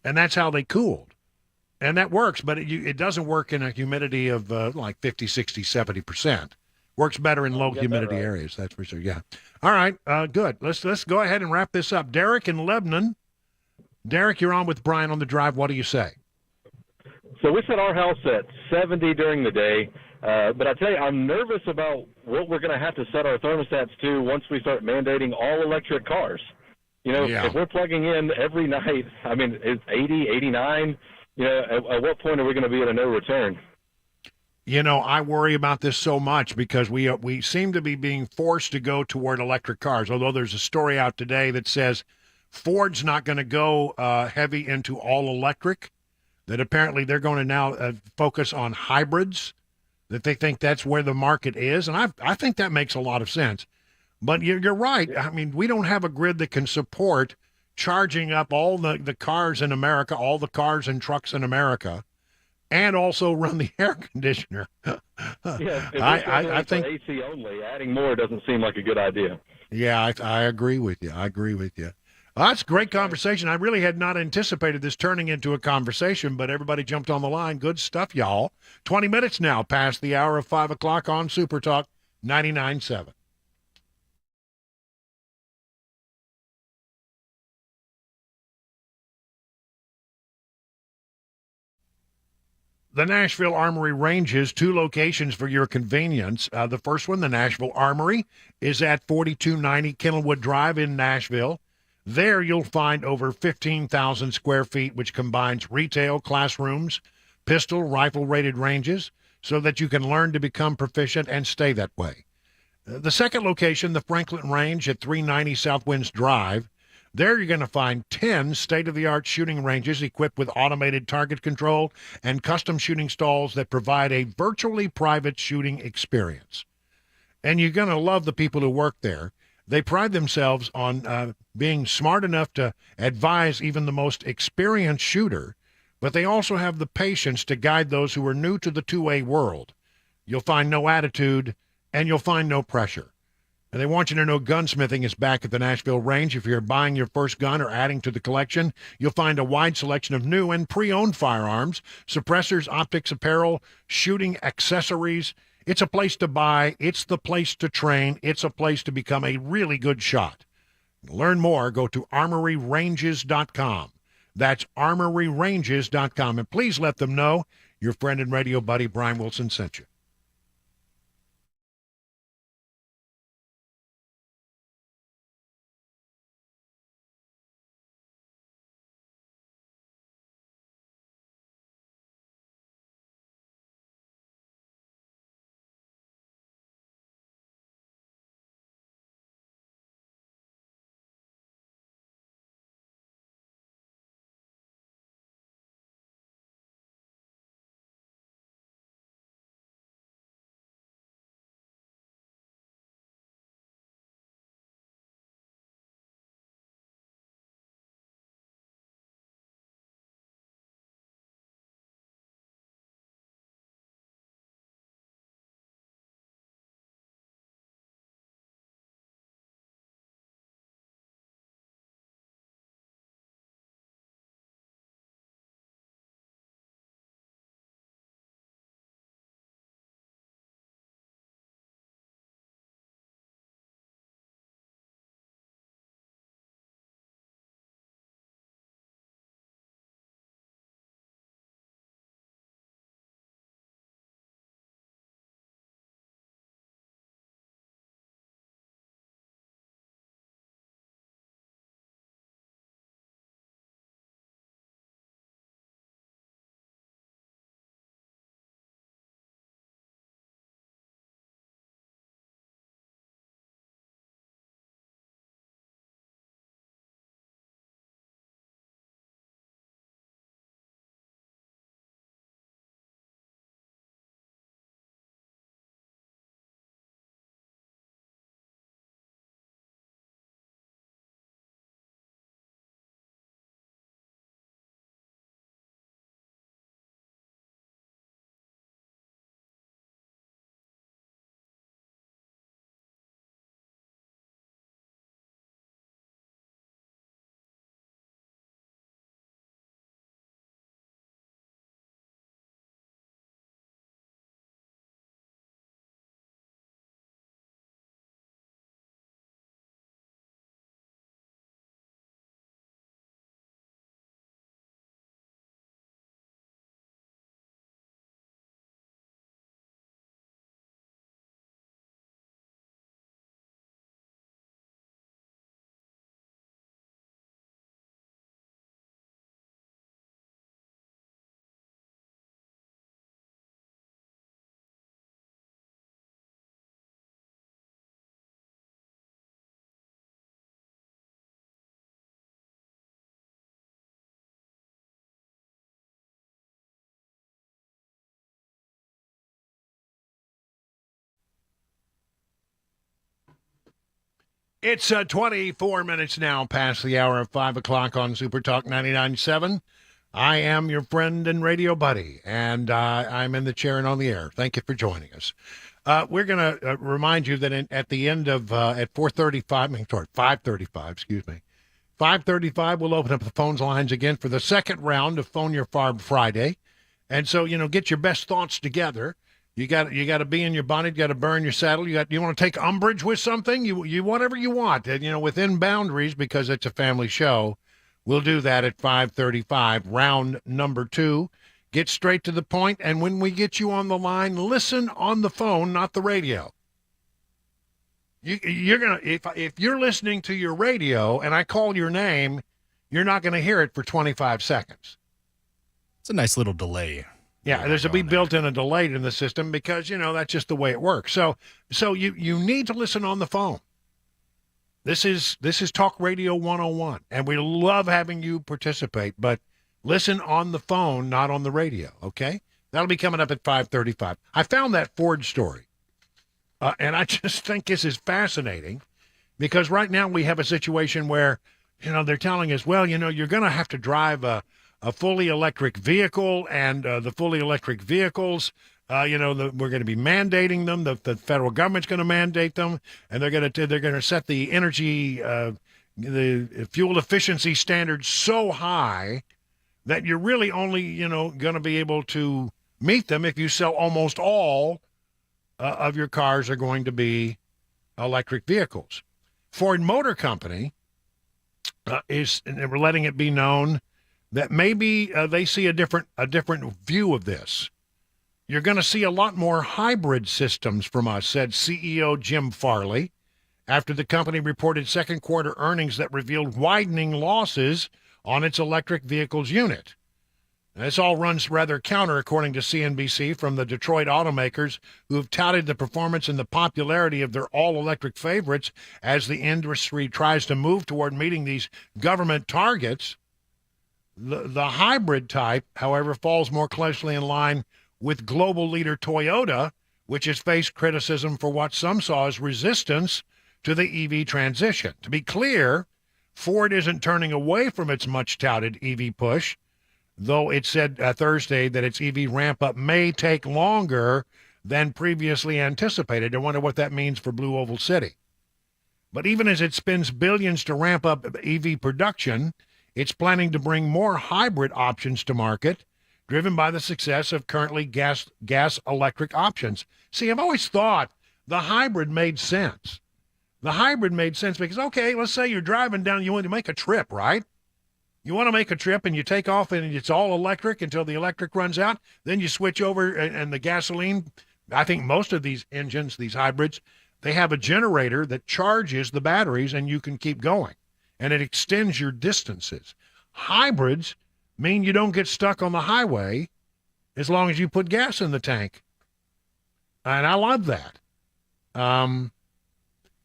and that's how they cooled. And that works, but it doesn't work in a humidity of like 50, 60, 70%. Works better in low humidity areas, that's for sure. Yeah. All right, good. Let's go ahead and wrap this up. Derek in Lebanon. Derek, you're on with Brian on the Drive. What do you say? So we set our house at 70 during the day, but I tell you, I'm nervous about what we're going to have to set our thermostats to once we start mandating all electric cars. If we're plugging in every night, I mean, it's 80, 89, at what point are we going to be at a no return? I worry about this so much because we seem to be being forced to go toward electric cars, although there's a story out today that says Ford's not going to go heavy into all electric, that apparently they're going to now focus on hybrids, that they think that's where the market is. And I think that makes a lot of sense. But you're right. I mean, we don't have a grid that can support charging up all the cars in America, all the cars and trucks in America, and also run the air conditioner. I think AC only, adding more doesn't seem like a good idea. Yeah, I agree with you. Well, that's a great conversation. I really had not anticipated this turning into a conversation, but everybody jumped on the line. Good stuff, y'all. 20 minutes now past the hour of 5 o'clock on Super Talk 99.7. The Nashville Armory Ranges, 2 locations for your convenience. The first one, the Nashville Armory, is at 4290 Kenilwood Drive in Nashville. There you'll find over 15,000 square feet, which combines retail, classrooms, pistol, rifle-rated ranges, so that you can learn to become proficient and stay that way. The second location, the Franklin Range at 390 South Winds Drive. There you're going to find 10 state-of-the-art shooting ranges equipped with automated target control and custom shooting stalls that provide a virtually private shooting experience. And you're going to love the people who work there. They pride themselves on being smart enough to advise even the most experienced shooter, but they also have the patience to guide those who are new to the 2A world. You'll find no attitude, and you'll find no pressure. And they want you to know gunsmithing is back at the Nashville Range. If you're buying your first gun or adding to the collection, you'll find a wide selection of new and pre-owned firearms, suppressors, optics, apparel, shooting accessories. It's a place to buy. It's the place to train. It's a place to become a really good shot. To learn more, go to armoryranges.com. That's armoryranges.com. And please let them know your friend and radio buddy Brian Wilson sent you. It's 24 minutes now past the hour of 5 o'clock on Super Talk 99.7. I am your friend and radio buddy, and I'm in the chair and on the air. Thank you for joining us. We're going to remind you that at the end of, at 5:35, excuse me, 5:35, we'll open up the phone lines again for the second round of Phone Your Farb Friday. And so, get your best thoughts together. You got to be in your bonnet. You got to burn your saddle. You want to take umbrage with something. You whatever you want. Within boundaries, because it's a family show. We'll do that at 5:35. Round number 2. Get straight to the point. And when we get you on the line, listen on the phone, not the radio. You're gonna if you're listening to your radio and I call your name, you're not going to hear it for 25 seconds. It's a nice little delay. Yeah, there's a be built in a delay in the system because, that's just the way it works. So you need to listen on the phone. This is Talk Radio 101, and we love having you participate, but listen on the phone, not on the radio, okay? That'll be coming up at 5:35. I found that Ford story, and I just think this is fascinating because right now we have a situation where, they're telling us, well, you're going to have to drive a fully electric vehicle, and the fully electric vehicles, we're going to be mandating them. The federal government's going to mandate them, and they're going to set the energy, the fuel efficiency standards so high that you're really only, going to be able to meet them if you sell almost all of your cars are going to be electric vehicles. Ford Motor Company is letting it be known that maybe they see a different view of this. You're going to see a lot more hybrid systems from us, said CEO Jim Farley, after the company reported second quarter earnings that revealed widening losses on its electric vehicles unit. This all runs rather counter, according to CNBC, from the Detroit automakers who have touted the performance and the popularity of their all-electric favorites as the industry tries to move toward meeting these government targets. The hybrid type, however, falls more closely in line with global leader Toyota, which has faced criticism for what some saw as resistance to the EV transition. To be clear, Ford isn't turning away from its much-touted EV push, though it said Thursday that its EV ramp-up may take longer than previously anticipated. I wonder what that means for Blue Oval City. But even as it spends billions to ramp up EV production, it's planning to bring more hybrid options to market, driven by the success of currently gas-electric options. See, I've always thought the hybrid made sense. The hybrid made sense because, okay, let's say you're driving down, you want to make a trip, right? You want to make a trip and you take off and it's all electric until the electric runs out. Then you switch over and the gasoline, I think most of these engines, these hybrids, they have a generator that charges the batteries and you can keep going. And it extends your distances. Hybrids mean you don't get stuck on the highway as long as you put gas in the tank. And I love that.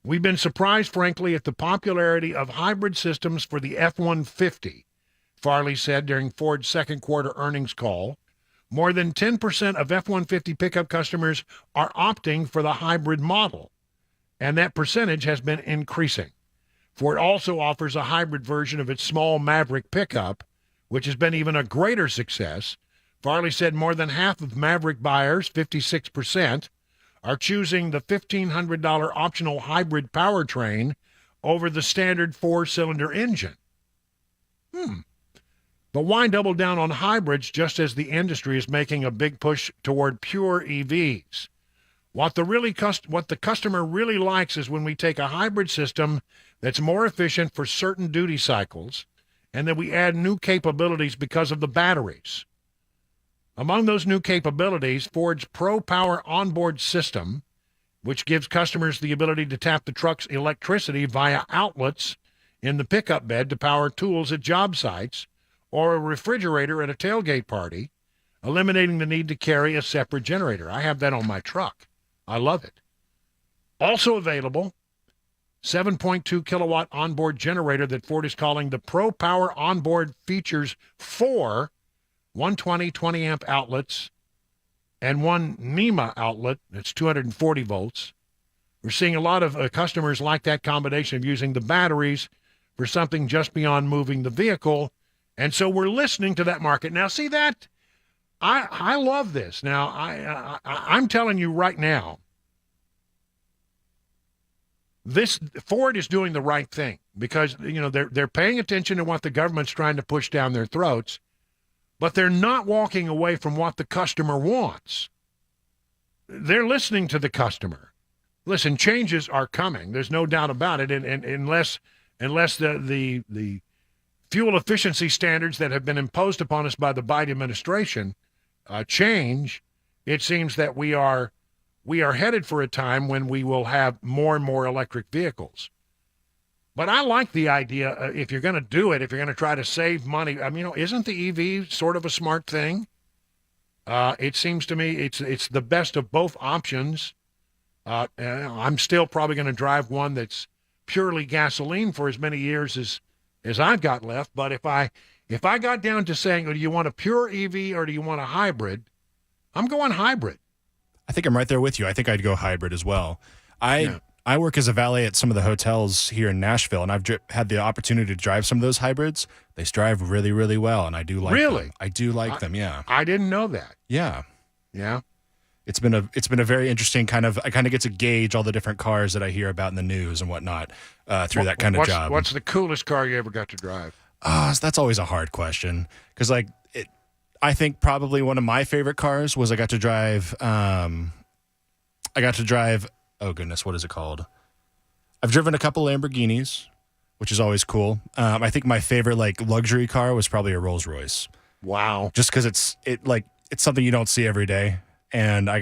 We've been surprised, frankly, at the popularity of hybrid systems for the F-150, Farley said during Ford's second quarter earnings call. More than 10% of F-150 pickup customers are opting for the hybrid model, and that percentage has been increasing. Ford also offers a hybrid version of its small Maverick pickup, which has been even a greater success. Farley said more than half of Maverick buyers, 56%, are choosing the $1,500 optional hybrid powertrain over the standard four-cylinder engine. But why double down on hybrids just as the industry is making a big push toward pure EVs? What the customer really likes is when we take a hybrid system that's more efficient for certain duty cycles, and then we add new capabilities because of the batteries. Among those new capabilities, Ford's Pro Power onboard system, which gives customers the ability to tap the truck's electricity via outlets in the pickup bed to power tools at job sites or a refrigerator at a tailgate party, eliminating the need to carry a separate generator. I have that on my truck. I love it. Also available, 7.2 kilowatt onboard generator that Ford is calling the Pro Power Onboard features 4 120 20 amp outlets and one NEMA outlet that's 240 volts, We're seeing a lot of customers like that combination of using the batteries for something just beyond moving the vehicle. And so we're listening to that market. Now, see that? I love this. Now, I'm telling you right now, this Ford is doing the right thing because, they're paying attention to what the government's trying to push down their throats, but they're not walking away from what the customer wants. They're listening to the customer. Listen, changes are coming. There's no doubt about it. And unless the fuel efficiency standards that have been imposed upon us by the Biden administration change, it seems that we are headed for a time when we will have more and more electric vehicles. But I like the idea, if you're going to do it, if you're going to try to save money, isn't the EV sort of a smart thing? It seems to me it's the best of both options. I'm still probably going to drive one that's purely gasoline for as many years as I've got left. But if I got down to saying, do you want a pure EV or do you want a hybrid? I'm going hybrid. I think I'm right there with you. I think I'd go hybrid as well. I work as a valet at some of the hotels here in Nashville, and I've had the opportunity to drive some of those hybrids. They drive really, really well, and I do like them. I do like them, yeah. I didn't know that. Yeah. Yeah. It's been a very interesting I kind of get to gauge all the different cars that I hear about in the news and whatnot through that kind of job. What's the coolest car you ever got to drive? That's always a hard question because I think probably one of my favorite cars was I got to drive. Oh goodness, what is it called? I've driven a couple Lamborghinis, which is always cool. I think my favorite luxury car was probably a Rolls Royce. Wow! Just because it's something you don't see every day. And I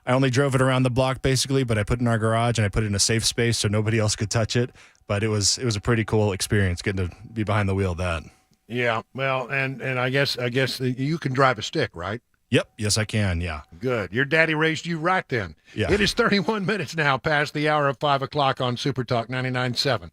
only drove it around the block basically, but I put it in our garage and I put it in a safe space so nobody else could touch it. But it was a pretty cool experience getting to be behind the wheel of that. Yeah, well, and I guess you can drive a stick, right? Yep, yes I can, yeah. Good. Your daddy raised you right then. Yeah. It is 31 minutes now past the hour of 5 o'clock on Super Talk 99.7.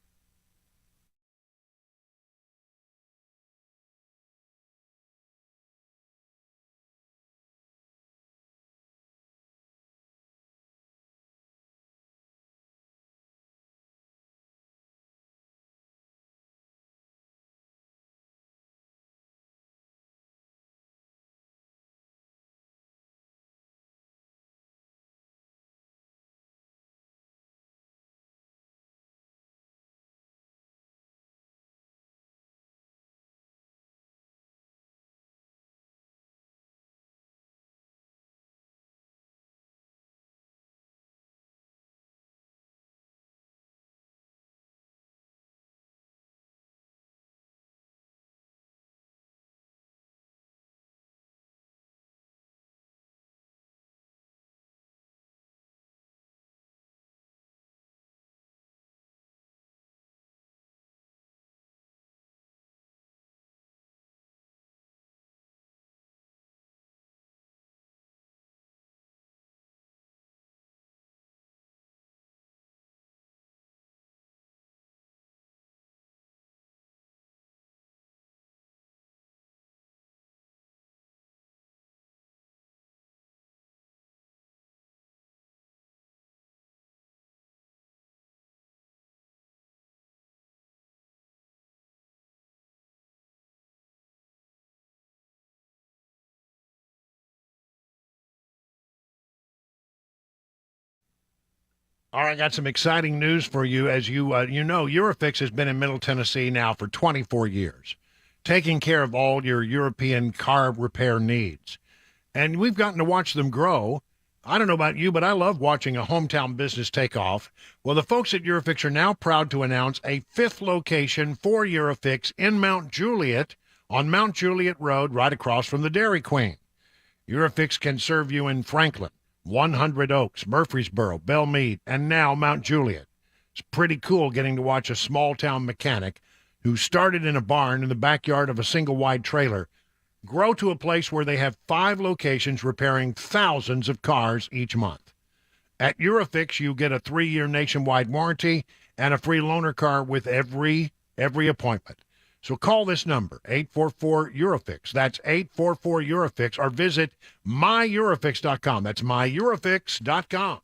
All right, got some exciting news for you. As you know, Eurofix has been in Middle Tennessee now for 24 years, taking care of all your European car repair needs. And we've gotten to watch them grow. I don't know about you, but I love watching a hometown business take off. Well, the folks at Eurofix are now proud to announce a 5th location for Eurofix in Mount Juliet, on Mount Juliet Road, right across from the Dairy Queen. Eurofix can serve you in Franklin, 100 Oaks, Murfreesboro, Belmead, and now Mount Juliet. It's pretty cool getting to watch a small-town mechanic who started in a barn in the backyard of a single-wide trailer grow to a place where they have 5 locations repairing thousands of cars each month. At Eurofix, you get a 3-year nationwide warranty and a free loaner car with every appointment. So call this number, 844-EUROFIX. That's 844-EUROFIX, or visit myEurofix.com. That's myEurofix.com.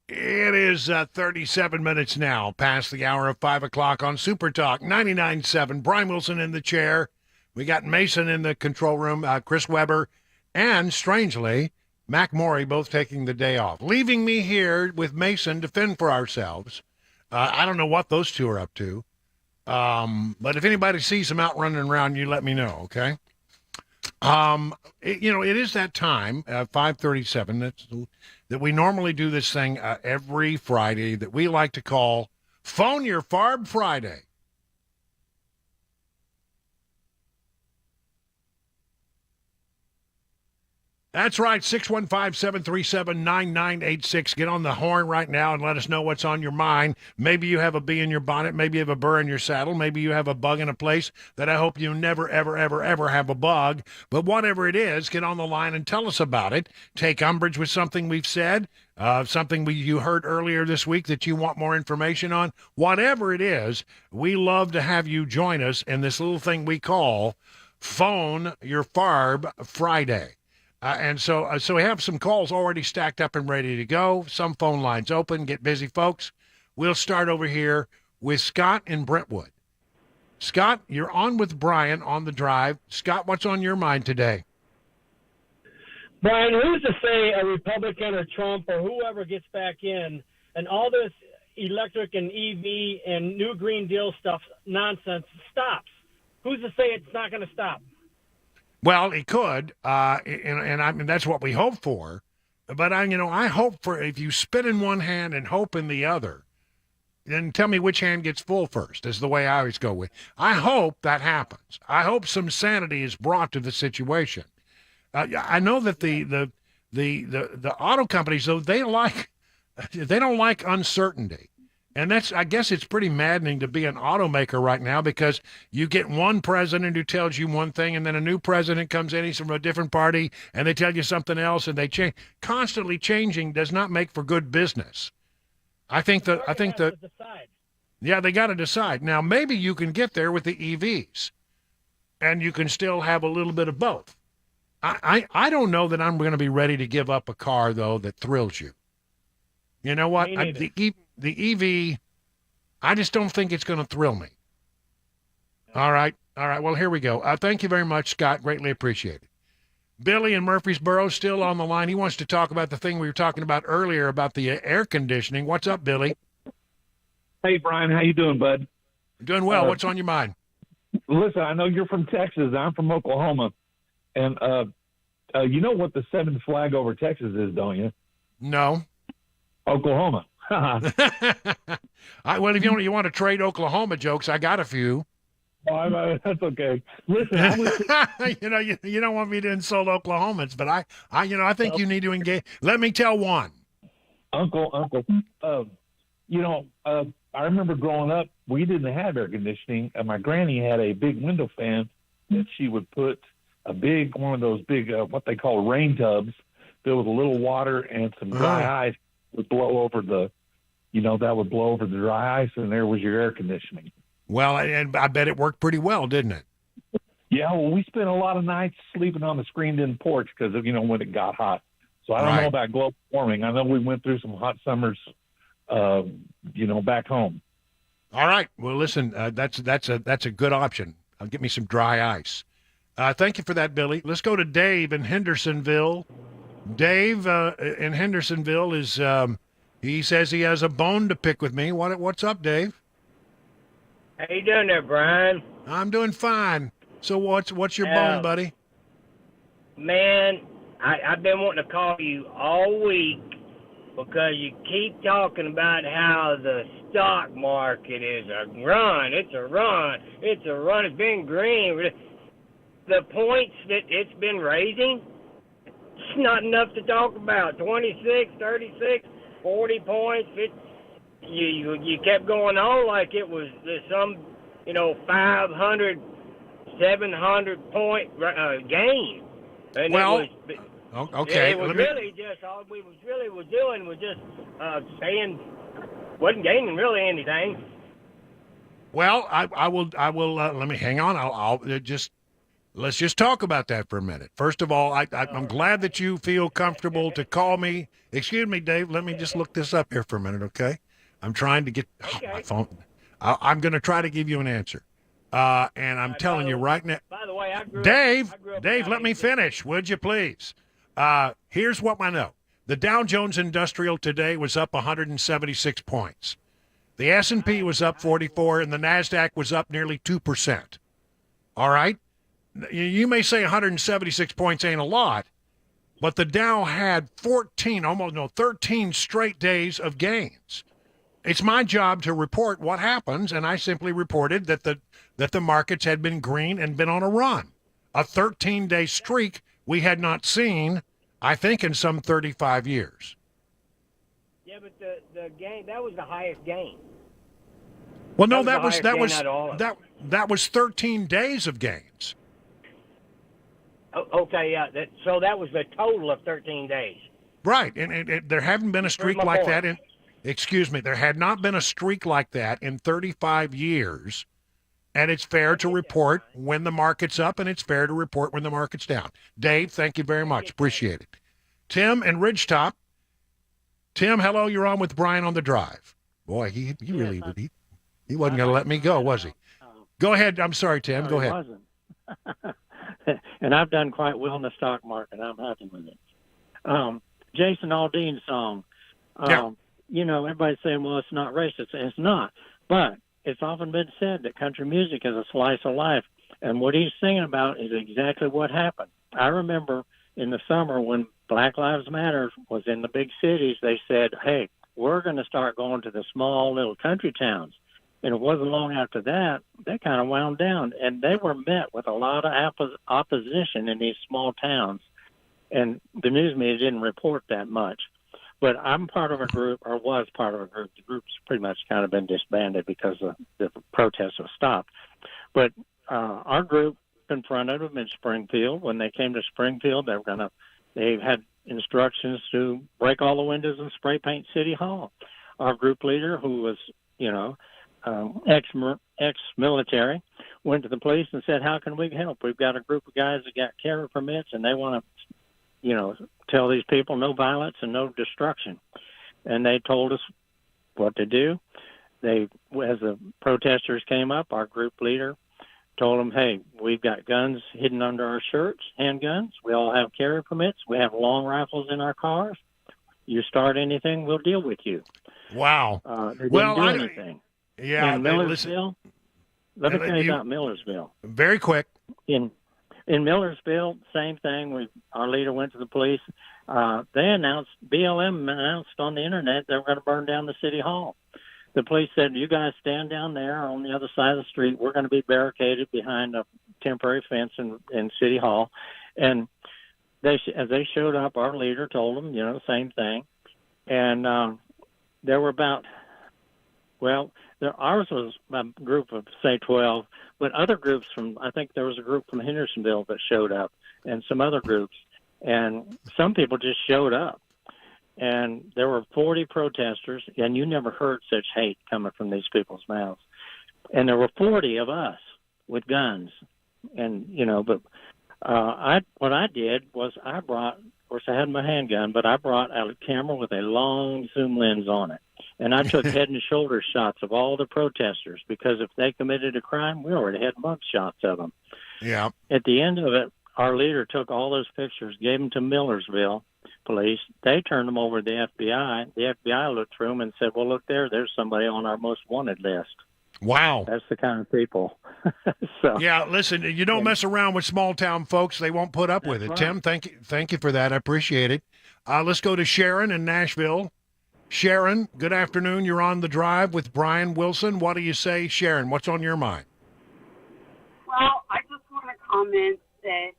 It is 37 minutes now past the hour of 5 o'clock on Super Talk 99.7. Brian Wilson in the chair. We got Mason in the control room, Chris Weber, and strangely, Mac Morey both taking the day off, leaving me here with Mason to fend for ourselves. I don't know what those two are up to, but if anybody sees them out running around, you let me know, okay? It is that time, 5:37, that we normally do this thing every Friday that we like to call Phone Your Farb Friday. That's right, 615-737-9986. Get on the horn right now and let us know what's on your mind. Maybe you have a bee in your bonnet. Maybe you have a burr in your saddle. Maybe you have a bug in a place that I hope you never, ever, ever, ever have a bug. But whatever it is, get on the line and tell us about it. Take umbrage with something we've said, something you heard earlier this week that you want more information on. Whatever it is, we love to have you join us in this little thing we call Phone Your Farb Friday. And so we have some calls already stacked up and ready to go. Some phone lines open. Get busy, folks. We'll start over here with Scott in Brentwood. Scott, you're on with Brian on the drive. Scott, what's on your mind today? Brian, who's to say a Republican or Trump or whoever gets back in and all this electric and EV and new Green Deal stuff nonsense stops? Who's to say it's not going to stop? Well, it could, and I mean that's what we hope for. But I hope for if you spit in one hand and hope in the other, then tell me which hand gets full first. Is the way I always go with. I hope that happens. I hope some sanity is brought to the situation. I know that the auto companies though they don't like uncertainty. And I guess it's pretty maddening to be an automaker right now because you get one president who tells you one thing and then a new president comes in, he's from a different party, and they tell you something else and they change. Constantly changing does not make for good business. I think that yeah, they got to decide. Now, maybe you can get there with the EVs and you can still have a little bit of both. I don't know that I'm going to be ready to give up a car, though, that thrills you. You know what? The EV, I just don't think it's going to thrill me. All right. Well, here we go. Thank you very much, Scott. Greatly appreciate it. Billy in Murfreesboro still on the line. He wants to talk about the thing we were talking about earlier about the air conditioning. What's up, Billy? Hey, Brian. How you doing, bud? Doing well. What's on your mind? Listen, I know you're from Texas. I'm from Oklahoma. And you know what the seventh flag over Texas is, don't you? No. Oklahoma. Well, if you want to trade Oklahoma jokes, I got a few. Oh, that's okay. Listen, you don't want me to insult Oklahomans, but I think you need to engage. Let me tell one. Uncle. I remember growing up, we didn't have air conditioning, and my granny had a big window fan that she would put one of those big what they call rain tubs filled with a little water and some dry ice would blow over the dry ice, and there was your air conditioning. Well, and I bet it worked pretty well, didn't it? Yeah, well, we spent a lot of nights sleeping on the screened-in porch because of, when it got hot. So I don't know about global warming. I know we went through some hot summers, back home. All right. Well, listen, that's a good option. Get me some dry ice. Thank you for that, Billy. Let's go to Dave in Hendersonville. Dave in Hendersonville is he says he has a bone to pick with me. What's up, Dave? How you doing there, Brian? I'm doing fine. So what's your bone, buddy? Man, I've been wanting to call you all week because you keep talking about how the stock market is a run. It's a run. It's a run. It's been green. The points that it's been raising, it's not enough to talk about. 26, 36, 40 points. You kept going on like it was some, 500, 700 point gain. And okay. It was really just all we was doing was just saying wasn't gaining really anything. Well, I will. Let me hang on. I'll just Let's just talk about that for a minute. First of all, I'm glad that you feel comfortable to call me. Excuse me, Dave. Let me just look this up here for a minute, okay? I'm trying to get my phone. I'm going to try to give you an answer. And I'm telling you right now. By the way, Dave, let me finish, would you please? Here's what I know. The Dow Jones Industrial today was up 176 points. The S&P was up 44, and the NASDAQ was up nearly 2%. All right? You may say 176 points ain't a lot, but the Dow had 13 straight days of gains. It's my job to report what happens, and I simply reported that the markets had been green and been on a run. A 13-day streak we had not seen, I think, in some 35 years. Yeah, but the gain, that was the highest gain. Well, no, that was 13 days of gains. Okay, yeah. So that was the total of 13 days. Right, and there haven't been a streak like that in. Excuse me, there had not been a streak like that in 35 years, and it's fair to report when the market's up, and it's fair to report when the market's down. Dave, thank you very much. Appreciate it. Tim and Ridgetop. Tim, hello, you're on with Brian on the Drive. Boy, he wasn't going to let me go, was he? Go ahead. I'm sorry, Tim. Go ahead. He wasn't. And I've done quite well in the stock market. I'm happy with it. Jason Aldean's song. You know, everybody's saying, well, it's not racist. It's not. But it's often been said that country music is a slice of life. And what he's singing about is exactly what happened. I remember in the summer when Black Lives Matter was in the big cities, they said, hey, we're going to start going to the small little country towns. And it wasn't long after that, they kind of wound down. And they were met with a lot of opposition in these small towns. And the news media didn't report that much. But I'm part of a group, or was part of a group. The group's pretty much kind of been disbanded because the protests have stopped. But our group confronted them in Springfield. When they came to Springfield, they had instructions to break all the windows and spray paint City Hall. Our group leader, who was, ex-military, went to the police and said, how can we help? We've got a group of guys that got carry permits, and they want to, tell these people no violence and no destruction. And they told us what to do. As the protesters came up, our group leader told them, hey, we've got guns hidden under our shirts, handguns. We all have carry permits. We have long rifles in our cars. You start anything, we'll deal with you. Wow. They didn't do anything. Yeah. In Millersville, let me tell you about Millersville. Very quick. In Millersville, same thing. Our leader went to the police. BLM announced on the internet they were going to burn down the city hall. The police said, you guys stand down there on the other side of the street. We're going to be barricaded behind a temporary fence in City Hall. And as they showed up, our leader told them, same thing. And there were ours was a group of, say, 12, but other groups I think there was a group from Hendersonville that showed up and some other groups. And some people just showed up. And there were 40 protesters, and you never heard such hate coming from these people's mouths. And there were 40 of us with guns. And, what I did was of course I had my handgun, but I brought out a camera with a long zoom lens on it. And I took head and shoulder shots of all the protesters because if they committed a crime, we already had mug shots of them. Yeah. At the end of it, our leader took all those pictures, gave them to Millersville police. They turned them over to the FBI. The FBI looked through them and said, well, look there's somebody on our most wanted list. Wow. That's the kind of people. So, yeah, listen, you don't mess around with small town folks. They won't put up with it. Right. Tim, thank you for that. I appreciate it. Let's go to Sharon in Nashville. Sharon, good afternoon. You're on the Drive with Brian Wilson. What do you say, Sharon? What's on your mind? Well, I just want to comment that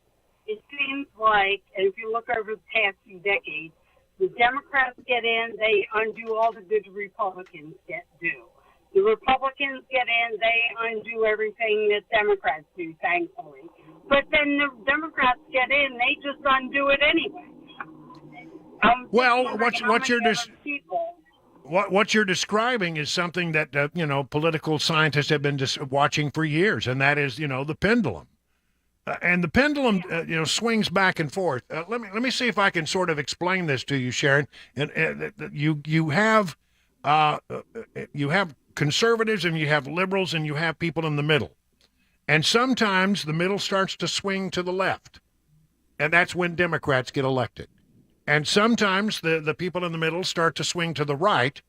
it seems like, and if you look over the past few decades, the Democrats get in, they undo all the good Republicans do. The Republicans get in, they undo everything that Democrats do, thankfully. But then the Democrats get in, they just undo it anyway. Well, what you're describing is something that political scientists have been just watching for years, and that is the pendulum. And the pendulum, swings back and forth. Let me see if I can sort of explain this to you, Sharon. And you have conservatives and you have liberals and you have people in the middle. And sometimes the middle starts to swing to the left, and that's when Democrats get elected. And sometimes the people in the middle start to swing to the right,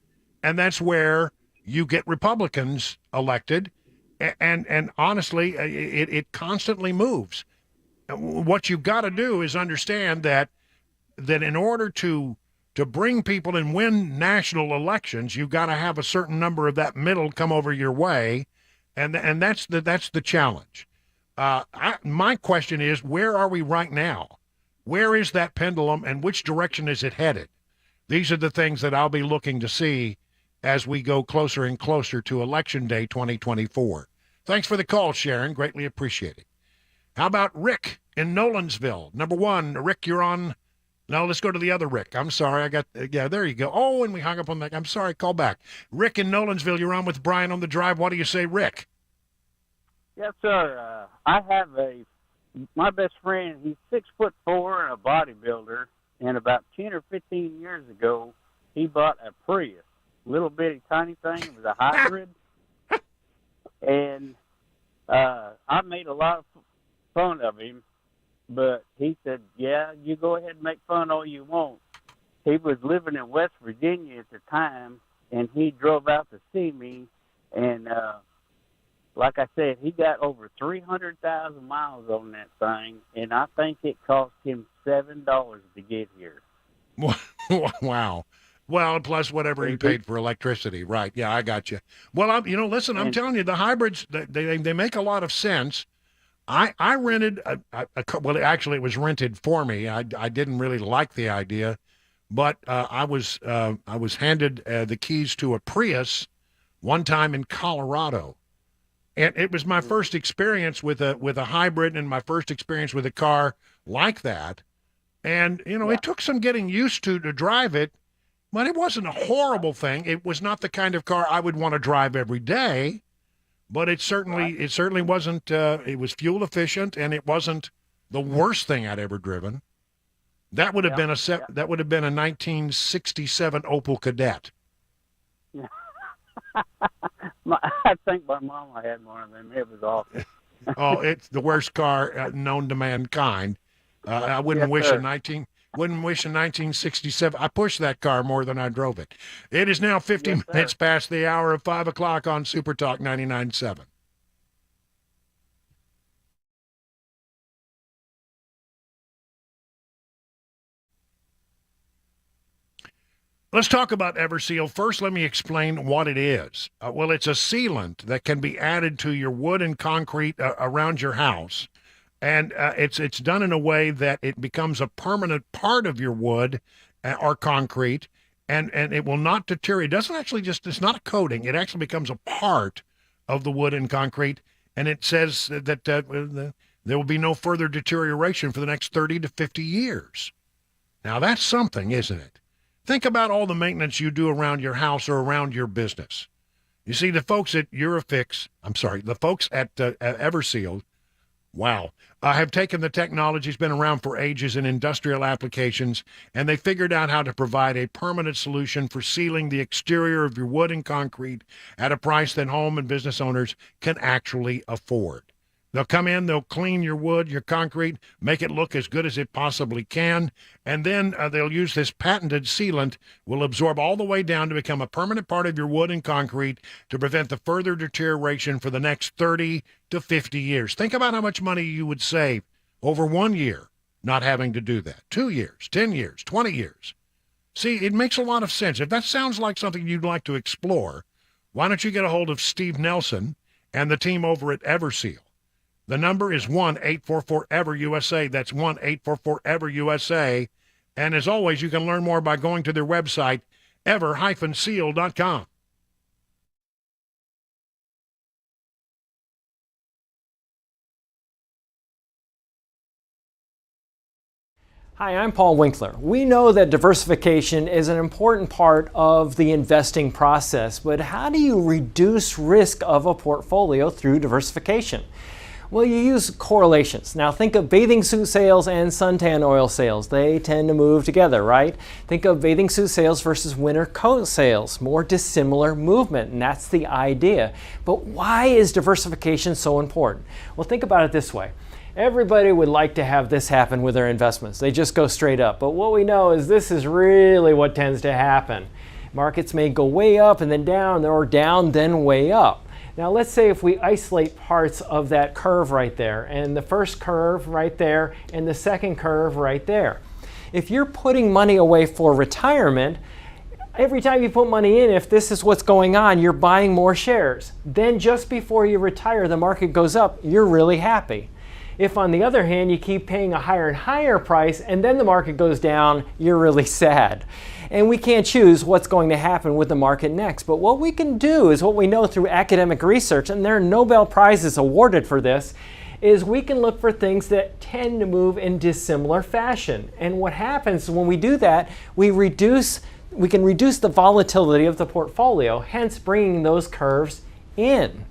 and that's where you get Republicans elected. And honestly, it constantly moves. What you've got to do is understand that in order to bring people and win national elections, you've got to have a certain number of that middle come over your way, and that's the challenge. My question is, where are we right now? Where is that pendulum, and which direction is it headed? These are the things that I'll be looking to see as we go closer and closer to Election Day 2024. Thanks for the call, Sharon. Greatly appreciate it. How about Rick in Nolensville? Number one, Rick, you're on. No, let's go to the other Rick. I'm sorry. There you go. Oh, and we hung up on that. I'm sorry. Call back. Rick in Nolensville, you're on with Brian on the Drive. What do you say, Rick? Yes, sir. I have my best friend, he's 6'4" and a bodybuilder, and about 10 or 15 years ago, he bought a Prius. Little bitty tiny thing. It was a hybrid. And I made a lot of fun of him, but he said, yeah, you go ahead and make fun all you want. He was living in West Virginia at the time, and he drove out to see me, and like I said, he got over 300,000 miles on that thing, and I think it cost him $7 to get here. Wow. Well, plus whatever he paid for electricity. Right. Yeah, I got you. Well, listen, I'm telling you, the hybrids, they make a lot of sense. I rented well, actually, it was rented for me. I didn't really like the idea, but I was handed the keys to a Prius one time in Colorado. And it was my first experience with a hybrid and my first experience with a car like that. And, it took some getting used to drive it. But it wasn't a horrible thing. It was not the kind of car I would want to drive every day, but it certainly wasn't. It was fuel efficient, and it wasn't the worst thing I'd ever driven. That would have been a 1967 Opel Kadett. Yeah. I think my mama had one of them. It was awful. Oh, it's the worst car known to mankind. I wouldn't wish in 1967. I pushed that car more than I drove it. It is now 50 minutes past the hour of 5 o'clock on Super Talk 99.7. Let's talk about Everseal. First, let me explain what it is. Well, it's a sealant that can be added to your wood and concrete around your house. And it's done in a way that it becomes a permanent part of your wood or concrete, and it will not deteriorate. It doesn't actually it's not a coating. It actually becomes a part of the wood and concrete, and it says that there will be no further deterioration for the next 30 to 50 years. Now, that's something, isn't it? Think about all the maintenance you do around your house or around your business. You see, the folks at the folks at Everseal, wow, have taken the technology that's been around for ages in industrial applications, and they figured out how to provide a permanent solution for sealing the exterior of your wood and concrete at a price that home and business owners can actually afford. They'll come in, they'll clean your wood, your concrete, make it look as good as it possibly can, and then they'll use this patented sealant, will absorb all the way down to become a permanent part of your wood and concrete to prevent the further deterioration for the next 30 to 50 years. Think about how much money you would save over 1 year not having to do that. 2 years, 10 years, 20 years. See, it makes a lot of sense. If that sounds like something you'd like to explore, why don't you get a hold of Steve Nelson and the team over at Everseal? The number is 1-844-EVER-USA. That's 1-844-EVER-USA. And as always, you can learn more by going to their website, ever-seal.com. Hi, I'm Paul Winkler. We know that diversification is an important part of the investing process, but how do you reduce risk of a portfolio through diversification? Well, you use correlations. Now think of bathing suit sales and suntan oil sales. They tend to move together, right? Think of bathing suit sales versus winter coat sales. More dissimilar movement, and that's the idea. But why is diversification so important? Well, think about it this way. Everybody would like to have this happen with their investments. They just go straight up. But what we know is this is really what tends to happen. Markets may go way up and then down, or down, then way up. Now let's say if we isolate parts of that curve right there, and the first curve right there, and the second curve right there. If you're putting money away for retirement, every time you put money in, if this is what's going on, you're buying more shares. Then just before you retire, the market goes up, you're really happy. If on the other hand, you keep paying a higher and higher price, and then the market goes down, you're really sad. And we can't choose what's going to happen with the market next. But what we can do is what we know through academic research, and there are Nobel Prizes awarded for this, is we can look for things that tend to move in dissimilar fashion. And what happens when we do that, we can reduce the volatility of the portfolio, hence bringing those curves in.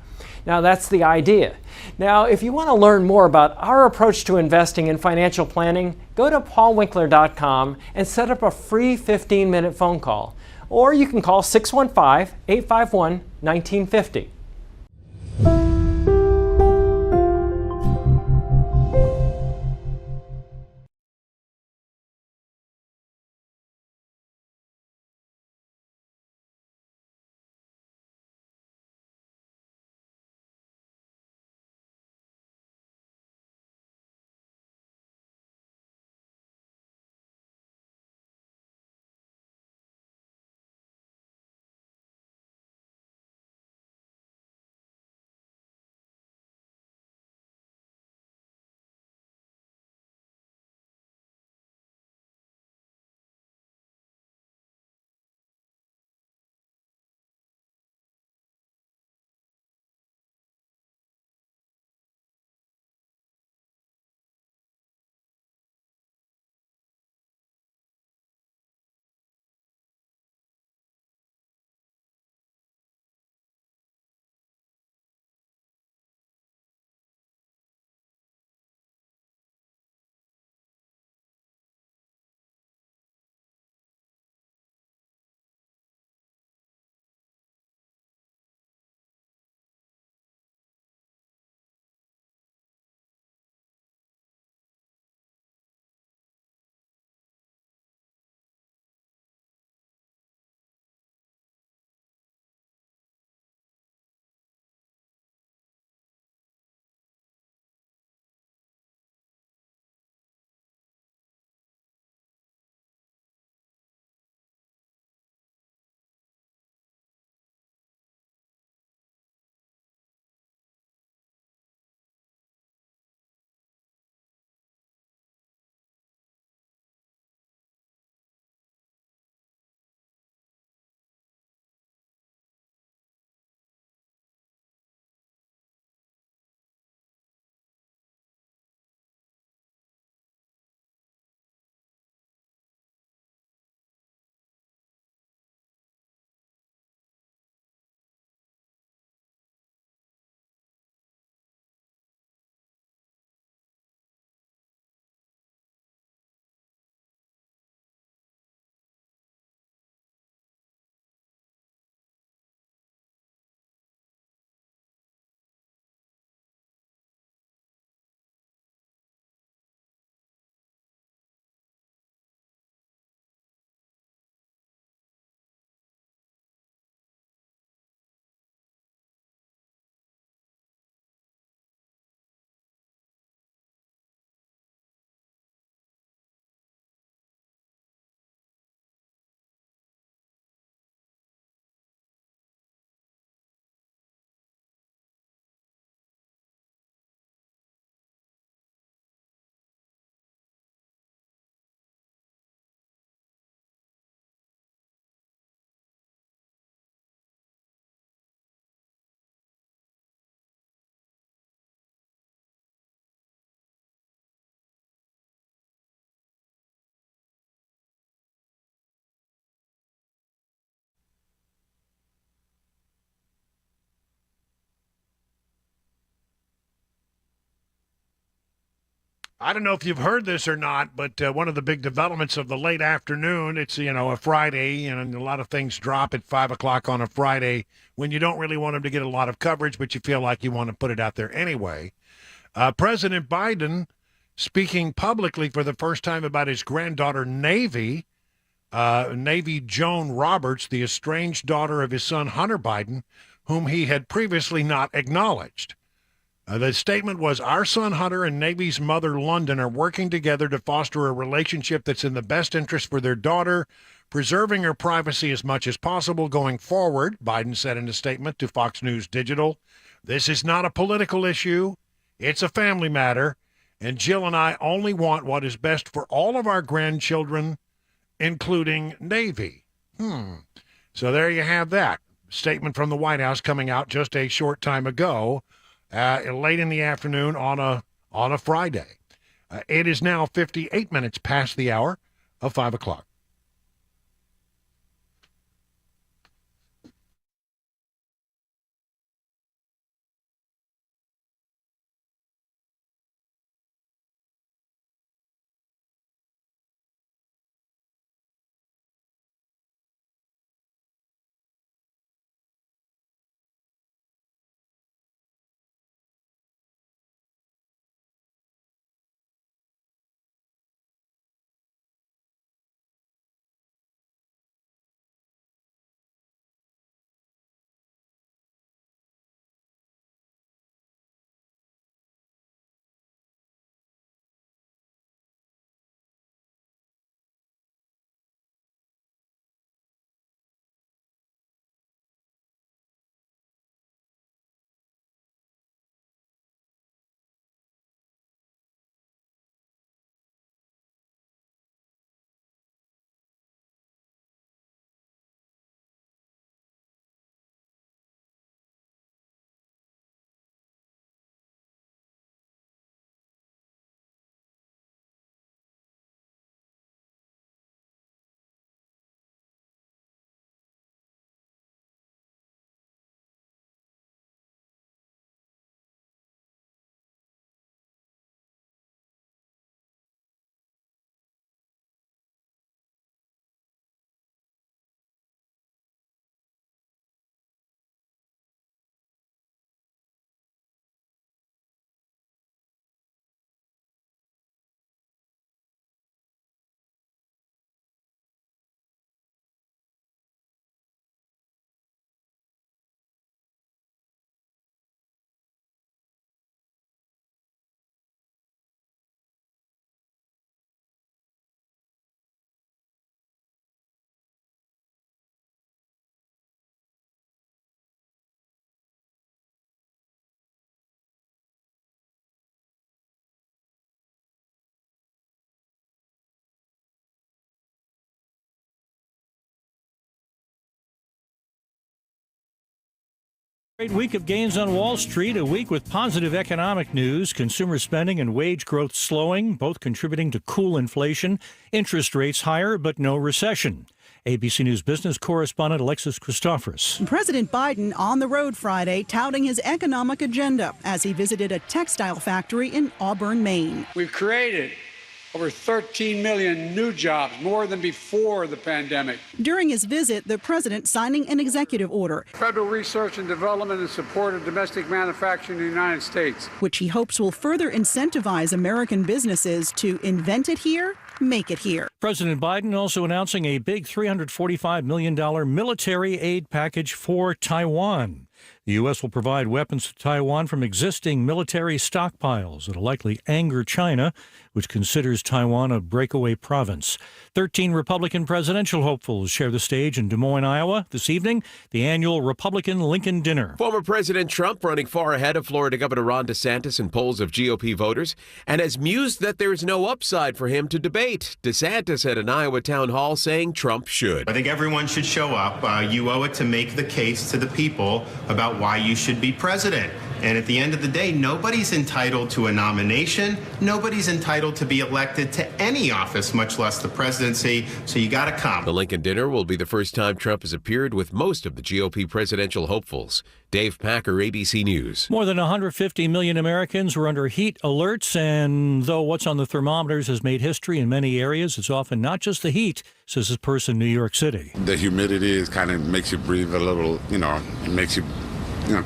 Now that's the idea. Now, if you want to learn more about our approach to investing and financial planning, go to paulwinkler.com and set up a free 15-minute phone call. Or you can call 615-851-1950. I don't know if you've heard this or not, but one of the big developments of the late afternoon, it's, a Friday, and a lot of things drop at 5 o'clock on a Friday when you don't really want them to get a lot of coverage, but you feel like you want to put it out there anyway. President Biden speaking publicly for the first time about his granddaughter, Navy Joan Roberts, the estranged daughter of his son, Hunter Biden, whom he had previously not acknowledged. The statement was, our son Hunter and Navy's mother London are working together to foster a relationship that's in the best interest for their daughter, preserving her privacy as much as possible going forward, Biden said in a statement to Fox News Digital. This is not a political issue. It's a family matter, and Jill and I only want what is best for all of our grandchildren, including Navy. So there you have that. Statement from the White House coming out just a short time ago. Late in the afternoon on a Friday. It is now 58 minutes past the hour of 5 o'clock. Great week of gains on Wall Street, a week with positive economic news, consumer spending and wage growth slowing, both contributing to cool inflation, interest rates higher, but no recession. ABC News business correspondent Alexis Christoforous. President Biden on the road Friday touting his economic agenda as he visited a textile factory in Auburn, Maine. We've created over 13 million new jobs, more than before the pandemic. During his visit, the president signing an executive order. Federal research and development in support of domestic manufacturing in the United States. Which he hopes will further incentivize American businesses to invent it here, make it here. President Biden also announcing a big $345 million military aid package for Taiwan. The U.S. will provide weapons to Taiwan from existing military stockpiles. It'll likely anger China, which considers Taiwan a breakaway province. 13 Republican presidential hopefuls share the stage in Des Moines, Iowa. This evening, the annual Republican Lincoln Dinner. Former President Trump running far ahead of Florida Governor Ron DeSantis in polls of GOP voters and has mused that there is no upside for him to debate. DeSantis at an Iowa town hall saying Trump should. I think everyone should show up. You owe it to make the case to the people about why you should be president. And at the end of the day, nobody's entitled to a nomination. Nobody's entitled to be elected to any office, much less the presidency. So you got to come. The Lincoln dinner will be the first time Trump has appeared with most of the GOP presidential hopefuls. Dave Packer, ABC News. More than 150 million Americans were under heat alerts, and though what's on the thermometers has made history in many areas, it's often not just the heat, says this person in New York City. The humidity is kind of makes you breathe a little, it makes you,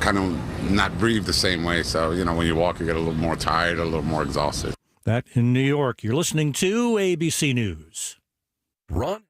kind of not breathe the same way. So, when you walk, you get a little more tired, a little more exhausted. That in New York. You're listening to ABC News. Ron.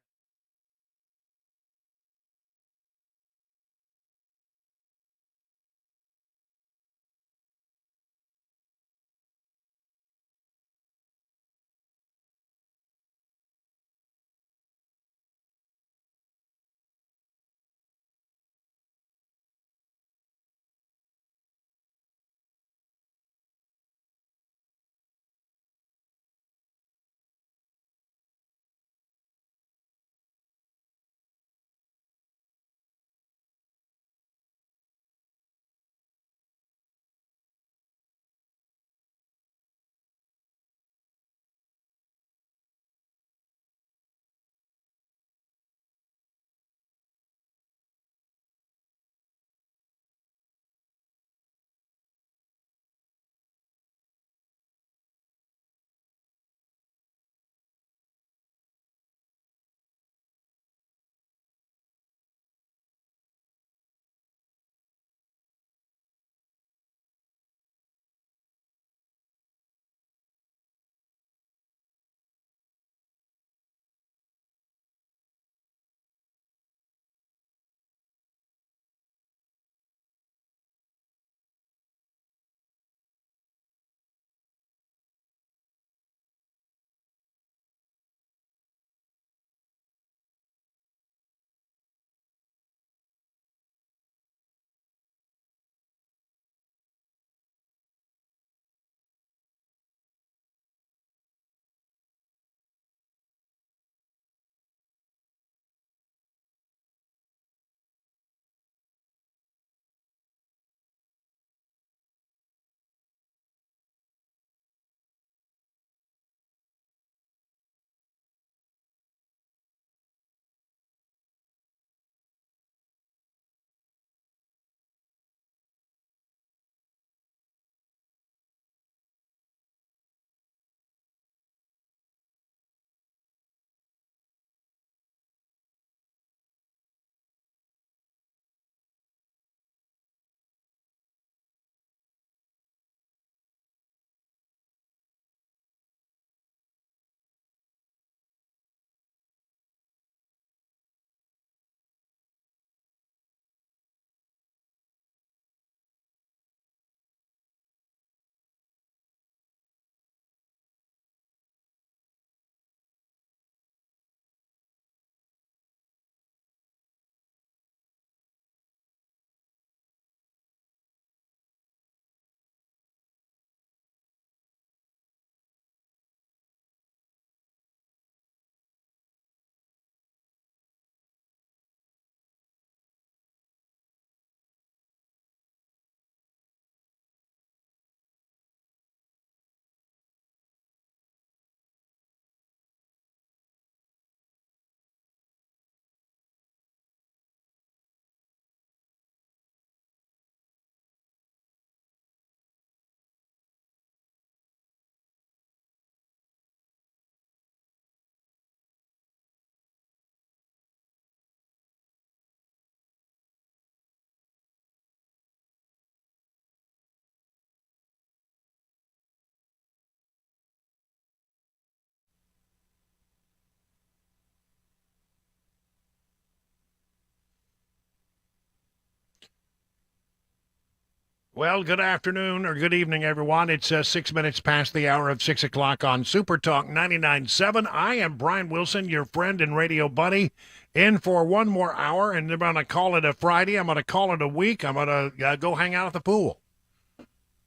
Well, good afternoon or good evening, everyone. It's 6 minutes past the hour of 6 o'clock on Super Talk 99.7. I am Brian Wilson, your friend and radio buddy, in for one more hour, and I'm going to call it a Friday. I'm going to call it a week. I'm going to go hang out at the pool.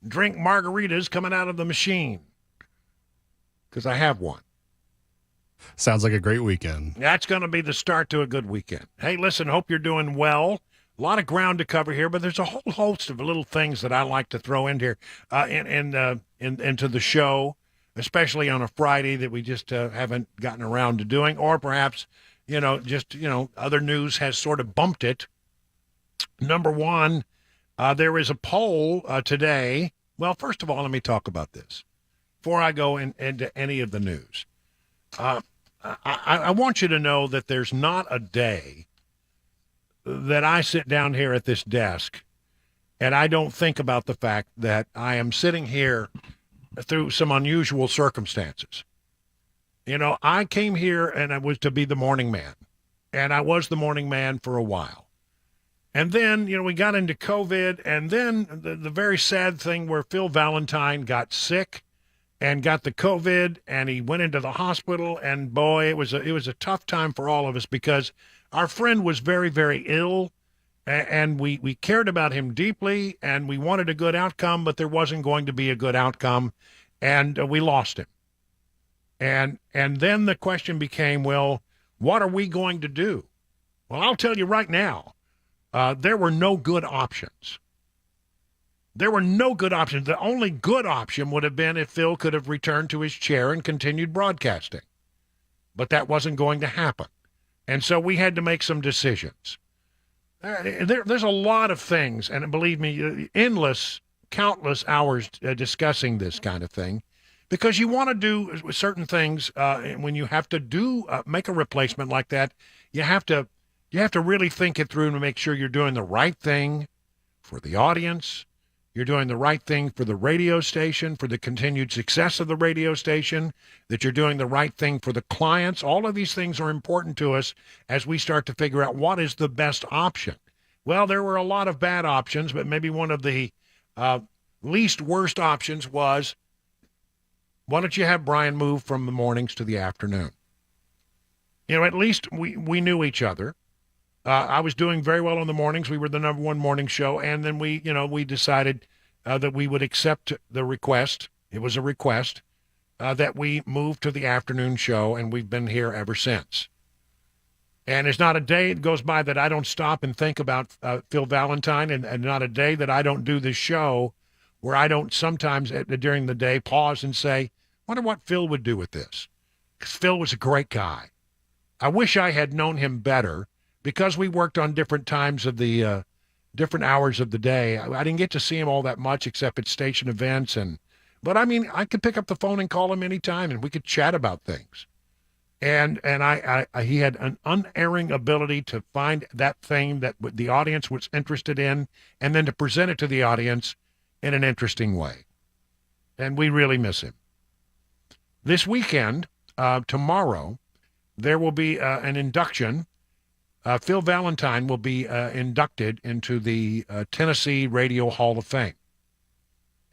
Drink margaritas coming out of the machine, because I have one. Sounds like a great weekend. That's going to be the start to a good weekend. Hey, listen, hope you're doing well. A lot of ground to cover here, but there's a whole host of little things that I like to throw in here into the show, especially on a Friday that we just haven't gotten around to doing, or perhaps, other news has sort of bumped it. Number one, there is a poll today. Well, first of all, let me talk about this before I go into any of the news. I want you to know that there's not a day that I sit down here at this desk and I don't think about the fact that I am sitting here through some unusual circumstances. I came here and I was to be the morning man, and I was the morning man for a while. And then, we got into COVID, and then the very sad thing where Phil Valentine got sick and got the COVID, and he went into the hospital, and boy, it was a tough time for all of us because our friend was very, very ill, and we cared about him deeply, and we wanted a good outcome, but there wasn't going to be a good outcome, and we lost him. And then the question became, well, what are we going to do? Well, I'll tell you right now, there were no good options. There were no good options. The only good option would have been if Phil could have returned to his chair and continued broadcasting. But that wasn't going to happen. And so we had to make some decisions. There's a lot of things, and believe me, countless hours discussing this kind of thing, because you want to do certain things when you have to make a replacement like that. You have to really think it through and make sure you're doing the right thing for the audience. You're doing the right thing for the radio station, for the continued success of the radio station, that you're doing the right thing for the clients. All of these things are important to us as we start to figure out what is the best option. Well, there were a lot of bad options, but maybe one of the least worst options was, why don't you have Brian move from the mornings to the afternoon? At least we knew each other. I was doing very well in the mornings. We were the number one morning show. And then we decided that we would accept the request. It was a request that we move to the afternoon show, and we've been here ever since. And there's not a day that goes by that I don't stop and think about Phil Valentine, and not a day that I don't do this show where I don't sometimes during the day pause and say, wonder what Phil would do with this. Because Phil was a great guy. I wish I had known him better. Because we worked on different times of the different hours of the day, I didn't get to see him all that much except at station events. But I mean, I could pick up the phone and call him anytime, and we could chat about things. And he had an unerring ability to find that thing that the audience was interested in, and then to present it to the audience in an interesting way. And we really miss him. This weekend, tomorrow, there will be an induction. Phil Valentine will be inducted into the Tennessee Radio Hall of Fame,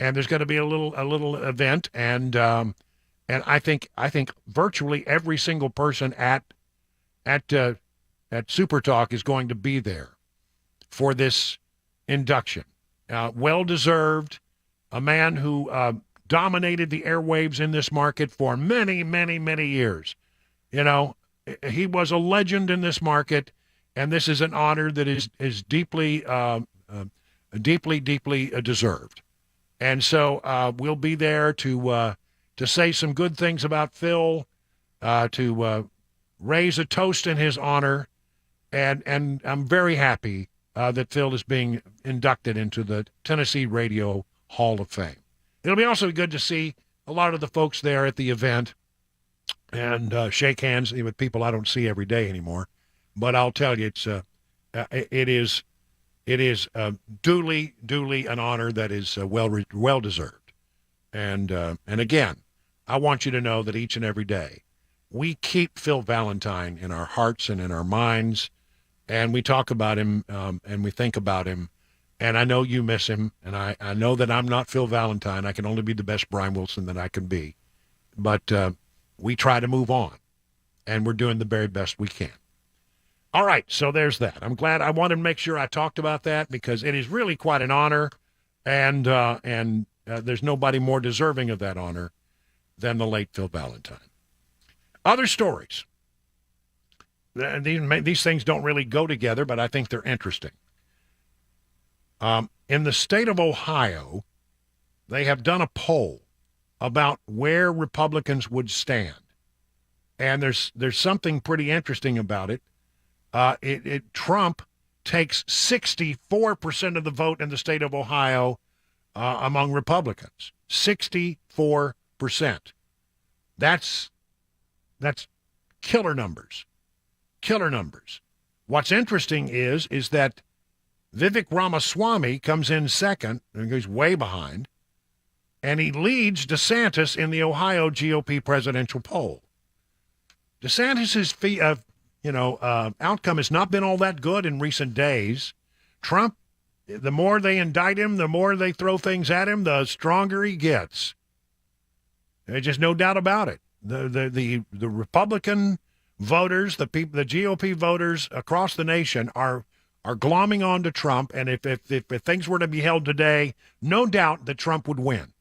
and there's going to be a little event, and I think virtually every single person at Super Talk is going to be there for this induction. Well deserved. A man who dominated the airwaves in this market for many, many, many years. He was a legend in this market. And this is an honor that is deeply deserved. And so we'll be there to say some good things about Phil, to raise a toast in his honor, and I'm very happy that Phil is being inducted into the Tennessee Radio Hall of Fame. It'll be also good to see a lot of the folks there at the event and shake hands with people I don't see every day anymore. But I'll tell you, it is duly an honor that is well deserved. And again, I want you to know that each and every day we keep Phil Valentine in our hearts and in our minds, and we talk about him and we think about him. And I know you miss him, and I know that I'm not Phil Valentine. I can only be the best Brian Wilson that I can be. But we try to move on, and we're doing the very best we can. All right, so there's that. I'm glad. I wanted to make sure I talked about that because it is really quite an honor, and there's nobody more deserving of that honor than the late Phil Valentine. Other stories. These things don't really go together, but I think they're interesting. In the state of Ohio, they have done a poll about where Republicans would stand. And there's something pretty interesting about it. Trump takes 64% of the vote in the state of Ohio among Republicans. 64%. That's killer numbers. Killer numbers. What's interesting is that Vivek Ramaswamy comes in second, and he's way behind, and he leads DeSantis in the Ohio GOP presidential poll. DeSantis's outcome has not been all that good in recent days. Trump, the more they indict him, the more they throw things at him, the stronger he gets. There's just no doubt about it. The Republican voters, the GOP voters across the nation are glomming on to Trump, and if things were to be held today, no doubt that Trump would win.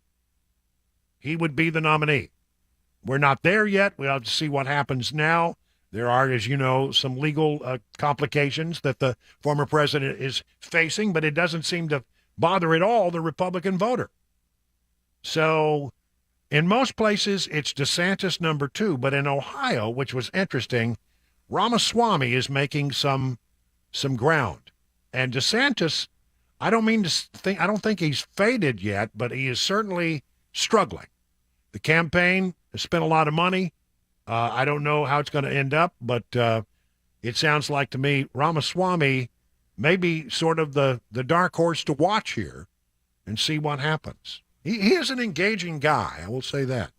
He would be the nominee. We're not there yet. We'll have to see what happens now. There are, as you know, some legal complications that the former president is facing, but it doesn't seem to bother at all the Republican voter. So in most places, it's DeSantis number 2, but in Ohio, which was interesting, Ramaswamy is making some ground. And DeSantis, I don't think he's faded yet, but he is certainly struggling. The campaign has spent a lot of money. I don't know how it's going to end up, but it sounds like to me Ramaswamy may be sort of the dark horse to watch here and see what happens. He is an engaging guy, I will say that.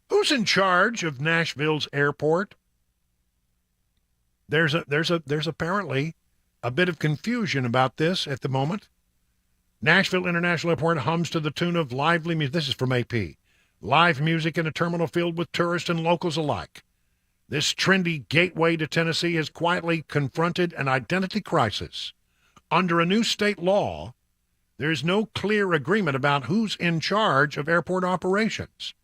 Who's in charge of Nashville's airport? There's apparently a bit of confusion about this at the moment. Nashville International Airport hums to the tune of lively music. This is from AP. Live music in a terminal filled with tourists and locals alike. This trendy gateway to Tennessee has quietly confronted an identity crisis. Under a new state law, there is no clear agreement about who's in charge of airport operations.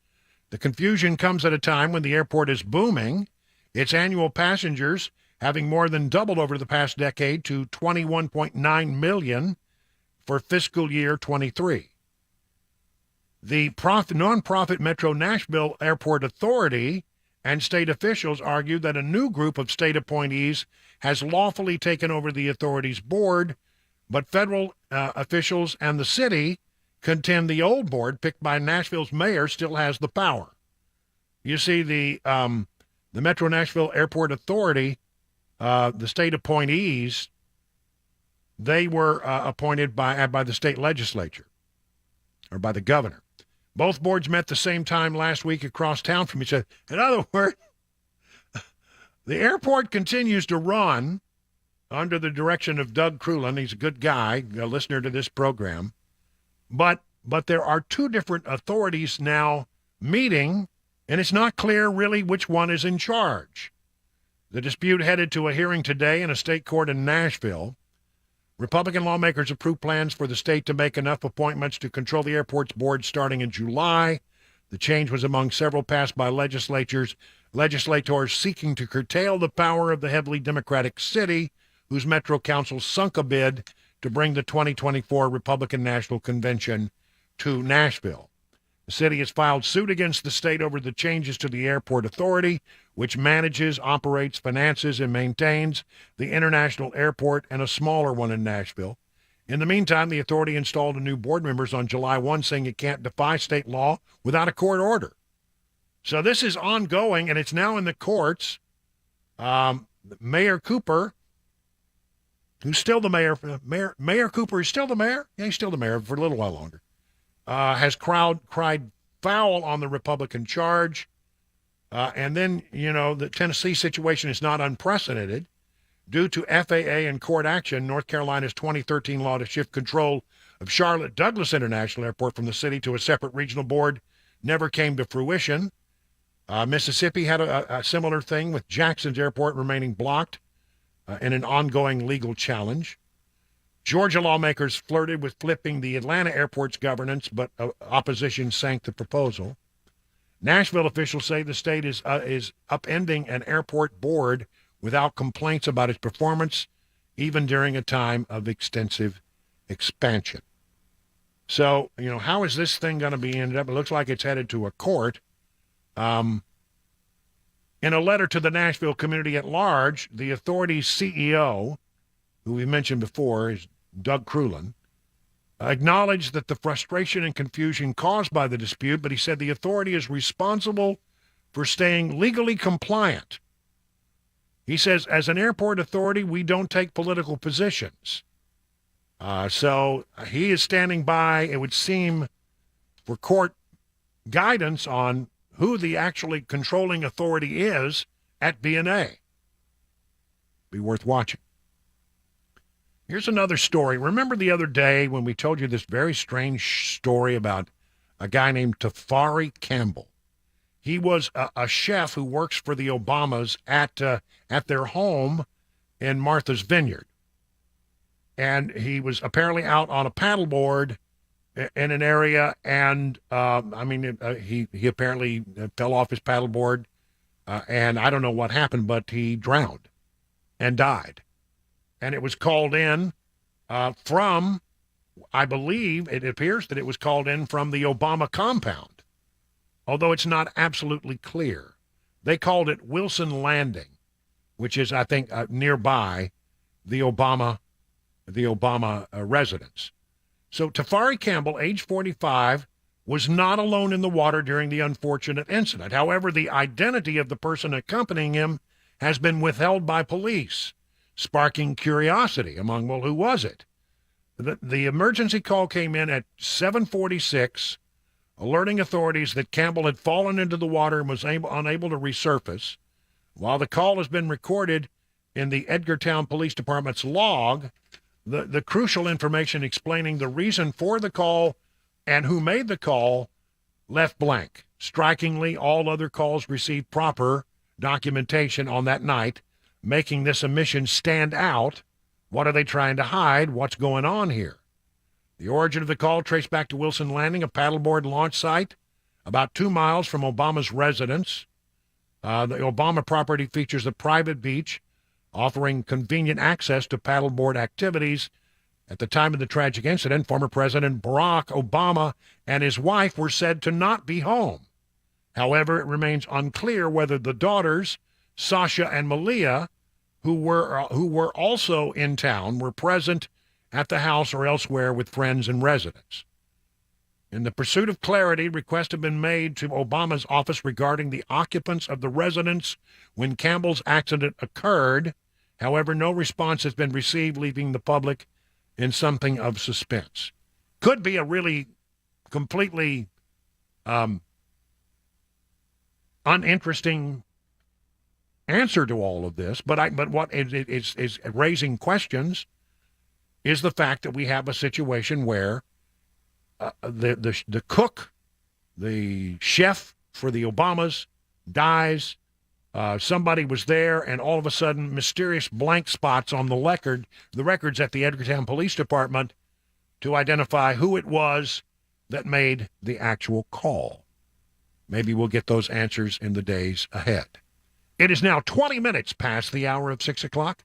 The confusion comes at a time when the airport is booming, its annual passengers having more than doubled over the past decade to 21.9 million for fiscal year 23. The nonprofit Metro Nashville Airport Authority and state officials argue that a new group of state appointees has lawfully taken over the authority's board, but federal officials and the city contend the old board, picked by Nashville's mayor, still has the power. You see, the Metro Nashville Airport Authority, the state appointees, they were appointed by the state legislature or by the governor. Both boards met the same time last week across town from each other. In other words, the airport continues to run under the direction of Doug Crulin. He's a good guy, a listener to this program. But there are two different authorities now meeting, and it's not clear really which one is in charge. The dispute headed to a hearing today in a state court in Nashville. Republican lawmakers approved plans for the state to make enough appointments to control the airport's board starting in July. The change was among several passed by legislators seeking to curtail the power of the heavily Democratic city, whose Metro Council sunk a bid to bring the 2024 Republican National Convention to Nashville. The city has filed suit against the state over the changes to the airport authority, which manages, operates, finances, and maintains the international airport and a smaller one in Nashville. In the meantime, the authority installed new board members on July 1, saying it can't defy state law without a court order. So this is ongoing, and it's now in the courts. Mayor Cooper, who's still the mayor, Mayor Cooper is still the mayor? Yeah, he's still the mayor for a little while longer. Has cried foul on the Republican charge. And then, the Tennessee situation is not unprecedented. Due to FAA and court action, North Carolina's 2013 law to shift control of Charlotte Douglas International Airport from the city to a separate regional board never came to fruition. Mississippi had a similar thing, with Jackson's airport remaining blocked in an ongoing legal challenge. Georgia lawmakers flirted with flipping the Atlanta airport's governance, but opposition sank the proposal. Nashville officials say the state is upending an airport board without complaints about its performance, even during a time of extensive expansion. So, how is this thing going to be ended up? It looks like it's headed to a court. In a letter to the Nashville community at large, the authority's CEO, who we mentioned before, is Doug Crulin, acknowledged that the frustration and confusion caused by the dispute, but he said the authority is responsible for staying legally compliant. He says, as an airport authority, we don't take political positions. So he is standing by, it would seem, for court guidance on who the actually controlling authority is at BNA. Be worth watching. Here's another story. Remember the other day when we told you this very strange story about a guy named Tafari Campbell? He was a chef who works for the Obamas at their home in Martha's Vineyard. And he was apparently out on a paddleboard in an area, and he apparently fell off his paddleboard, and I don't know what happened, but he drowned and died. And it was called in from, I believe, it appears that it was called in from the Obama compound, although it's not absolutely clear. They called it Wilson Landing, which is, I think, nearby the Obama residence. So Tafari Campbell, age 45, was not alone in the water during the unfortunate incident. However, the identity of the person accompanying him has been withheld by police, sparking curiosity among, well, who was it? The emergency call came in at 7:46, alerting authorities that Campbell had fallen into the water and was unable to resurface. While the call has been recorded in the Edgartown Police Department's log, the crucial information explaining the reason for the call and who made the call left blank. Strikingly, all other calls received proper documentation on that night, making this omission stand out. What are they trying to hide? What's going on here? The origin of the call traced back to Wilson Landing, a paddleboard launch site about 2 miles from Obama's residence. The Obama property features a private beach offering convenient access to paddleboard activities. At the time of the tragic incident, former President Barack Obama and his wife were said to not be home. However, it remains unclear whether the daughters, Sasha and Malia, who were also in town, were present at the house or elsewhere with friends and residents. In the pursuit of clarity, requests have been made to Obama's office regarding the occupants of the residence when Campbell's accident occurred. However, no response has been received, leaving the public in something of suspense. Could be a really completely uninteresting answer to all of this, but what is raising questions is the fact that we have a situation where the cook, the chef for the Obamas, dies. Somebody was there, and all of a sudden, mysterious blank spots on the records at the Edgartown Police Department to identify who it was that made the actual call. Maybe we'll get those answers in the days ahead. It is now 20 minutes past the hour of 6 o'clock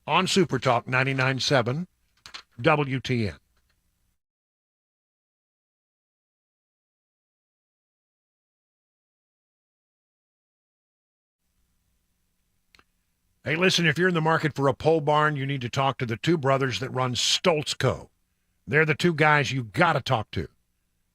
on Super Talk 99.7 WTN. Hey, listen, if you're in the market for a pole barn, you need to talk to the two brothers that run Stoltz Co. They're the two guys you got to talk to.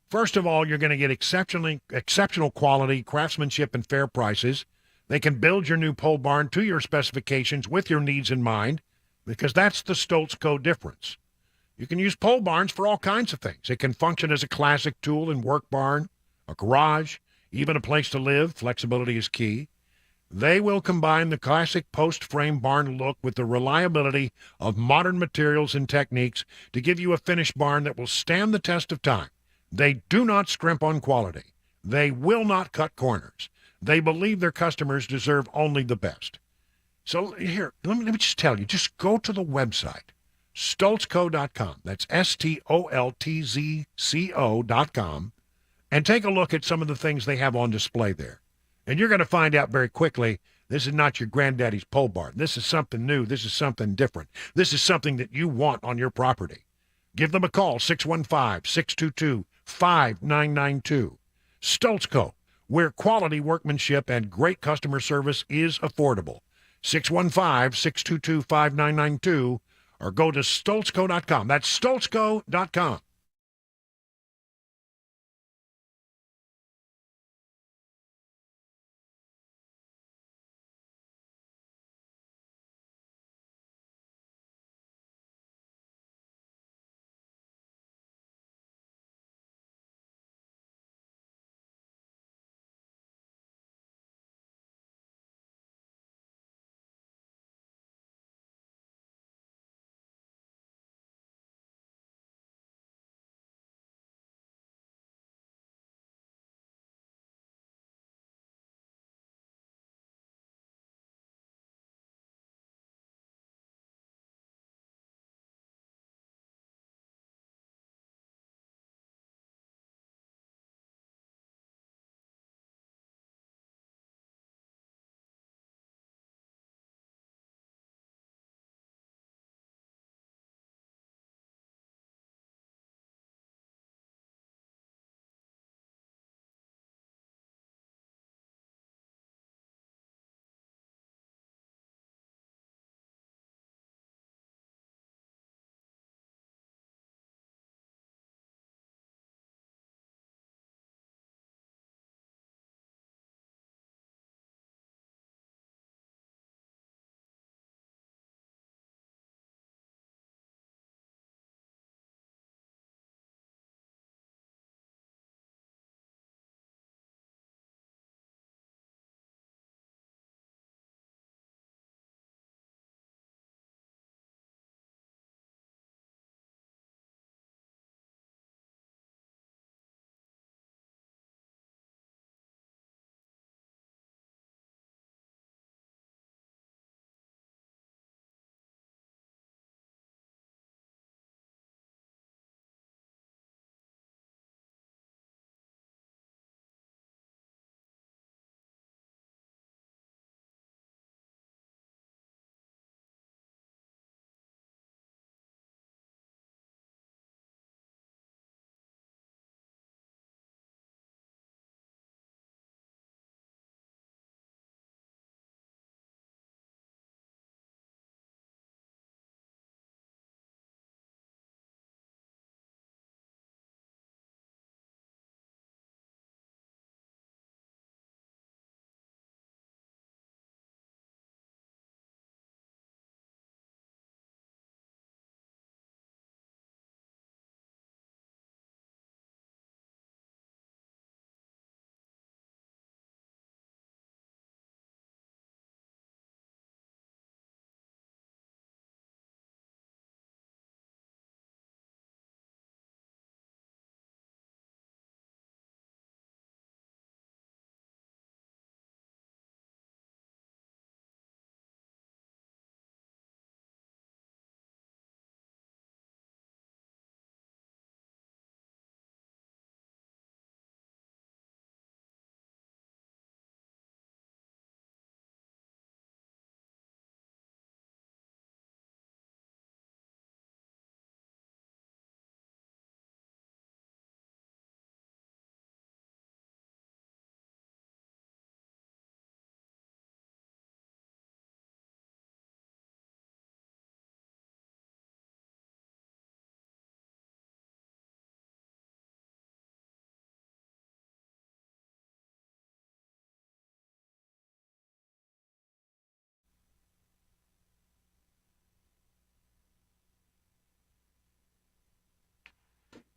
First of all, you're going to get exceptional quality, craftsmanship, and fair prices. They can build your new pole barn to your specifications with your needs in mind, because that's the Stoltz Co. difference. You can use pole barns for all kinds of things. It can function as a classic tool and work barn, a garage, even a place to live. Flexibility is key. They will combine the classic post-frame barn look with the reliability of modern materials and techniques to give you a finished barn that will stand the test of time. They do not scrimp on quality. They will not cut corners. They believe their customers deserve only the best. So here, let me just tell you, just go to the website, stoltzco.com. That's STOLTZCO.com, and take a look at some of the things they have on display there. And you're going to find out very quickly, this is not your granddaddy's pole barn. This is something new. This is something different. This is something that you want on your property. Give them a call, 615-622-5992. Stoltzco, where quality workmanship and great customer service is affordable. 615-622-5992, or go to stoltzco.com. That's stoltzco.com.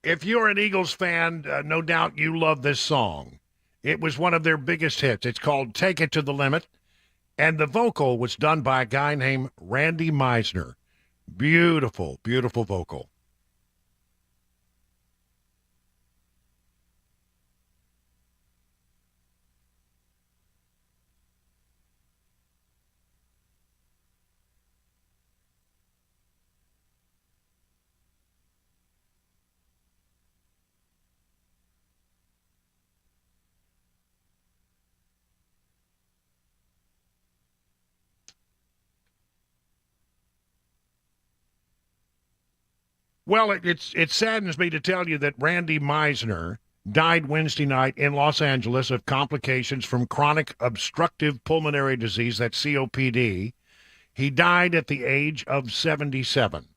If you're an Eagles fan, no doubt you love this song. It was one of their biggest hits. It's called Take It to the Limit, and the vocal was done by a guy named Randy Meisner. Beautiful, beautiful vocal. Well, it saddens me to tell you that Randy Meisner died Wednesday night in Los Angeles of complications from chronic obstructive pulmonary disease, that's COPD. He died at the age of 77.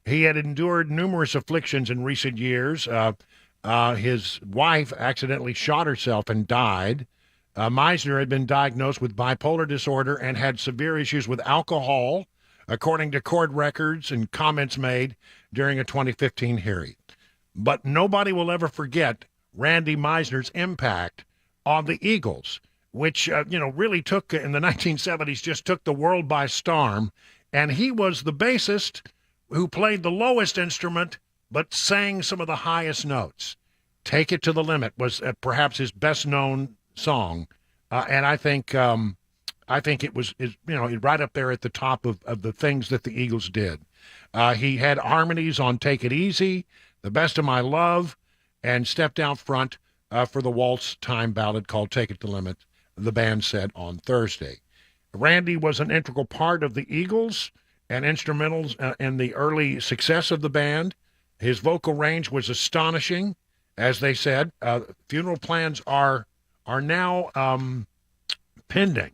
He had endured numerous afflictions in recent years. His wife accidentally shot herself and died. Meisner had been diagnosed with bipolar disorder and had severe issues with alcohol, according to court records and comments made during a 2015 hearing. But nobody will ever forget Randy Meisner's impact on the Eagles, which, really took, in the 1970s, just took the world by storm. And he was the bassist who played the lowest instrument but sang some of the highest notes. Take It to the Limit was perhaps his best-known song, and I think it was right up there at the top of the things that the Eagles did. He had harmonies on Take It Easy, The Best of My Love, and stepped out front for the waltz time ballad called Take It to the Limit, the band said on Thursday. Randy was an integral part of the Eagles and instrumental in the early success of the band. His vocal range was astonishing, as they said. Funeral plans are now pending.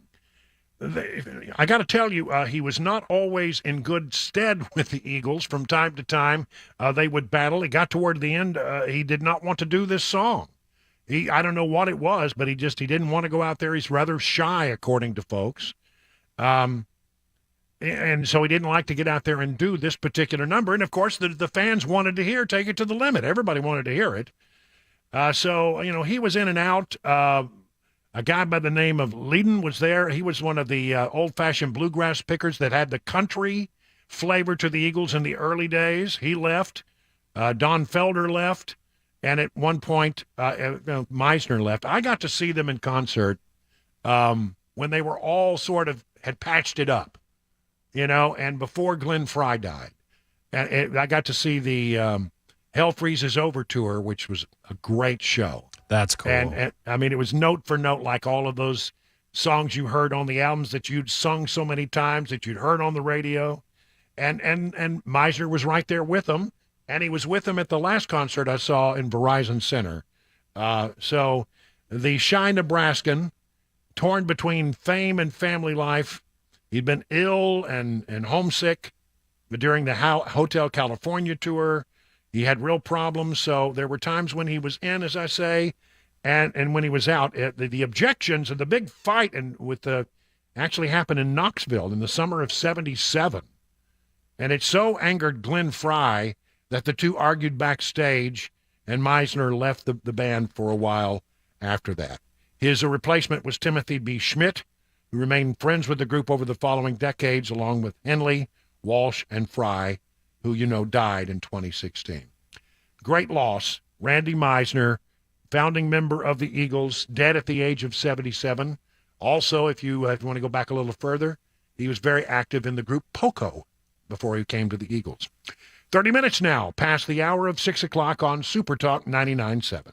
I got to tell you, he was not always in good stead with the Eagles. From time to time, they would battle. It got toward the end. He did not want to do this song. I don't know what it was, but he didn't want to go out there. He's rather shy, according to folks. And so he didn't like to get out there and do this particular number. And, of course, the fans wanted to hear Take It to the Limit. Everybody wanted to hear it. So he was in and out. A guy by the name of Leadon was there. He was one of the old-fashioned bluegrass pickers that had the country flavor to the Eagles in the early days. He left. Don Felder left. And at one point, Meisner left. I got to see them in concert when they were all sort of had patched it up, and before Glenn Fry died. And I got to see the Hell Freezes Over tour, which was a great show. That's cool. And I mean, it was note for note, like all of those songs you heard on the albums that you'd sung so many times, that you'd heard on the radio. And Meisner was right there with them. And he was with them at the last concert I saw in Verizon Center. So the shy Nebraskan, torn between fame and family life, he'd been ill and homesick during the Hotel California tour. He had real problems, so there were times when he was in, as I say, and when he was out. The objections and the big fight actually happened in Knoxville in the summer of '77. And it so angered Glenn Fry that the two argued backstage, and Meisner left the band for a while after that. His replacement was Timothy B. Schmidt, who remained friends with the group over the following decades, along with Henley, Walsh, and Fry, who died in 2016. Great loss. Randy Meisner, founding member of the Eagles, dead at the age of 77. Also, if you want to go back a little further, he was very active in the group Poco before he came to the Eagles. 30 minutes now past the hour of 6 o'clock on Super Talk 99.7.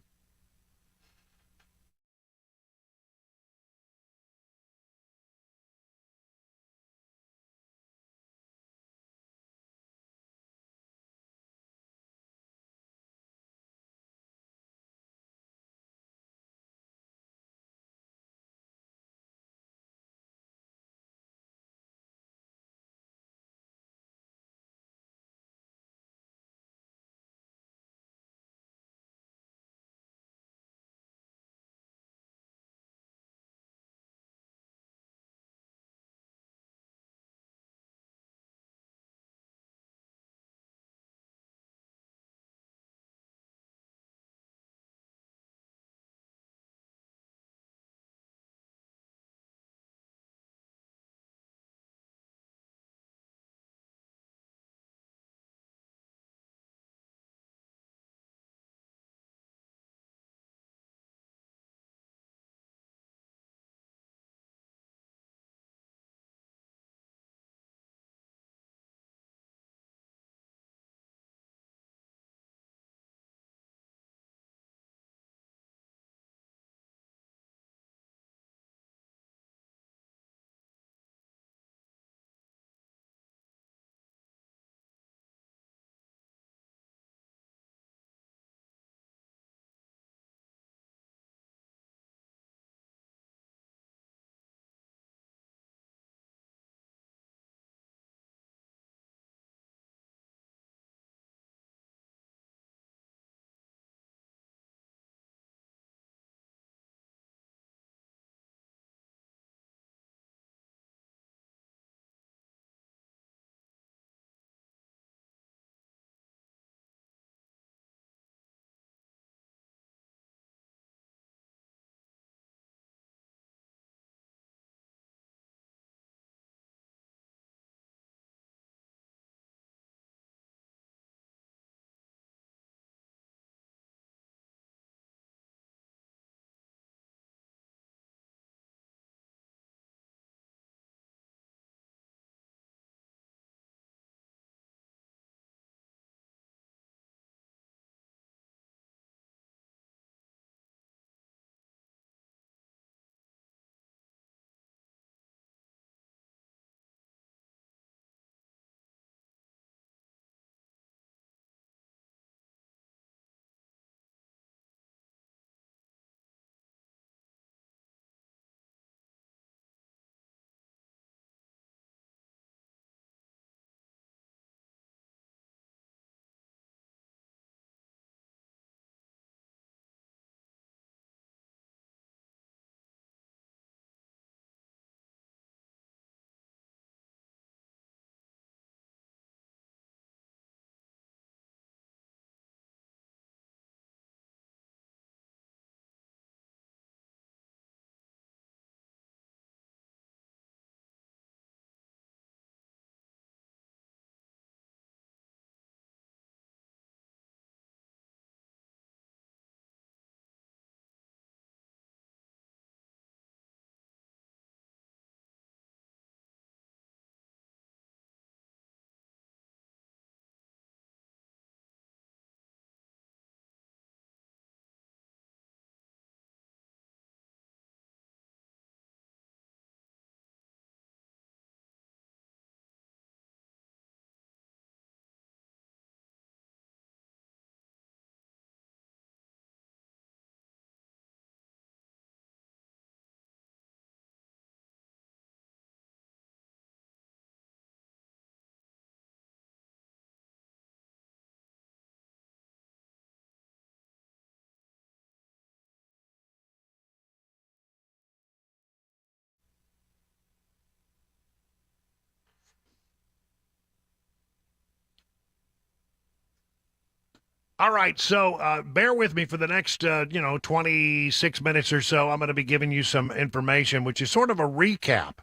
All right, so bear with me for the next, 26 minutes or so. I'm going to be giving you some information, which is sort of a recap.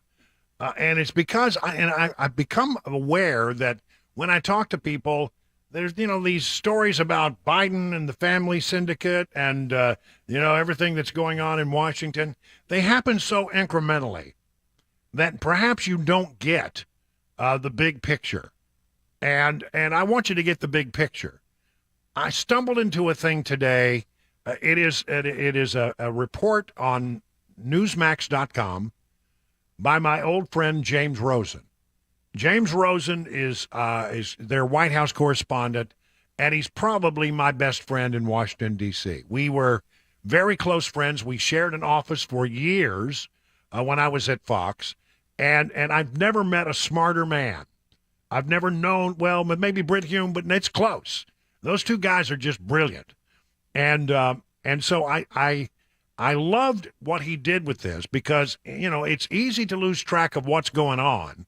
And it's because I've become aware that when I talk to people, there's, these stories about Biden and the family syndicate and, everything that's going on in Washington. They happen so incrementally that perhaps you don't get the big picture. And I want you to get the big picture. I stumbled into a thing today. It is a report on Newsmax.com by my old friend James Rosen. James Rosen is their White House correspondent, and he's probably my best friend in Washington, D.C. We were very close friends. We shared an office for years when I was at Fox, and I've never met a smarter man. I've never known, well, maybe Brit Hume, but it's close. Those two guys are just brilliant. And so I loved what he did with this because, it's easy to lose track of what's going on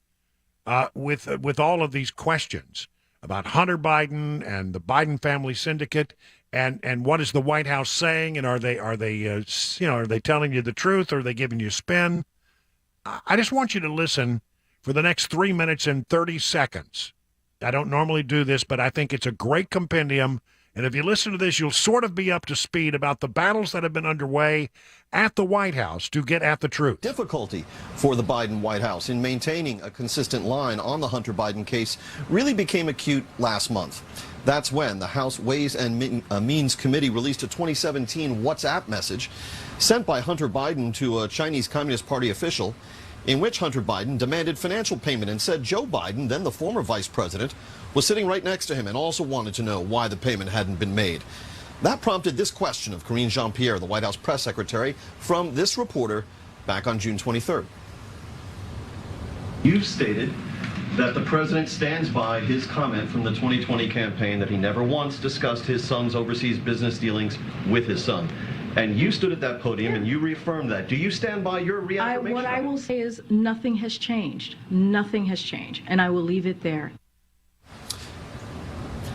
with all of these questions about Hunter Biden and the Biden family syndicate and what is the White House saying, and are they telling you the truth, or are they giving you spin? I just want you to listen for the next 3 minutes and 30 seconds. I don't normally do this, but I think it's a great compendium. And if you listen to this, you'll sort of be up to speed about the battles that have been underway at the White House to get at the truth. Difficulty for the Biden White House in maintaining a consistent line on the Hunter Biden case really became acute last month. That's when the House Ways and Means Committee released a 2017 WhatsApp message sent by Hunter Biden to a Chinese Communist Party official, in which Hunter Biden demanded financial payment and said Joe Biden, then the former vice president, was sitting right next to him and also wanted to know why the payment hadn't been made. That prompted this question of Karine Jean-Pierre, the White House press secretary, from this reporter back on June 23rd. You've stated that the president stands by his comment from the 2020 campaign that he never once discussed his son's overseas business dealings with his son. And you stood at that podium and you reaffirmed that. Do you stand by your reaffirmation? What I will say is nothing has changed. Nothing has changed. And I will leave it there.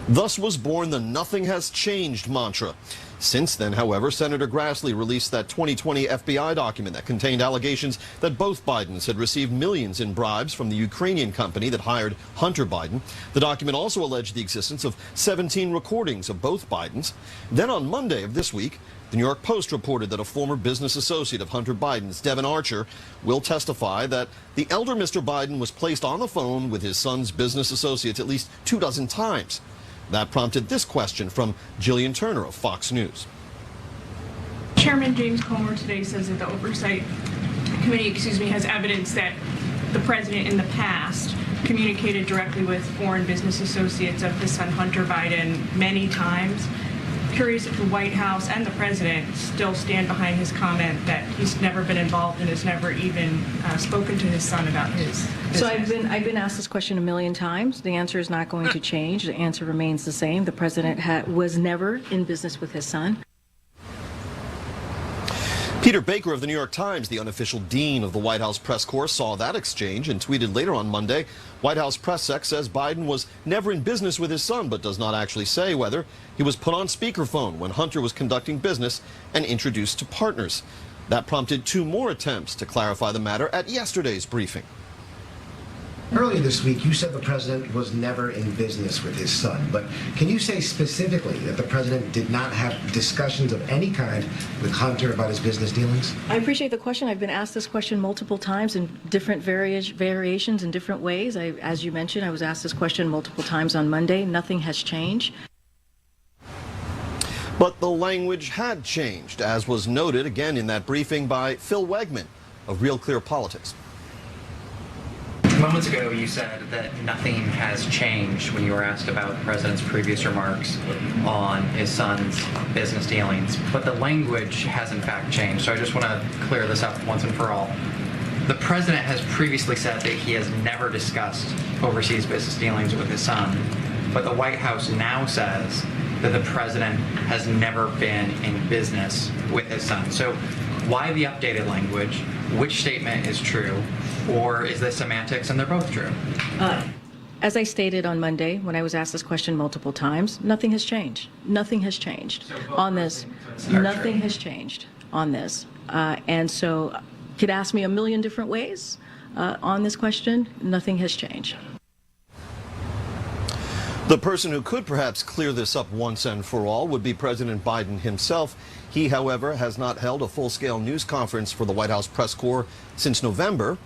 Thus was born the nothing has changed mantra. Since then, however, Senator Grassley released that 2020 FBI document that contained allegations that both Bidens had received millions in bribes from the Ukrainian company that hired Hunter Biden. The document also alleged the existence of 17 recordings of both Bidens. Then on Monday of this week, the New York Post reported that a former business associate of Hunter Biden's, Devin Archer, will testify that the elder Mr. Biden was placed on the phone with his son's business associates at least 24 times. That prompted this question from Jillian Turner of Fox News. Chairman James Comer today says that the Oversight Committee, has evidence that the president in the past communicated directly with foreign business associates of his son Hunter Biden many times. Curious if the White House and the president still stand behind his comment that he's never been involved and has never even spoken to his son about his business. So I've been asked this question a million times. The answer is not going to change. The answer remains the same. The president was never in business with his son. Peter Baker of the New York Times, the unofficial dean of the White House press corps, saw that exchange and tweeted later on Monday, White House press sec says Biden was never in business with his son, but does not actually say whether he was put on speakerphone when Hunter was conducting business and introduced to partners. That prompted 2 more attempts to clarify the matter at yesterday's briefing. Earlier this week, you said the president was never in business with his son, but can you say specifically that the president did not have discussions of any kind with Hunter about his business dealings? I appreciate the question. I've been asked this question multiple times in different variations in different ways. As you mentioned, I was asked this question multiple times on Monday. Nothing has changed. But the language had changed, as was noted again in that briefing by Phil Wegman of Real Clear Politics. Moments ago, you said that nothing has changed when you were asked about the president's previous remarks on his son's business dealings, but the language has in fact changed. So I just want to clear this up once and for all. The president has previously said that he has never discussed overseas business dealings with his son, but the White House now says that the president has never been in business with his son. So why the updated language? Which statement is true? Or is this semantics and they're both true? As I stated on Monday, when I was asked this question multiple times, nothing has changed. Nothing has changed on this. Nothing has changed on this. And so could ask me a million different ways on this question. Nothing has changed. The person who could perhaps clear this up once and for all would be President Biden himself. He, however, has not held a full-scale news conference for the White House press corps since November.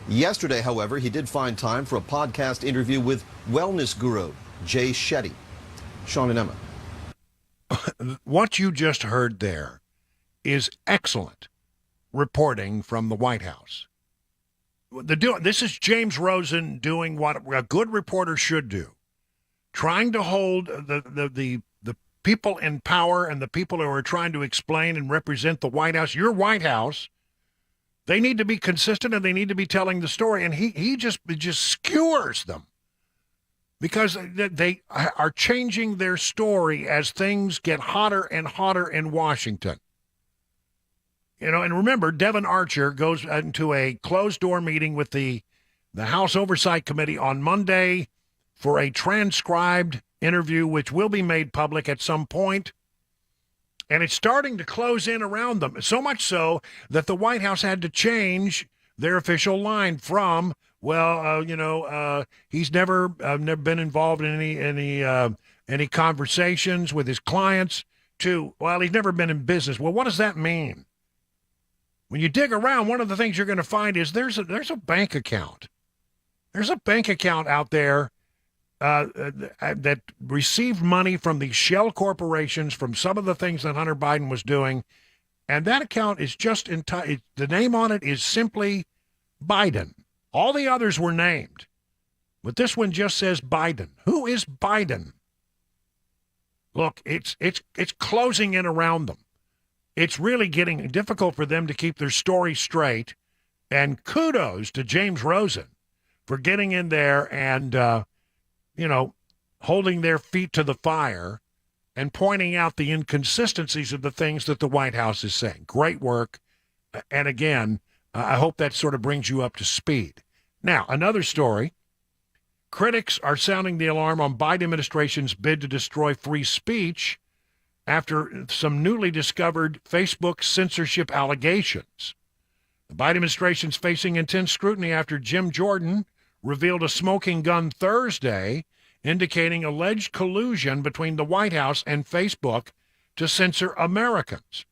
Yesterday, however, he did find time for a podcast interview with wellness guru Jay Shetty. Sean and Emma. What you just heard there is excellent reporting from the White House. This is James Rosen doing what a good reporter should do, trying to hold the people in power and the people who are trying to explain and represent the White House, your White House. They need to be consistent and they need to be telling the story. And he just skewers them because they are changing their story as things get hotter and hotter in Washington. You know, and remember, Devin Archer goes into a closed-door meeting with the House Oversight Committee on Monday for a transcribed interview, which will be made public at some point. And it's starting to close in around them, so much so that the White House had to change their official line from, he's never been involved in any conversations with his clients, to, well, he's never been in business. Well, what does that mean? When you dig around, one of the things you're going to find is there's a bank account. There's a bank account out there that received money from the shell corporations from some of the things that Hunter Biden was doing. And that account is just, the name on it is simply Biden. All the others were named, but this one just says Biden. Who is Biden? Look, it's closing in around them. It's really getting difficult for them to keep their story straight. And kudos to James Rosen for getting in there and, holding their feet to the fire and pointing out the inconsistencies of the things that the White House is saying. Great work. And again, I hope that sort of brings you up to speed. Now, another story. Critics are sounding the alarm on Biden administration's bid to destroy free speech after some newly discovered Facebook censorship allegations. The Biden administration's facing intense scrutiny after Jim Jordan revealed a smoking gun Thursday, indicating alleged collusion between the White House and Facebook to censor Americans.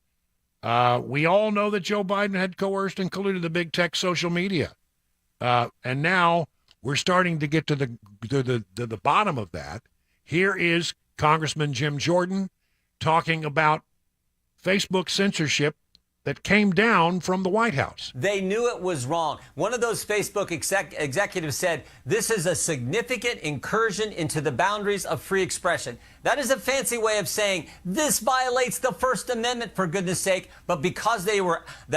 We all know that Joe Biden had coerced and colluded the big tech social media. And now we're starting to get to the bottom of that. Here is Congressman Jim Jordan talking about Facebook censorship that came down from the White House. They knew it was wrong. One of those Facebook executives said, this is a significant incursion into the boundaries of free expression. That is a fancy way of saying this violates the First Amendment, for goodness sake. But because the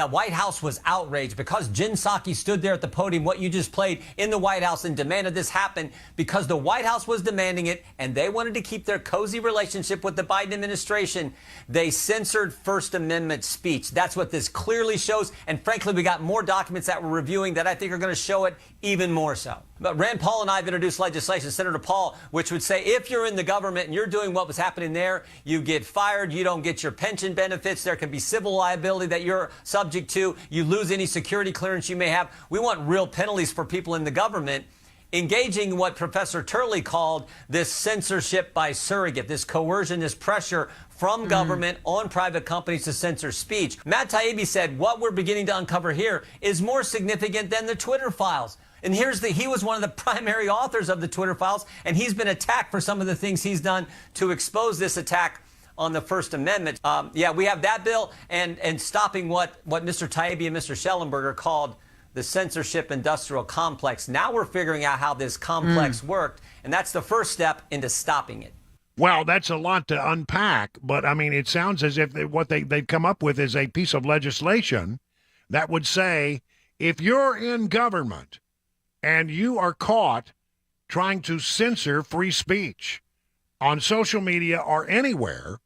White House was outraged, because Jen Psaki stood there at the podium, what you just played, in the White House and demanded this happen, because the White House was demanding it and they wanted to keep their cozy relationship with the Biden administration, they censored First Amendment speech. That's what this clearly shows. And frankly, we got more documents that we're reviewing that I think are going to show it even more so. But Rand Paul and I have introduced legislation, Senator Paul, which would say if you're in the government and you're doing what was happening there, you get fired, you don't get your pension benefits, there can be civil liability that you're subject to, you lose any security clearance you may have. We want real penalties for people in the government engaging what Professor Turley called this censorship by surrogate, this coercion, this pressure from government on private companies to censor speech. Matt Taibbi said what we're beginning to uncover here is more significant than the Twitter files. And he was one of the primary authors of the Twitter files, and he's been attacked for some of the things he's done to expose this attack on the First Amendment. We have that bill and stopping what Mr. Taibbi and Mr. Schellenberger called the censorship industrial complex. Now we're figuring out how this complex worked, and that's the first step into stopping it. Well, that's a lot to unpack, but I mean, it sounds as if what they've come up with is a piece of legislation that would say, if you're in government and you are caught trying to censor free speech on social media or anywhere,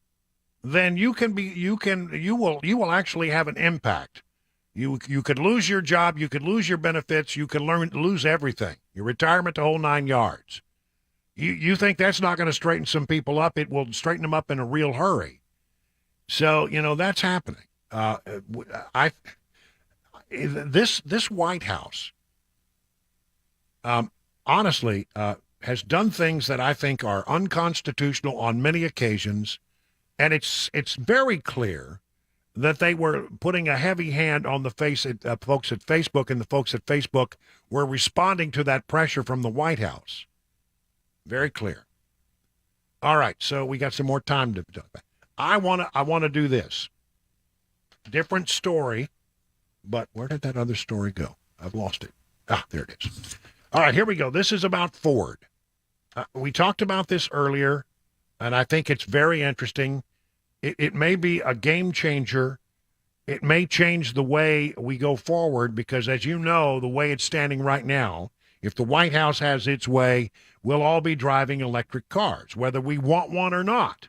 then you will actually have an impact. You could lose your job, you could lose your benefits, you could lose everything, your retirement, the whole 9 yards. You think that's not going to straighten some people up? It will straighten them up in a real hurry. So, that's happening. This White House, honestly, has done things that I think are unconstitutional on many occasions, and it's very clear that they were putting a heavy hand on the folks at Facebook, and the folks at Facebook were responding to that pressure from the White House. Very clear. All right, so we got some more time to talk about. I want to do this. Different story, but where did that other story go? I've lost it. There it is. All right, here we go. This is about Ford. We talked about this earlier, and I think it's very interesting. It may be a game changer. It may change the way we go forward because, as you know, the way it's standing right now, if the White House has its way, we'll all be driving electric cars, whether we want one or not.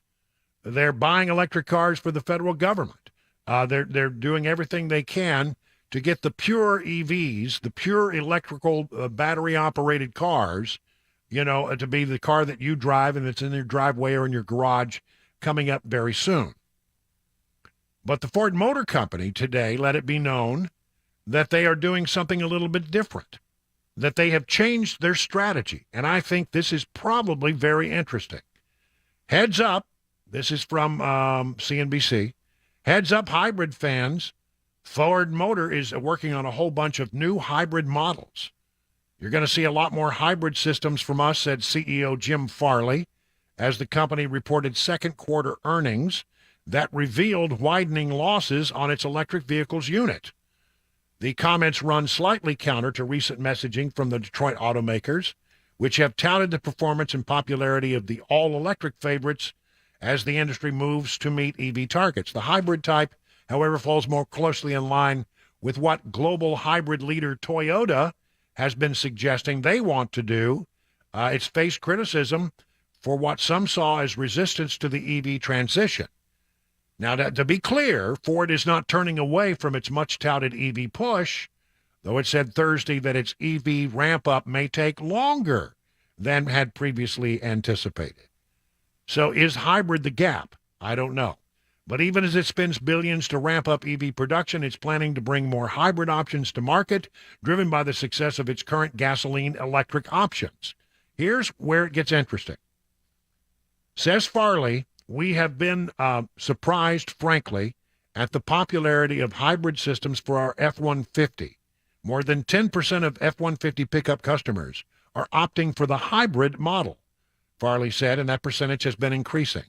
They're buying electric cars for the federal government. They're doing everything they can to get the pure EVs, the pure electrical battery-operated cars, to be the car that you drive and it's in your driveway or in your garage coming up very soon. But the Ford Motor Company today let it be known that they are doing something a little bit different, that they have changed their strategy. And I think this is probably very interesting. Heads up, this is from CNBC. Heads up, hybrid fans. Ford Motor is working on a whole bunch of new hybrid models. You're going to see a lot more hybrid systems from us, said CEO Jim Farley, as the company reported second quarter earnings that revealed widening losses on its electric vehicles unit. The comments run slightly counter to recent messaging from the Detroit automakers, which have touted the performance and popularity of the all-electric favorites as the industry moves to meet EV targets. The hybrid type, however, falls more closely in line with what global hybrid leader Toyota has been suggesting they want to do. It's faced criticism for what some saw as resistance to the EV transition. Now, to be clear, Ford is not turning away from its much-touted EV push, though it said Thursday that its EV ramp-up may take longer than had previously anticipated. So is hybrid the gap? I don't know. But even as it spends billions to ramp up EV production, it's planning to bring more hybrid options to market, driven by the success of its current gasoline-electric options. Here's where it gets interesting. Says Farley, we have been surprised, frankly, at the popularity of hybrid systems for our F-150. More than 10% of F-150 pickup customers are opting for the hybrid model, Farley said, and that percentage has been increasing.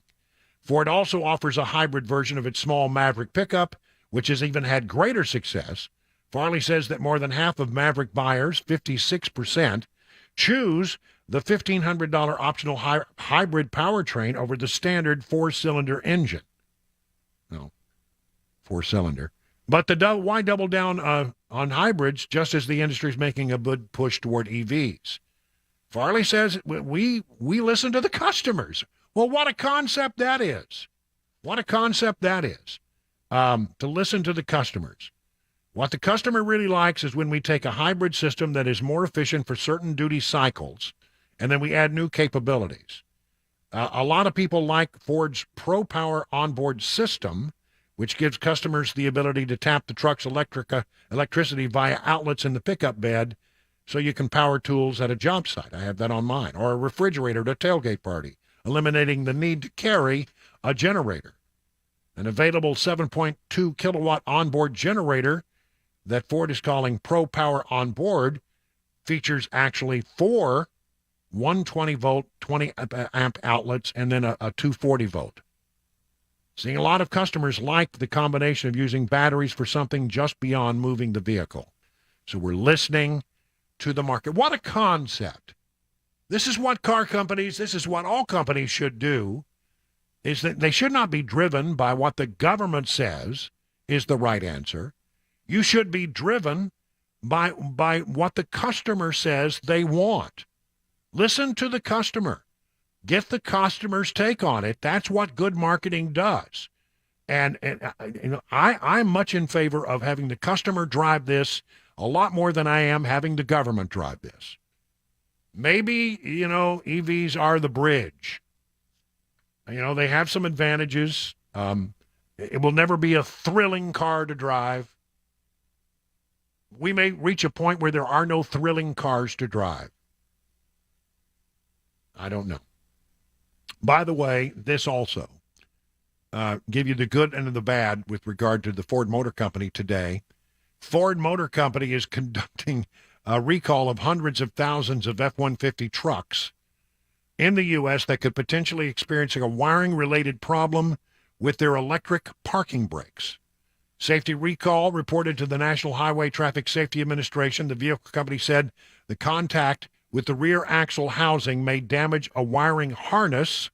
Ford also offers a hybrid version of its small Maverick pickup, which has even had greater success. Farley says that more than half of Maverick buyers, 56%, choose the $1,500 optional hybrid powertrain over the standard four-cylinder engine. No, four-cylinder. But why double down on hybrids just as the industry is making a good push toward EVs? Farley says we listen to the customers. Well, what a concept that is. What a concept that is, to listen to the customers. What the customer really likes is when we take a hybrid system that is more efficient for certain duty cycles, and then we add new capabilities. A lot of people like Ford's ProPower onboard system, which gives customers the ability to tap the truck's electricity via outlets in the pickup bed so you can power tools at a job site. I have that on mine. Or a refrigerator at a tailgate party, eliminating the need to carry a generator. An available 7.2 kilowatt onboard generator that Ford is calling ProPower Onboard features actually 4 120-volt, 20-amp outlets and then a 240-volt. Seeing a lot of customers like the combination of using batteries for something just beyond moving the vehicle. So we're listening to the market. What a concept. This is what car companies, this is what all companies should do, is that they should not be driven by what the government says is the right answer. You should be driven by what the customer says they want. Listen to the customer. Get the customer's take on it. That's what good marketing does. And I'm much in favor of having the customer drive this a lot more than I am having the government drive this. maybe, EVs are the bridge. They have some advantages. It will never be a thrilling car to drive. We may reach a point where there are no thrilling cars to drive. I don't know. By the way, this also give you the good and the bad with regard to the Ford Motor Company today. Ford Motor Company is conducting a recall of hundreds of thousands of F-150 trucks in the U.S. that could potentially experience a wiring-related problem with their electric parking brakes. Safety recall reported to the National Highway Traffic Safety Administration. The vehicle company said the contact with the rear axle housing may damage a wiring harness,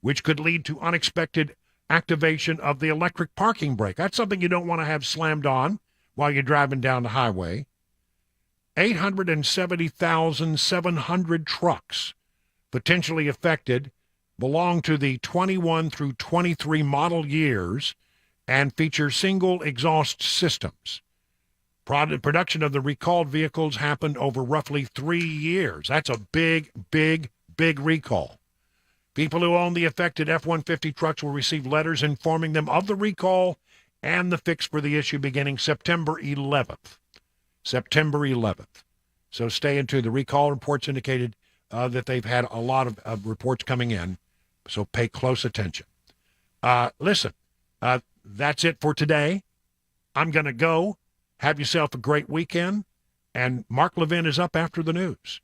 which could lead to unexpected activation of the electric parking brake. That's something you don't want to have slammed on while you're driving down the highway. 870,700 trucks potentially affected belong to the 21 through 23 model years and feature single exhaust systems. Production of the recalled vehicles happened over roughly 3 years. That's a big, big, big recall. People who own the affected F-150 trucks will receive letters informing them of the recall and the fix for the issue beginning September 11th. September 11th. So stay into the recall reports indicated that they've had a lot of reports coming in, so pay close attention. Listen, that's it for today. I'm going to go. Have yourself a great weekend, and Mark Levin is up after the news.